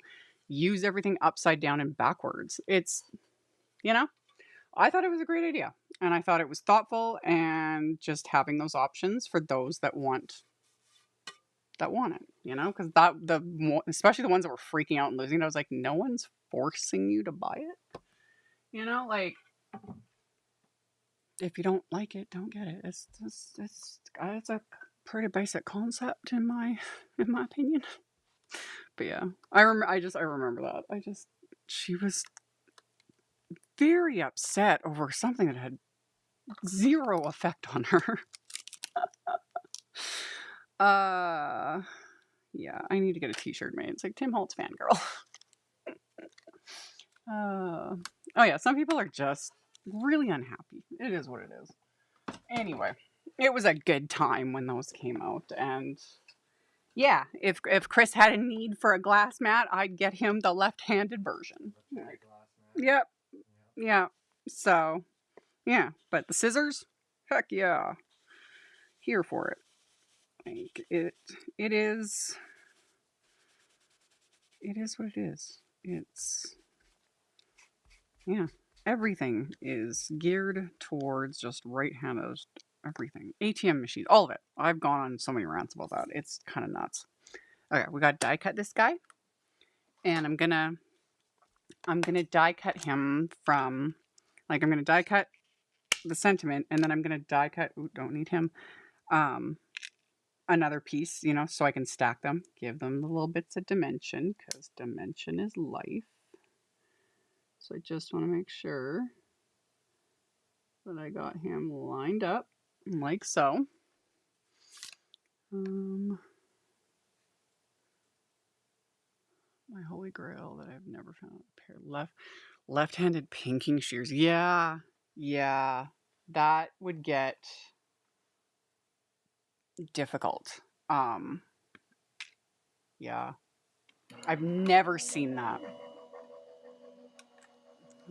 A: use everything upside down and backwards. I thought it was a great idea. And I thought it was thoughtful and just having those options for those that want it, because especially the ones that were freaking out and losing it, I was like, no one's forcing you to buy it. Like, if you don't like it, don't get it. It's a pretty basic concept in my opinion. But yeah, I remember that. She was very upset over something that had zero effect on her. Yeah, I need to get a t-shirt made. It's like Tim Holtz fangirl. Oh yeah, some people are just really unhappy. It is what it is. Anyway, it was a good time when those came out, and yeah, if Chris had a need for a glass mat, I'd get him the left-handed version. Yep. Yeah. So, yeah, but the scissors, heck yeah, here for it. Like it is what it is. It's yeah. Everything is geared towards just right-handed. Everything. ATM machines, all of it. I've gone on so many rants about that. It's kind of nuts. Okay, we got to die cut this guy, and I'm gonna die cut him from, like, I'm gonna die cut the sentiment, and then I'm gonna die cut. Ooh, don't need him. Another piece, so I can stack them, give them the little bits of dimension, because dimension is life. So I just want to make sure that I got him lined up like so. My holy grail that I've never found a pair left-handed pinking shears. Yeah, that would get difficult. Yeah, I've never seen that.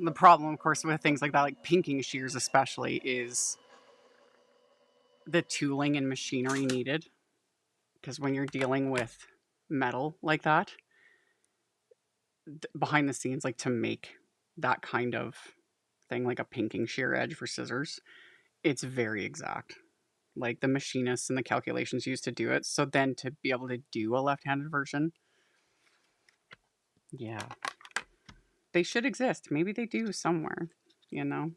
A: The problem, of course, with things like that, like pinking shears especially, is the tooling and machinery needed. Because when you're dealing with metal like that, behind the scenes, like to make that kind of thing, like a pinking shear edge for scissors, it's very exact. like the machinists and the calculations used to do it. So then to be able to do a left-handed version, yeah, they should exist. Maybe they do somewhere, you know.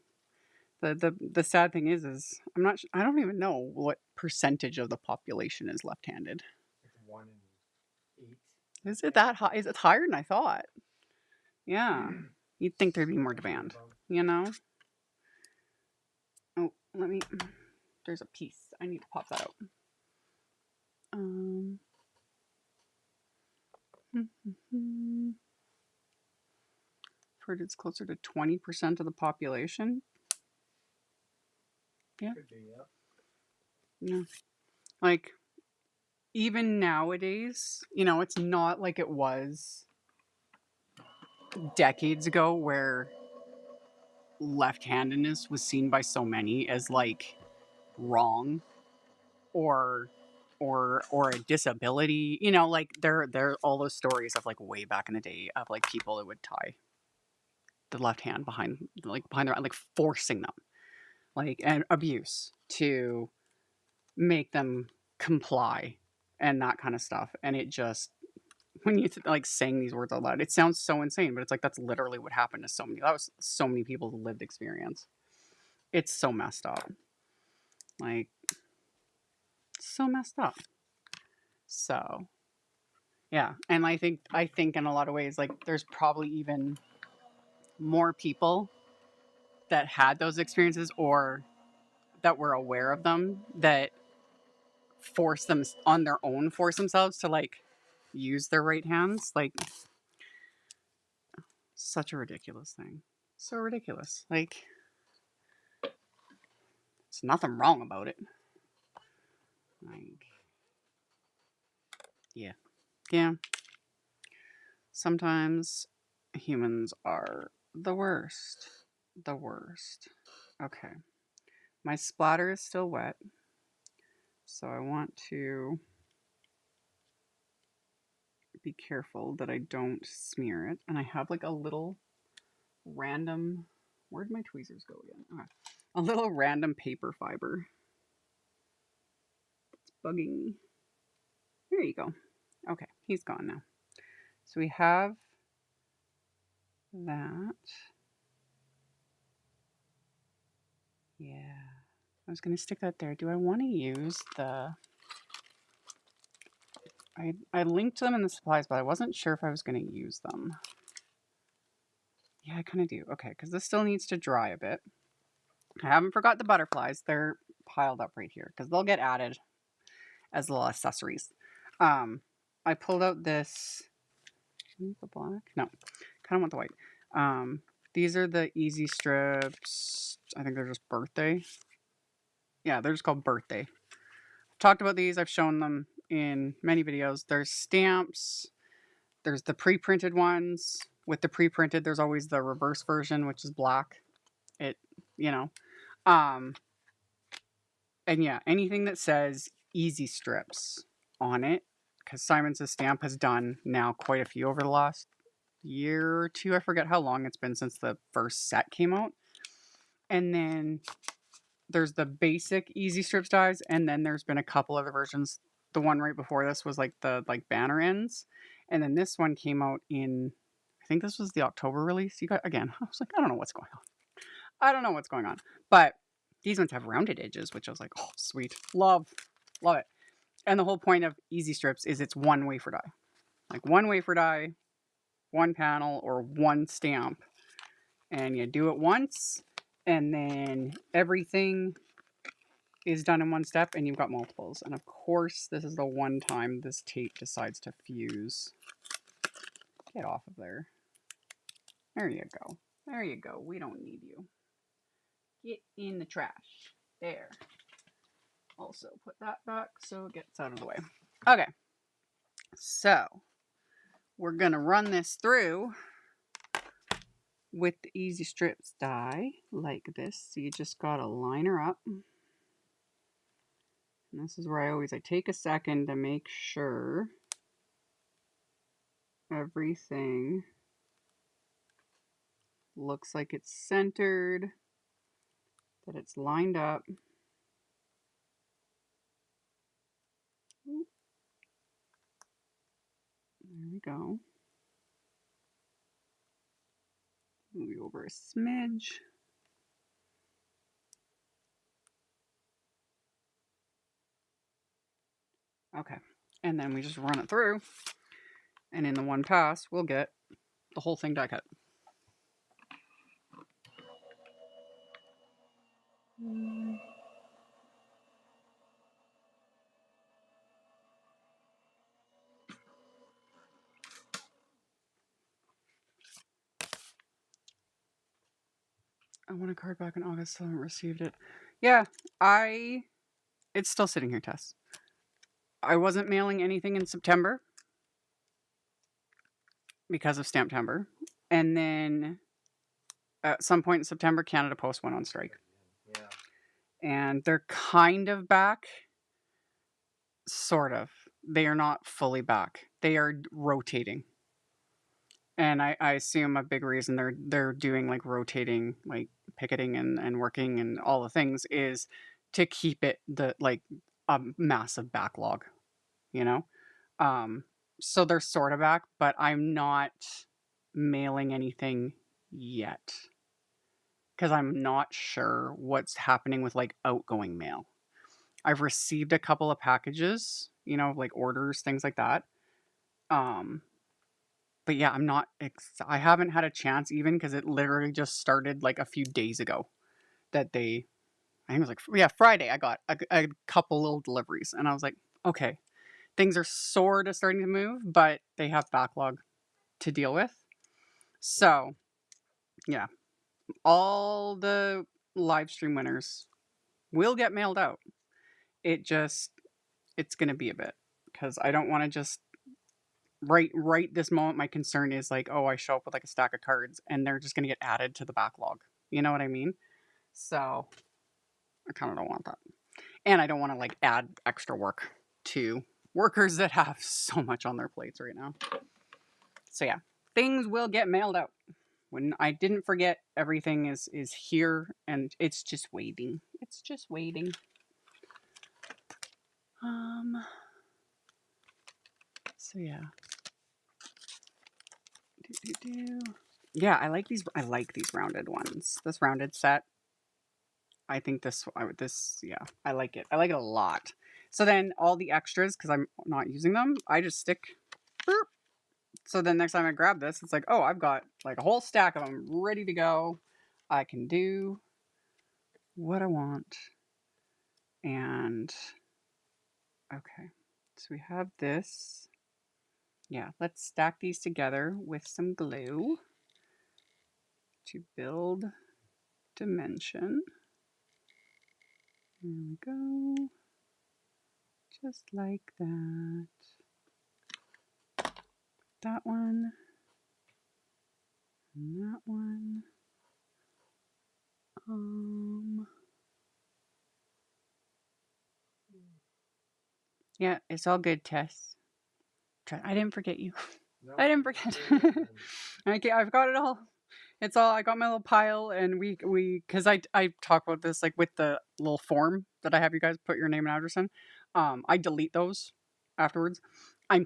A: The sad thing is I don't even know what percentage of the population is left-handed.
B: Like 1 in 8.
A: Is it that high? Is it higher than I thought? Yeah. You'd think there'd be more demand, you know? Oh, there's a piece. I need to pop that out. Heard it's closer to 20% of the population. Yeah.
B: Could be, yeah.
A: Yeah. Like, even nowadays, you know, it's not like it was decades ago where left-handedness was seen by so many as like wrong or or a disability. You know, like there are all those stories of like way back in the day of like people that would tie the left hand behind their like forcing them, like, and abuse to make them comply and that kind of stuff. And it just, when you like saying these words out loud, it sounds so insane, but it's like that's literally what happened to so many. That was so many people's lived experience. It's so messed up. Like, so messed up. So, yeah, and I think in a lot of ways, like, there's probably even more people that had those experiences or that were aware of them that force them on their own, force themselves to like use their right hands. Like, such a ridiculous thing. So ridiculous. Like, there's nothing wrong about it. Like, yeah. Yeah. Sometimes humans are the worst. The worst. Okay. My splatter is still wet. So I want to be careful that I don't smear it. And I have like a little random, where'd my tweezers go again? Okay. A little random paper fiber. It's bugging me. There you go. Okay, he's gone now. So we have that. Yeah. I was going to stick that there. Do I want to use the... I linked them in the supplies, but I wasn't sure if I was going to use them. Yeah, I kind of do. Okay, because this still needs to dry a bit. I haven't forgot the butterflies. They're piled up right here because they'll get added as little accessories. I pulled out this... the black? No, kind of want the white. These are the EZ Strips. I think they're just Birthday. Yeah, they're just called Birthday. I've talked about these. I've shown them in many videos. There's stamps. There's the pre-printed ones. With the pre-printed, there's always the reverse version, which is black. It, you know. And yeah, anything that says EZ Strips on it, because Simon Says Stamp has done now quite a few over the last year or two. I forget how long it's been since the first set came out. And then there's the basic EZ Strips dies, and then there's been a couple other versions. The one right before this was like the banner ends, and then this one came out in, I think this was the October release. You got, again, I was like, I don't know what's going on. I don't know what's going on, but these ones have rounded edges, which I was like, oh, sweet, love it. And the whole point of EZ Strips is it's one wafer die, like one wafer die, one panel, or one stamp, and you do it once, and then everything is done in one step, and you've got multiples. And of course, this is the one time this tape decides to fuse. Get off of there. There you go. There you go. We don't need you. Get in the trash. There. Also put that back so it gets out of the way. Okay. So, we're going to run this through with the EZ Strips die like this. So you just got to line her up. And this is where I take a second to make sure everything looks like it's centered, that it's lined up. go. Move you over a smidge. Okay, and then we just run it through, and in the one pass, we'll get the whole thing die cut. I want a card back in August, still haven't received it. Yeah, it's still sitting here, Tess. I wasn't mailing anything in September because of STAMPtember. And then at some point in September, Canada Post went on strike.
B: Yeah.
A: And they're kind of back. Sort of. They are not fully back. They are rotating. And I assume a big reason they're doing like rotating, like picketing and working and all the things is to keep it a massive backlog, you know? So they're sort of back, but I'm not mailing anything yet because I'm not sure what's happening with like outgoing mail. I've received a couple of packages, you know, like orders, things like that. But yeah, I haven't had a chance even because it literally just started like a few days ago that I think it was like, yeah, Friday, I got a couple little deliveries and I was like, okay, things are sort of starting to move, but they have backlog to deal with. So yeah, all the live stream winners will get mailed out. It's going to be a bit because I don't want to just right this moment. My concern is like, oh, I show up with like a stack of cards and they're just going to get added to the backlog. You know what I mean? So I kind of don't want that. And I don't want to like add extra work to workers that have so much on their plates right now. So yeah, things will get mailed out. When I didn't forget, everything is here and it's just waiting. It's just waiting. So yeah. Yeah, I like these rounded ones. This rounded set. I think this yeah, I like it. I like it a lot. So then all the extras, because I'm not using them, I just stick. Burp. So then next time I grab this, it's like, oh, I've got like a whole stack of them ready to go. I can do what I want. And okay, so we have this. Yeah, let's stack these together with some glue to build dimension. There we go. Just like that. That one. And that one. Yeah, it's all good, Tess. I didn't forget you. No, I didn't forget. Okay, I've got it all. It's all. I got my little pile, and we because I talk about this like with the little form that I have you guys put your name and address in. I delete those afterwards. I'm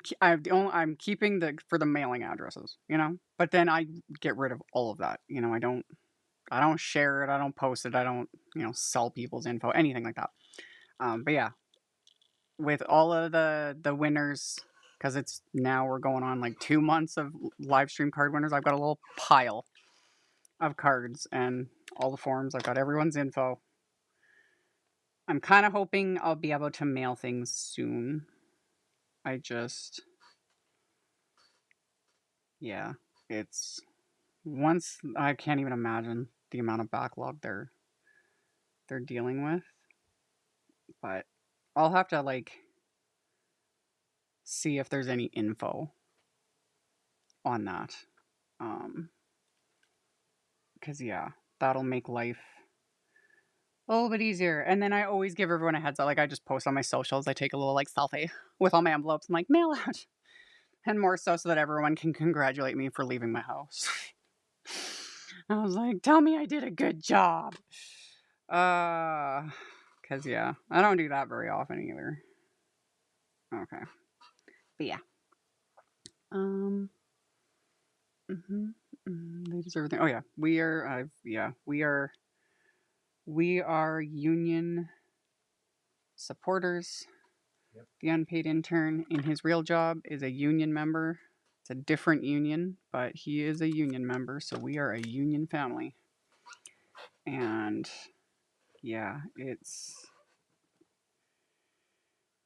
A: keeping for the mailing addresses, you know. But then I get rid of all of that. You know, I don't share it. I don't post it. I don't sell people's info, anything like that. But yeah, with all of the winners, because it's now we're going on like 2 months of live stream card winners. I've got a little pile of cards and all the forms. I've got everyone's info. I'm kind of hoping I'll be able to mail things soon. Yeah, it's once I can't even imagine the amount of backlog they're dealing with. But I'll have to like see if there's any info on that. Because yeah, that'll make life a little bit easier. And then I always give everyone a heads up. Like I just post on my socials. I take a little like selfie with all my envelopes. I'm like, mail out. And more so that everyone can congratulate me for leaving my house. I was like, tell me I did a good job. Because yeah, I don't do that very often either. Okay. But yeah. Um, they deserve everything. Oh yeah, we are union supporters.
B: Yep.
A: The unpaid intern in his real job is a union member. It's a different union, but he is a union member, so we are a union family. And yeah, it's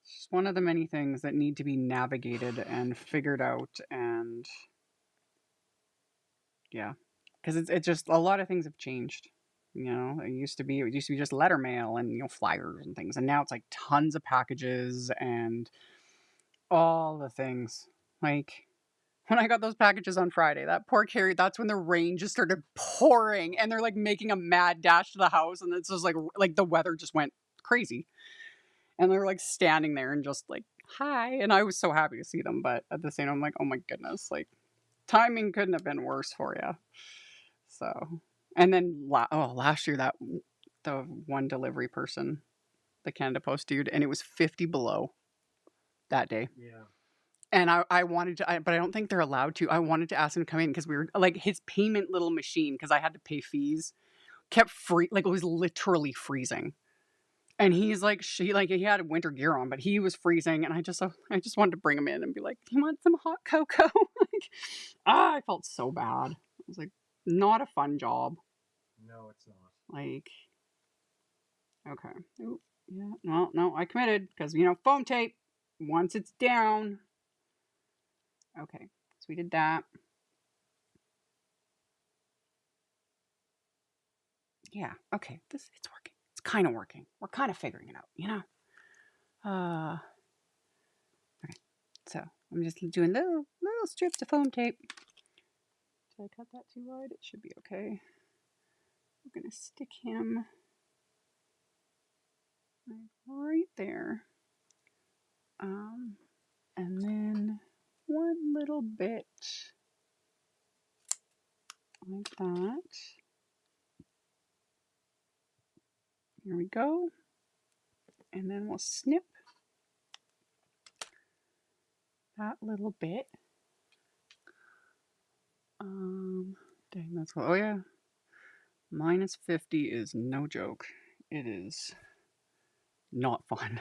A: just one of the many things that need to be navigated and figured out. And yeah, because it's just a lot of things have changed. It used to be just letter mail and flyers and things, and now it's like tons of packages and all the things. Like when I got those packages on Friday, that poor Carrie, that's when the rain just started pouring, and they're like making a mad dash to the house, and it's just like the weather just went crazy, and they're like standing there and just like hi, and I was so happy to see them, but at the same time, I'm like, oh my goodness, like timing couldn't have been worse for you. So, and then last year the one delivery person, the Canada Post dude, and it was 50 below that day.
B: Yeah.
A: And I wanted to, but I don't think they're allowed to. I wanted to ask him to come in because we were like his payment little machine, because I had to pay fees, kept like it was literally freezing. And he's like, he had winter gear on, but he was freezing. And I just wanted to bring him in and be like, "Do you want some hot cocoa?" Like, I felt so bad. I was like, not a fun job.
B: No, it's not.
A: Like, okay. Ooh, yeah. No, I committed because, foam tape, once it's down. Okay. So we did that. Yeah. Okay. It's working. It's kind of working. We're kind of figuring it out, Okay. So I'm just doing little strips of foam tape. Did I cut that too wide? It should be okay. We're going to stick him right there. And then one little bit like that. Here we go. And then we'll snip that little bit. Dang, that's cool. Oh yeah. Minus 50 is no joke. It is not fun.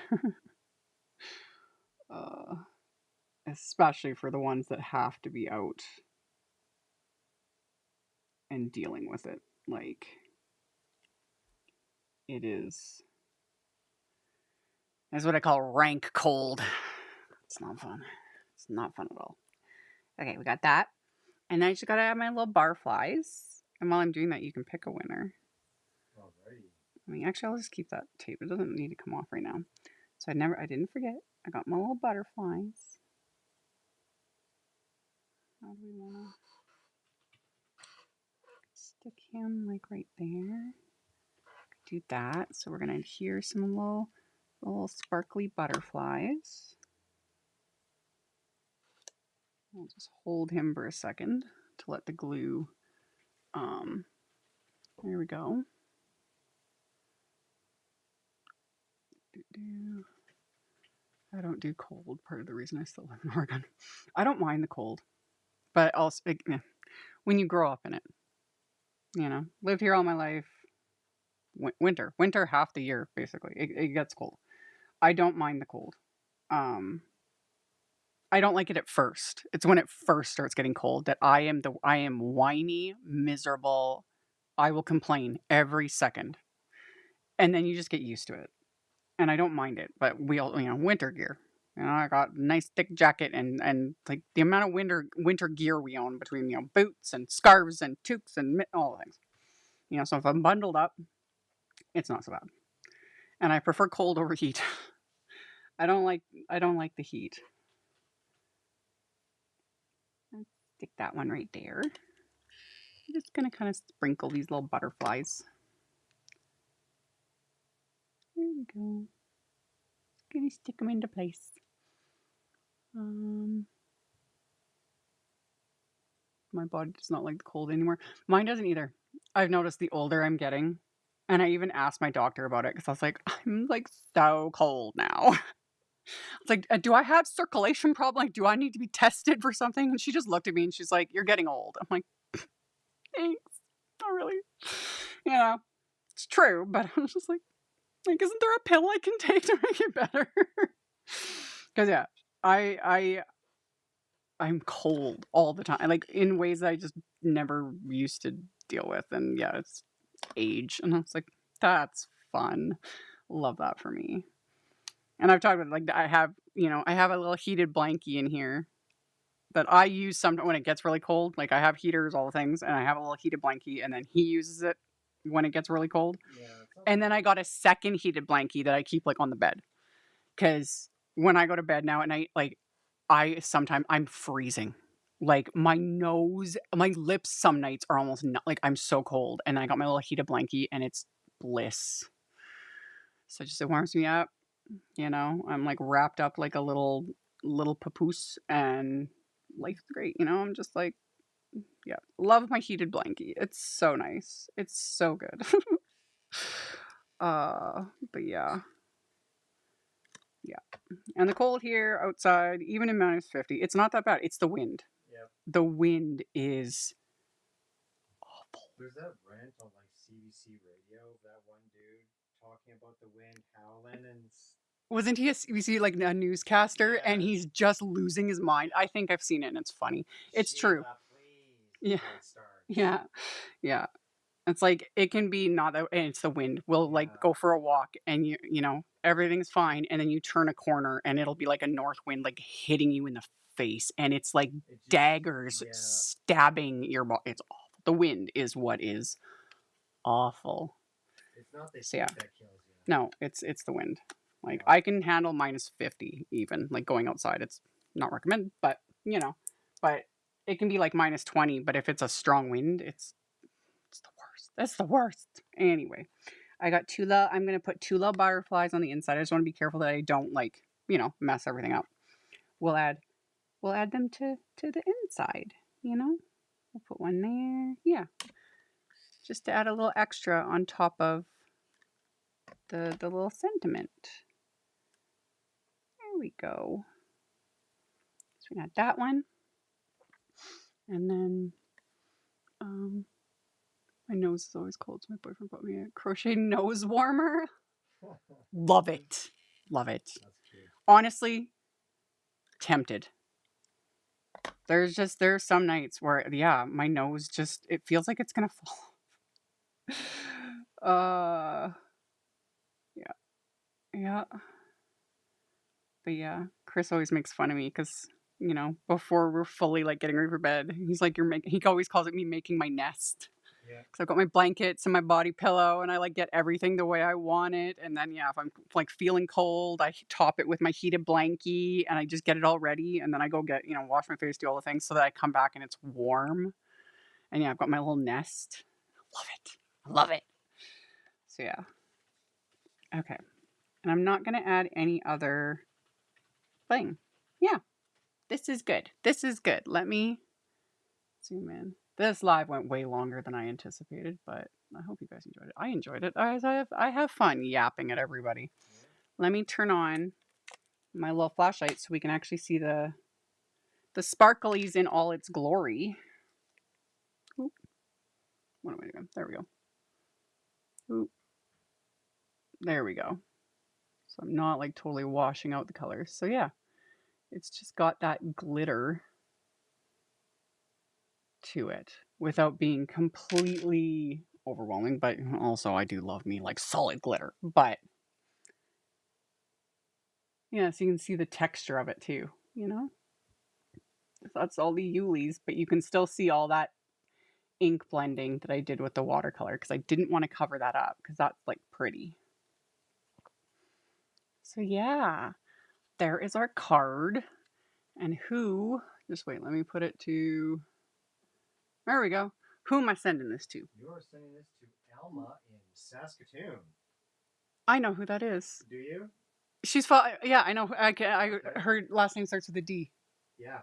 A: Especially for the ones that have to be out and dealing with it. Like, it is. That's what I call rank cold. It's not fun. It's not fun at all. Okay, we got that. And then I just gotta add my little bar flies. And while I'm doing that, you can pick a winner.
B: Alrighty.
A: Actually, I'll just keep that tape. It doesn't need to come off right now. So I didn't forget. I got my little butterflies. How do we want to stick him like right there? Do that. So we're going to adhere some little sparkly butterflies. I'll just hold him for a second to let the glue, there we go. I don't do cold, part of the reason I still live in Oregon. I don't mind the cold, but also, when you grow up in it, lived here all my life, winter half the year, basically, it gets cold. I don't mind the cold. I don't like it at first. It's when it first starts getting cold that I am whiny, miserable. I will complain every second. And then you just get used to it. And I don't mind it, but we all, winter gear. I got a nice thick jacket and like the amount of winter gear we own between, boots and scarves and toques and all the things. So if I'm bundled up, it's not so bad. And I prefer cold over heat. I don't like the heat. Let's stick that one right there. I'm just gonna kind of sprinkle these little butterflies. There we go. Gonna stick them into place. My body does not like the cold anymore. Mine doesn't either. I've noticed the older I'm getting, and I even asked my doctor about it because I was like, I'm like so cold now. It's like, do I have circulation problem? Like, do I need to be tested for something? And she just looked at me and she's like, you're getting old. I'm like, thanks. Not really. You know, it's true, but I was just like, isn't there a pill I can take to make it better? Because yeah, I'm cold all the time, like in ways that I just never used to deal with, and yeah, it's age, and I was like, that's fun. Love that for me. And I've talked about like I have, I have a little heated blankie in here that I use sometimes when it gets really cold. Like I have heaters, all the things, and I have a little heated blankie, and then he uses it when it gets really cold.
B: Yeah.
A: And then I got a second heated blankie that I keep like on the bed because when I go to bed now at night, like sometimes I'm freezing. Like my nose, my lips some nights are almost not like I'm so cold, and I got my little heated blankie, and it's bliss. So it warms me up. I'm like wrapped up like a little papoose, and life's great. I'm just like, yeah, love my heated blankie. It's so nice. It's so good. But yeah. And the cold here outside, even in -50, it's not that bad. It's the wind.
B: Yep.
A: The wind is awful.
B: There's that rant on like CBC radio, that one dude talking about the wind howling and
A: Wasn't he like a newscaster,
B: Yeah.
A: and he's just losing his mind? I think I've seen it, and it's funny. It's true.
B: Please,
A: Yeah. Yeah. Yeah. It's like it can be not that, and it's the wind. We'll like go for a walk, and everything's fine, and then you turn a corner, and it'll be like a north wind like hitting you in the face, and it's like daggers stabbing your body. It's awful. The wind is what is awful.
B: It's not the heat
A: yeah.
B: that kills you.
A: No, it's the wind. Like I can handle -50 even, like going outside. It's not recommended, but but it can be like -20. But if it's a strong wind, it's the worst. That's the worst. Anyway, I got I'm gonna put 2 little butterflies on the inside. I just want to be careful that I don't like mess everything up. We'll add them to the inside. We'll put one there. Yeah, just to add a little extra on top of the little sentiment. There we go. So we got that one. And then my nose is always cold, so my boyfriend bought me a crochet nose warmer. Love it. Love it.
B: That's cute.
A: Honestly, tempted. There's some nights where my nose just it feels like it's gonna fall. Yeah. But yeah, Chris always makes fun of me because, before we're fully like getting ready for bed, he's like, he always calls it me making my nest.
B: Yeah.
A: Because I've got my blankets and my body pillow, and I like get everything the way I want it. And then, if I'm like feeling cold, I top it with my heated blankie, and I just get it all ready. And then I go get, wash my face, do all the things so that I come back and it's warm. And I've got my little nest. Love it. I love it. So yeah. Okay. And I'm not going to add any other thing. Yeah. This is good. This is good. Let me zoom in. This live went way longer than I anticipated, but I hope you guys enjoyed it. I enjoyed it. I have fun yapping at everybody.
B: Yeah.
A: Let me turn on my little flashlight so we can actually see the sparklies in all its glory. Oop. What am I doing? There we go. Oop. There we go. So I'm not like totally washing out the colors. So yeah, it's just got that glitter to it without being completely overwhelming. But also I do love me like solid glitter. But yeah, so you can see the texture of it too, That's all the Yulis, but you can still see all that ink blending that I did with the watercolor because I didn't want to cover that up because that's like pretty. So yeah, there is our card. And just wait, let me put it to, there we go. Who am I sending this to?
B: You're sending this to Alma in Saskatoon.
A: I know who that is.
B: Do you?
A: She's, yeah, I know. Her last name starts with a D.
B: Yeah.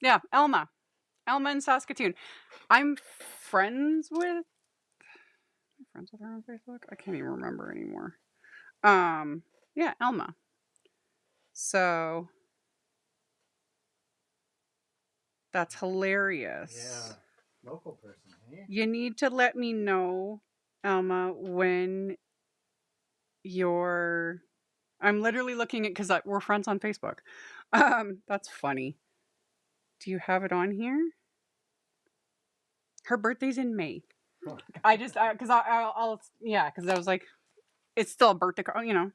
A: Yeah, Alma. Alma in Saskatoon. I'm friends with her on Facebook. I can't even remember anymore. Yeah, Alma. So that's hilarious.
B: Yeah. Local person, hey?
A: You need to let me know, Alma, when you're. I'm literally looking at because we're friends on Facebook. That's funny. Do you have it on here? Her birthday's in May. I just because I'll yeah because I was like it's still a birthday card, you know.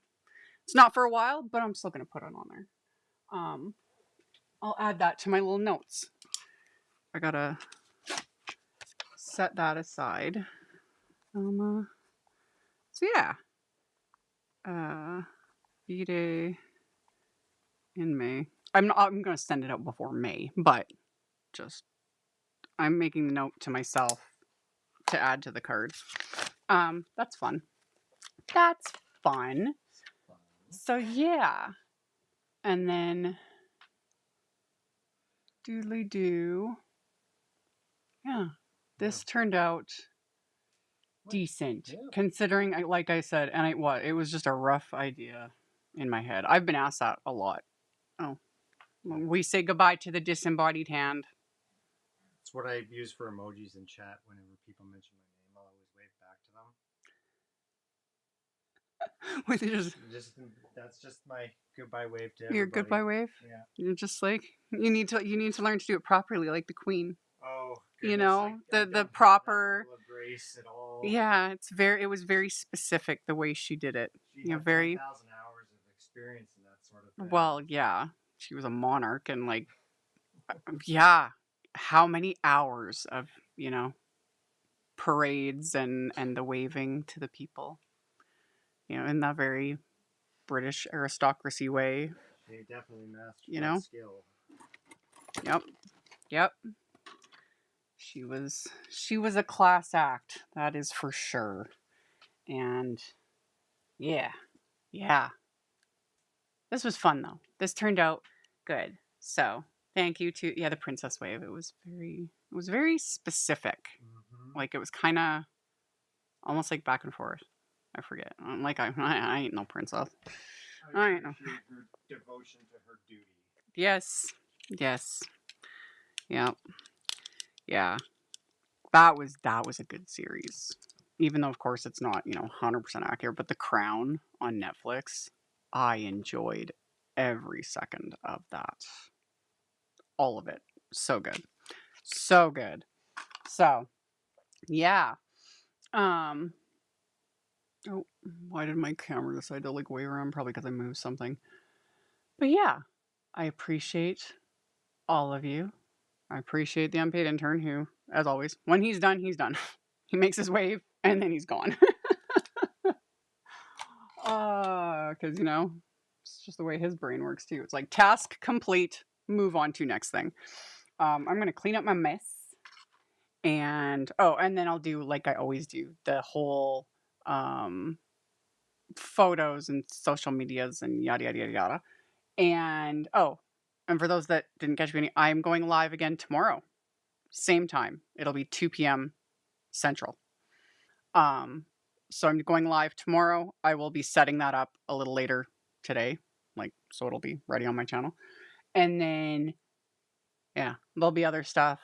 A: It's not for a while, but I'm still gonna put it on there. I'll add that to my little notes. I gotta set that aside. So yeah, B-Day in May. I'm gonna send it out before May, but just I'm making the note to myself to add to the card. That's fun. That's fun. So yeah, and then doodly doo. Yeah, this turned out decent considering, like I said, and it was just a rough idea in my head. I've been asked that a lot. Oh, we say goodbye to the disembodied hand.
B: It's what I use for emojis in chat whenever people mention my name. I'll always wave back to them.
A: With just
B: That's just my goodbye wave to everybody.
A: Your goodbye wave.
B: Yeah.
A: You're just like you need to learn to do it properly, like the Queen.
B: Oh, goodness.
A: You know
B: I
A: the proper.
B: Grace at all.
A: Yeah, it was very specific the way she did it.
B: She had
A: very
B: 10,000 hours of experience in that sort of thing.
A: Well, yeah, she was a monarch, and like, yeah, how many hours of parades and the waving to the people, in that very British aristocracy way.
B: She definitely mastered that skill.
A: Yep. She was a class act, that is for sure. And yeah. This was fun though. This turned out good. So thank you to the princess wave. It was very specific.
B: Mm-hmm.
A: Like it was kind of almost like back and forth. I forget. Like I ain't no princess. I ain't no.
B: Her devotion to her duty.
A: Yes. Yep. Yeah. That was a good series. Even though of course it's not 100% accurate, but The Crown on Netflix, I enjoyed every second of that. All of it. So good. So, yeah. Oh, why did my camera decide to like wave around? Probably because I moved something. But yeah, I appreciate all of you. I appreciate the unpaid intern who, as always, when he's done, he's done. He makes his wave and then he's gone. Because it's just the way his brain works too. It's like task complete, move on to next thing. I'm gonna clean up my mess, and then I'll do like I always do the whole photos and social medias and yada yada yada yada. And for those that didn't catch me, I'm going live again tomorrow, same time. It'll be 2 p.m. Central. So I'm going live tomorrow. I will be setting that up a little later today, so it'll be ready on my channel. And then, yeah, there'll be other stuff.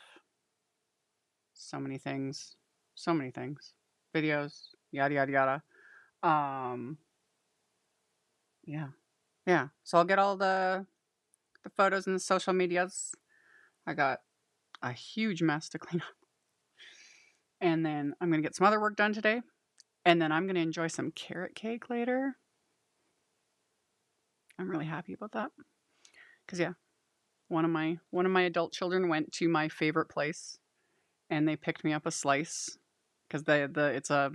A: So many things. Videos, yada yada yada. Yeah. So I'll get all the photos and the social medias. I got a huge mess to clean up. And then I'm gonna get some other work done today. And then I'm gonna enjoy some carrot cake later. I'm really happy about that. Cause yeah, one of my adult children went to my favorite place, and they picked me up a slice, because it's a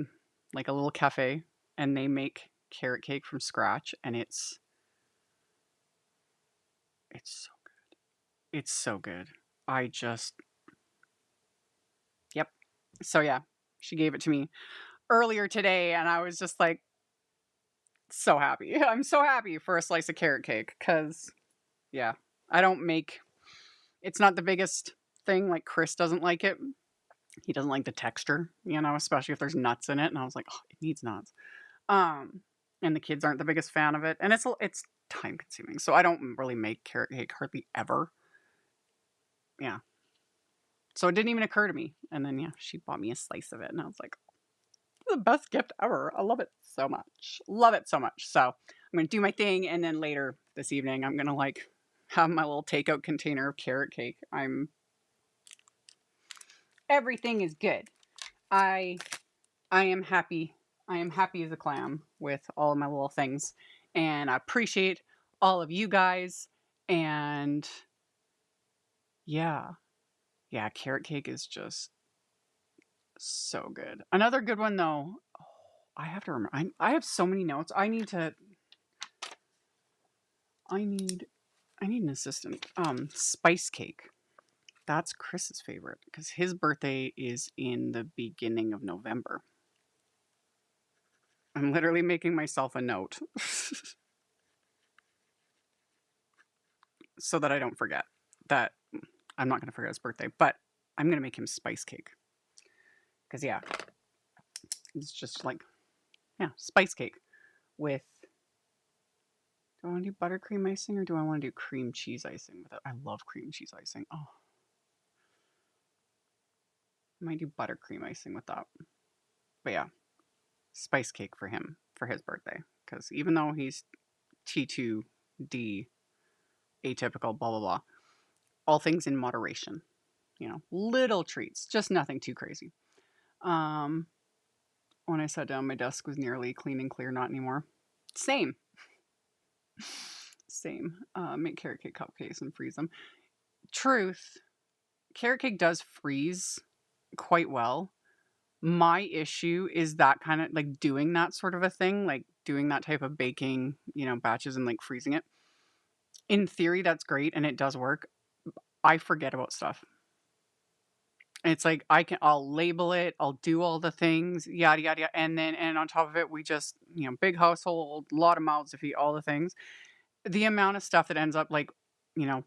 A: like a little cafe, and they make carrot cake from scratch, and it's so good. It's so good. Yep. So yeah, she gave it to me earlier today, and I was just like so happy. I'm so happy for a slice of carrot cake, because yeah, I don't make. It's not the biggest thing. Like Chris doesn't like it. He doesn't like the texture, especially if there's nuts in it. And I was like, oh, it needs nuts. And the kids aren't the biggest fan of it. And time consuming. So I don't really make carrot cake hardly ever. Yeah. So it didn't even occur to me. And then, yeah, she bought me a slice of it. And I was like, the best gift ever. I love it so much. Love it so much. So I'm going to do my thing. And then later this evening, I'm going to like have my little takeout container of carrot cake. Everything is good. I am happy. I am happy as a clam with all of my little things. And I appreciate all of you guys. And yeah. Yeah, carrot cake is just so good. Another good one though. I have to remember. I have so many notes. I need an assistant. Spice cake. That's Chris's favorite because his birthday is in the beginning of November. I'm literally making myself a note so that I don't forget that I'm not going to forget his birthday, but I'm going to make him spice cake. Because, yeah, it's just like, yeah, spice cake with. Do I want to do buttercream icing or do I want to do cream cheese icing with it? I love cream cheese icing. Oh, I might do buttercream icing with that. But yeah, spice cake for him for his birthday. Because even though he's T2D, atypical, blah, blah, blah, all things in moderation. You know, little treats, just nothing too crazy. When I sat down, my desk was nearly clean and clear, not anymore. Same. Same. Make carrot cake cupcakes and freeze them. Truth, carrot cake does freeze quite well. My issue is that kind of like doing that sort of a thing, like doing that type of baking, batches and like freezing it. In theory, that's great and it does work. I forget about stuff. It's like I'll label it, I'll do all the things, yada yada yada, and on top of it, we just big household, a lot of mouths to feed, all the things. The amount of stuff that ends up like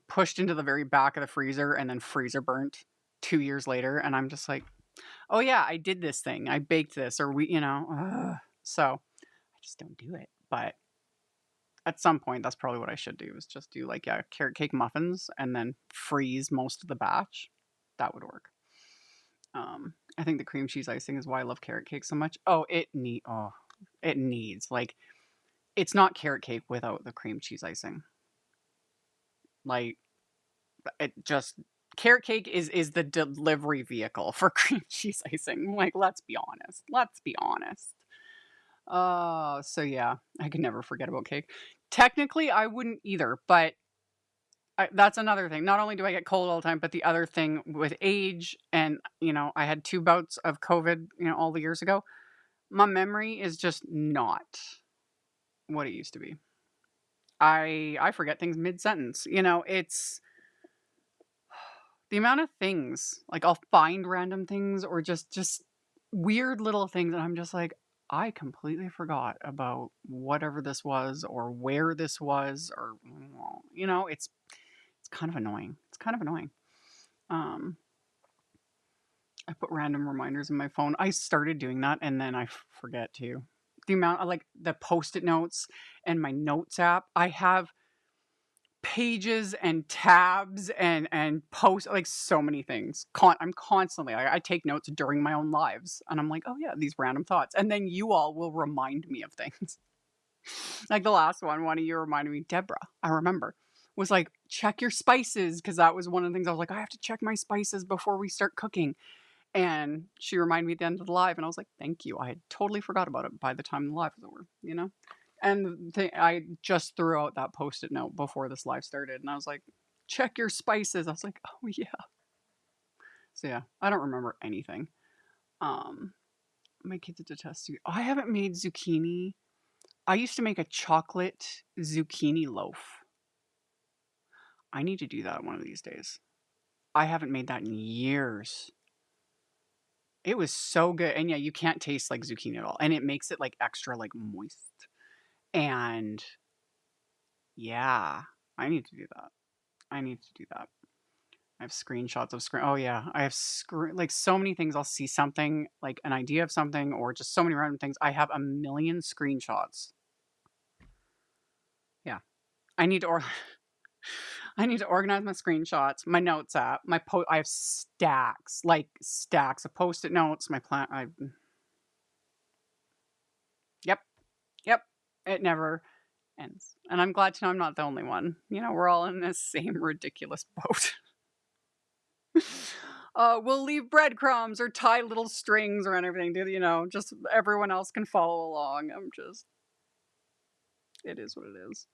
A: pushed into the very back of the freezer and then freezer burnt 2 years later, and I'm just like, oh yeah, I did this thing, I baked this, or so I just don't do it. But at some point, that's probably what I should do is just do like carrot cake muffins and then freeze most of the batch. That would work. I think the cream cheese icing is why I love carrot cake so much. It needs like it's not carrot cake without the cream cheese icing. Like it just carrot cake is the delivery vehicle for cream cheese icing. Like let's be honest. Let's be honest. So yeah, I can never forget about cake. Technically, I wouldn't either, but that's another thing. Not only do I get cold all the time, but the other thing with age and, I had 2 bouts of COVID, all the years ago. My memory is just not what it used to be. I forget things mid-sentence. It's the amount of things, like I'll find random things or just weird little things and I'm just like, I completely forgot about whatever this was or where this was or it's kind of annoying. It's kind of annoying. Um, I put random reminders in my phone. I started doing that and then I forget too. The amount of like the post-it notes and my notes app, I have pages and tabs and post like so many things. I'm constantly I take notes during my own lives and I'm like, oh yeah, these random thoughts. And then you all will remind me of things. Like the last one of you reminded me, Deborah, I remember, was like, check your spices. Cause that was one of the things I was like, I have to check my spices before we start cooking. And she reminded me at the end of the live, and I was like, thank you. I had totally forgot about it by the time the live was over. And I just threw out that post-it note before this live started, and I was like, check your spices. I was like, oh yeah. So yeah, I don't remember anything. My kids detest you. I haven't made zucchini. I used to make a chocolate zucchini loaf. I need to do that one of these days. I haven't made that in years. It was so good. And yeah, you can't taste like zucchini at all. And it makes it like extra like moist. And yeah, I need to do that. I need to do that. I have screenshots of screen. Oh yeah, I have like so many things. I'll see something like an idea of something or just so many random things. I have a million screenshots. Yeah. I need to I need to organize my screenshots, my notes app, I have stacks, like stacks of post-it notes, my plan. Yep, yep. It never ends, and I'm glad to know I'm not the only one. You know, we're all in this same ridiculous boat. We'll leave breadcrumbs or tie little strings or anything. You know, just everyone else can follow along. It is what it is.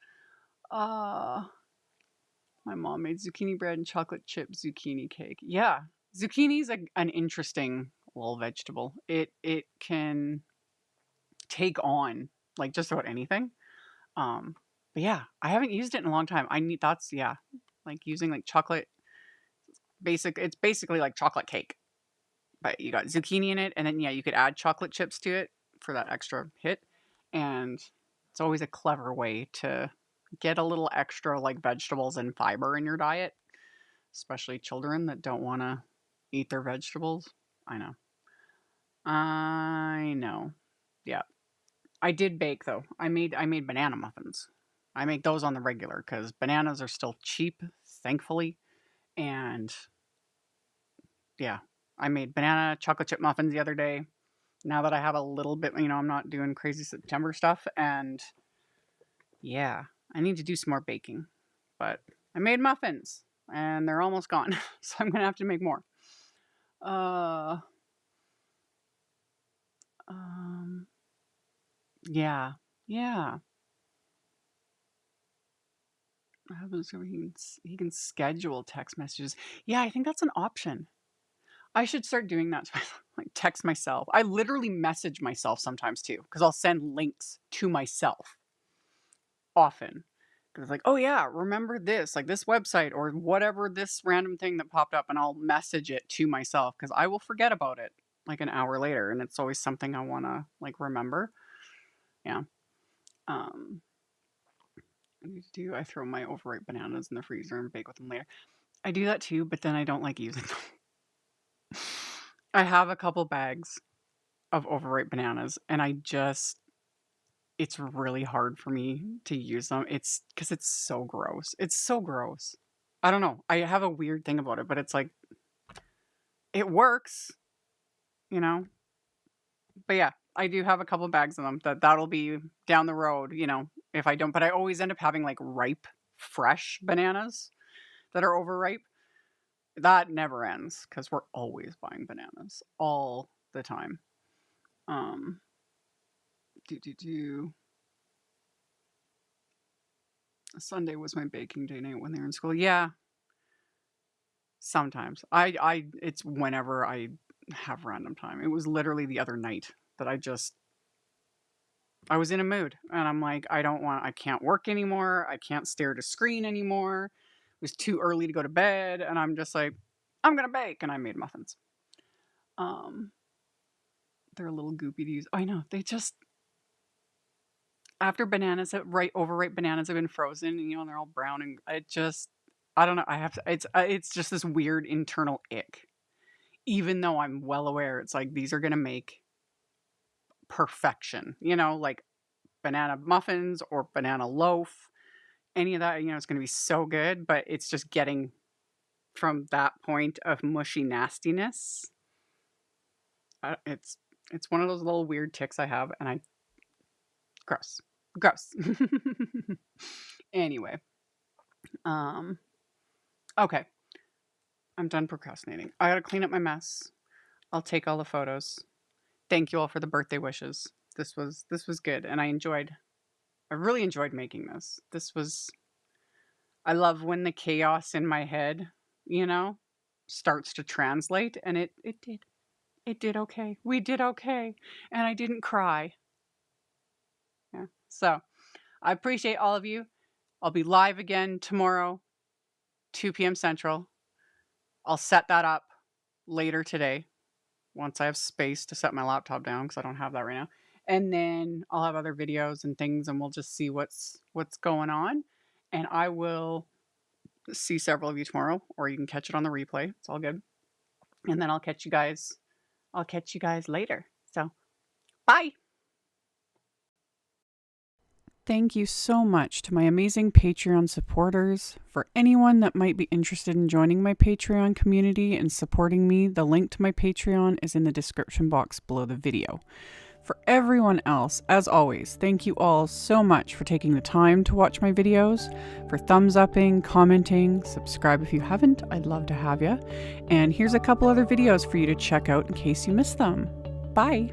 A: My mom made zucchini bread and chocolate chip zucchini cake. Yeah, zucchini's an interesting little vegetable. It can take on like just about anything. But yeah, I haven't used it in a long time. Yeah, like using like chocolate it's basically like chocolate cake. But you got zucchini in it, and then yeah, you could add chocolate chips to it for that extra hit. And it's always a clever way to get a little extra like vegetables and fiber in your diet, especially children that don't want to eat their vegetables. I know. I know. Yeah. I did bake though. I made banana muffins. I make those on the regular cuz bananas are still cheap, thankfully. And yeah, I made banana chocolate chip muffins the other day. Now that I have a little bit, you know, I'm not doing crazy September stuff, and yeah, I need to do some more baking. But I made muffins and they're almost gone. So I'm going to have to make more. Uh um yeah. Yeah. My husband's over, he can schedule text messages. Yeah, I think that's an option. I should start doing that to myself, like text myself. I literally message myself sometimes too, because I'll send links to myself often. Because it's like, oh yeah, remember this, like this website or whatever, this random thing that popped up, and I'll message it to myself because I will forget about it like an hour later, and it's always something I want to like remember. Yeah. Um, I throw my overripe bananas in the freezer and bake with them later. I do that too, but then I don't like using them. I have a couple bags of overripe bananas, and it's really hard for me to use them. It's because it's so gross. It's so gross. I don't know. I have a weird thing about it, but it's like, it works, you know? But yeah, I do have a couple bags of them that'll be down the road, you know, if I don't. But I always end up having like ripe, fresh bananas that are overripe. That never ends because we're always buying bananas all the time. Um, do do do. Sunday was my baking day night when they were in school. Yeah, sometimes. It's whenever I have random time. It was literally the other night that I was in a mood and I'm like, I can't work anymore. I can't stare at a screen anymore. It was too early to go to bed. And I'm just like, I'm going to bake. And I made muffins. Um, they're a little goopy to use. I know. They just, after overripe bananas have been frozen, and, you know, they're all brown and I don't know. It's just this weird internal ick. Even though I'm well aware it's like these are going to make perfection, you know, like banana muffins or banana loaf, any of that, you know, it's going to be so good, but it's just getting from that point of mushy nastiness. It's one of those little weird ticks I have, and gross, gross. Anyway, um, okay, I'm done procrastinating. I gotta clean up my mess. I'll take all the photos. Thank you all for the birthday wishes. This was good, and I really enjoyed making this. I love when the chaos in my head, you know, starts to translate, and it did. It did okay. We did okay, and I didn't cry. Yeah. So, I appreciate all of you. I'll be live again tomorrow, 2 p.m. Central. I'll set that up later today once I have space to set my laptop down because I don't have that right now. And then I'll have other videos and things, and we'll just see what's going on. And I will see several of you tomorrow, or you can catch it on the replay. It's all good. And then I'll catch you guys later. So, bye. Thank you so much to my amazing Patreon supporters. For anyone that might be interested in joining my Patreon community and supporting me, the link to my Patreon is in the description box below the video. For everyone else, as always, thank you all so much for taking the time to watch my videos, for thumbs upping, commenting, subscribe if you haven't, I'd love to have you. And here's a couple other videos for you to check out in case you missed them. Bye!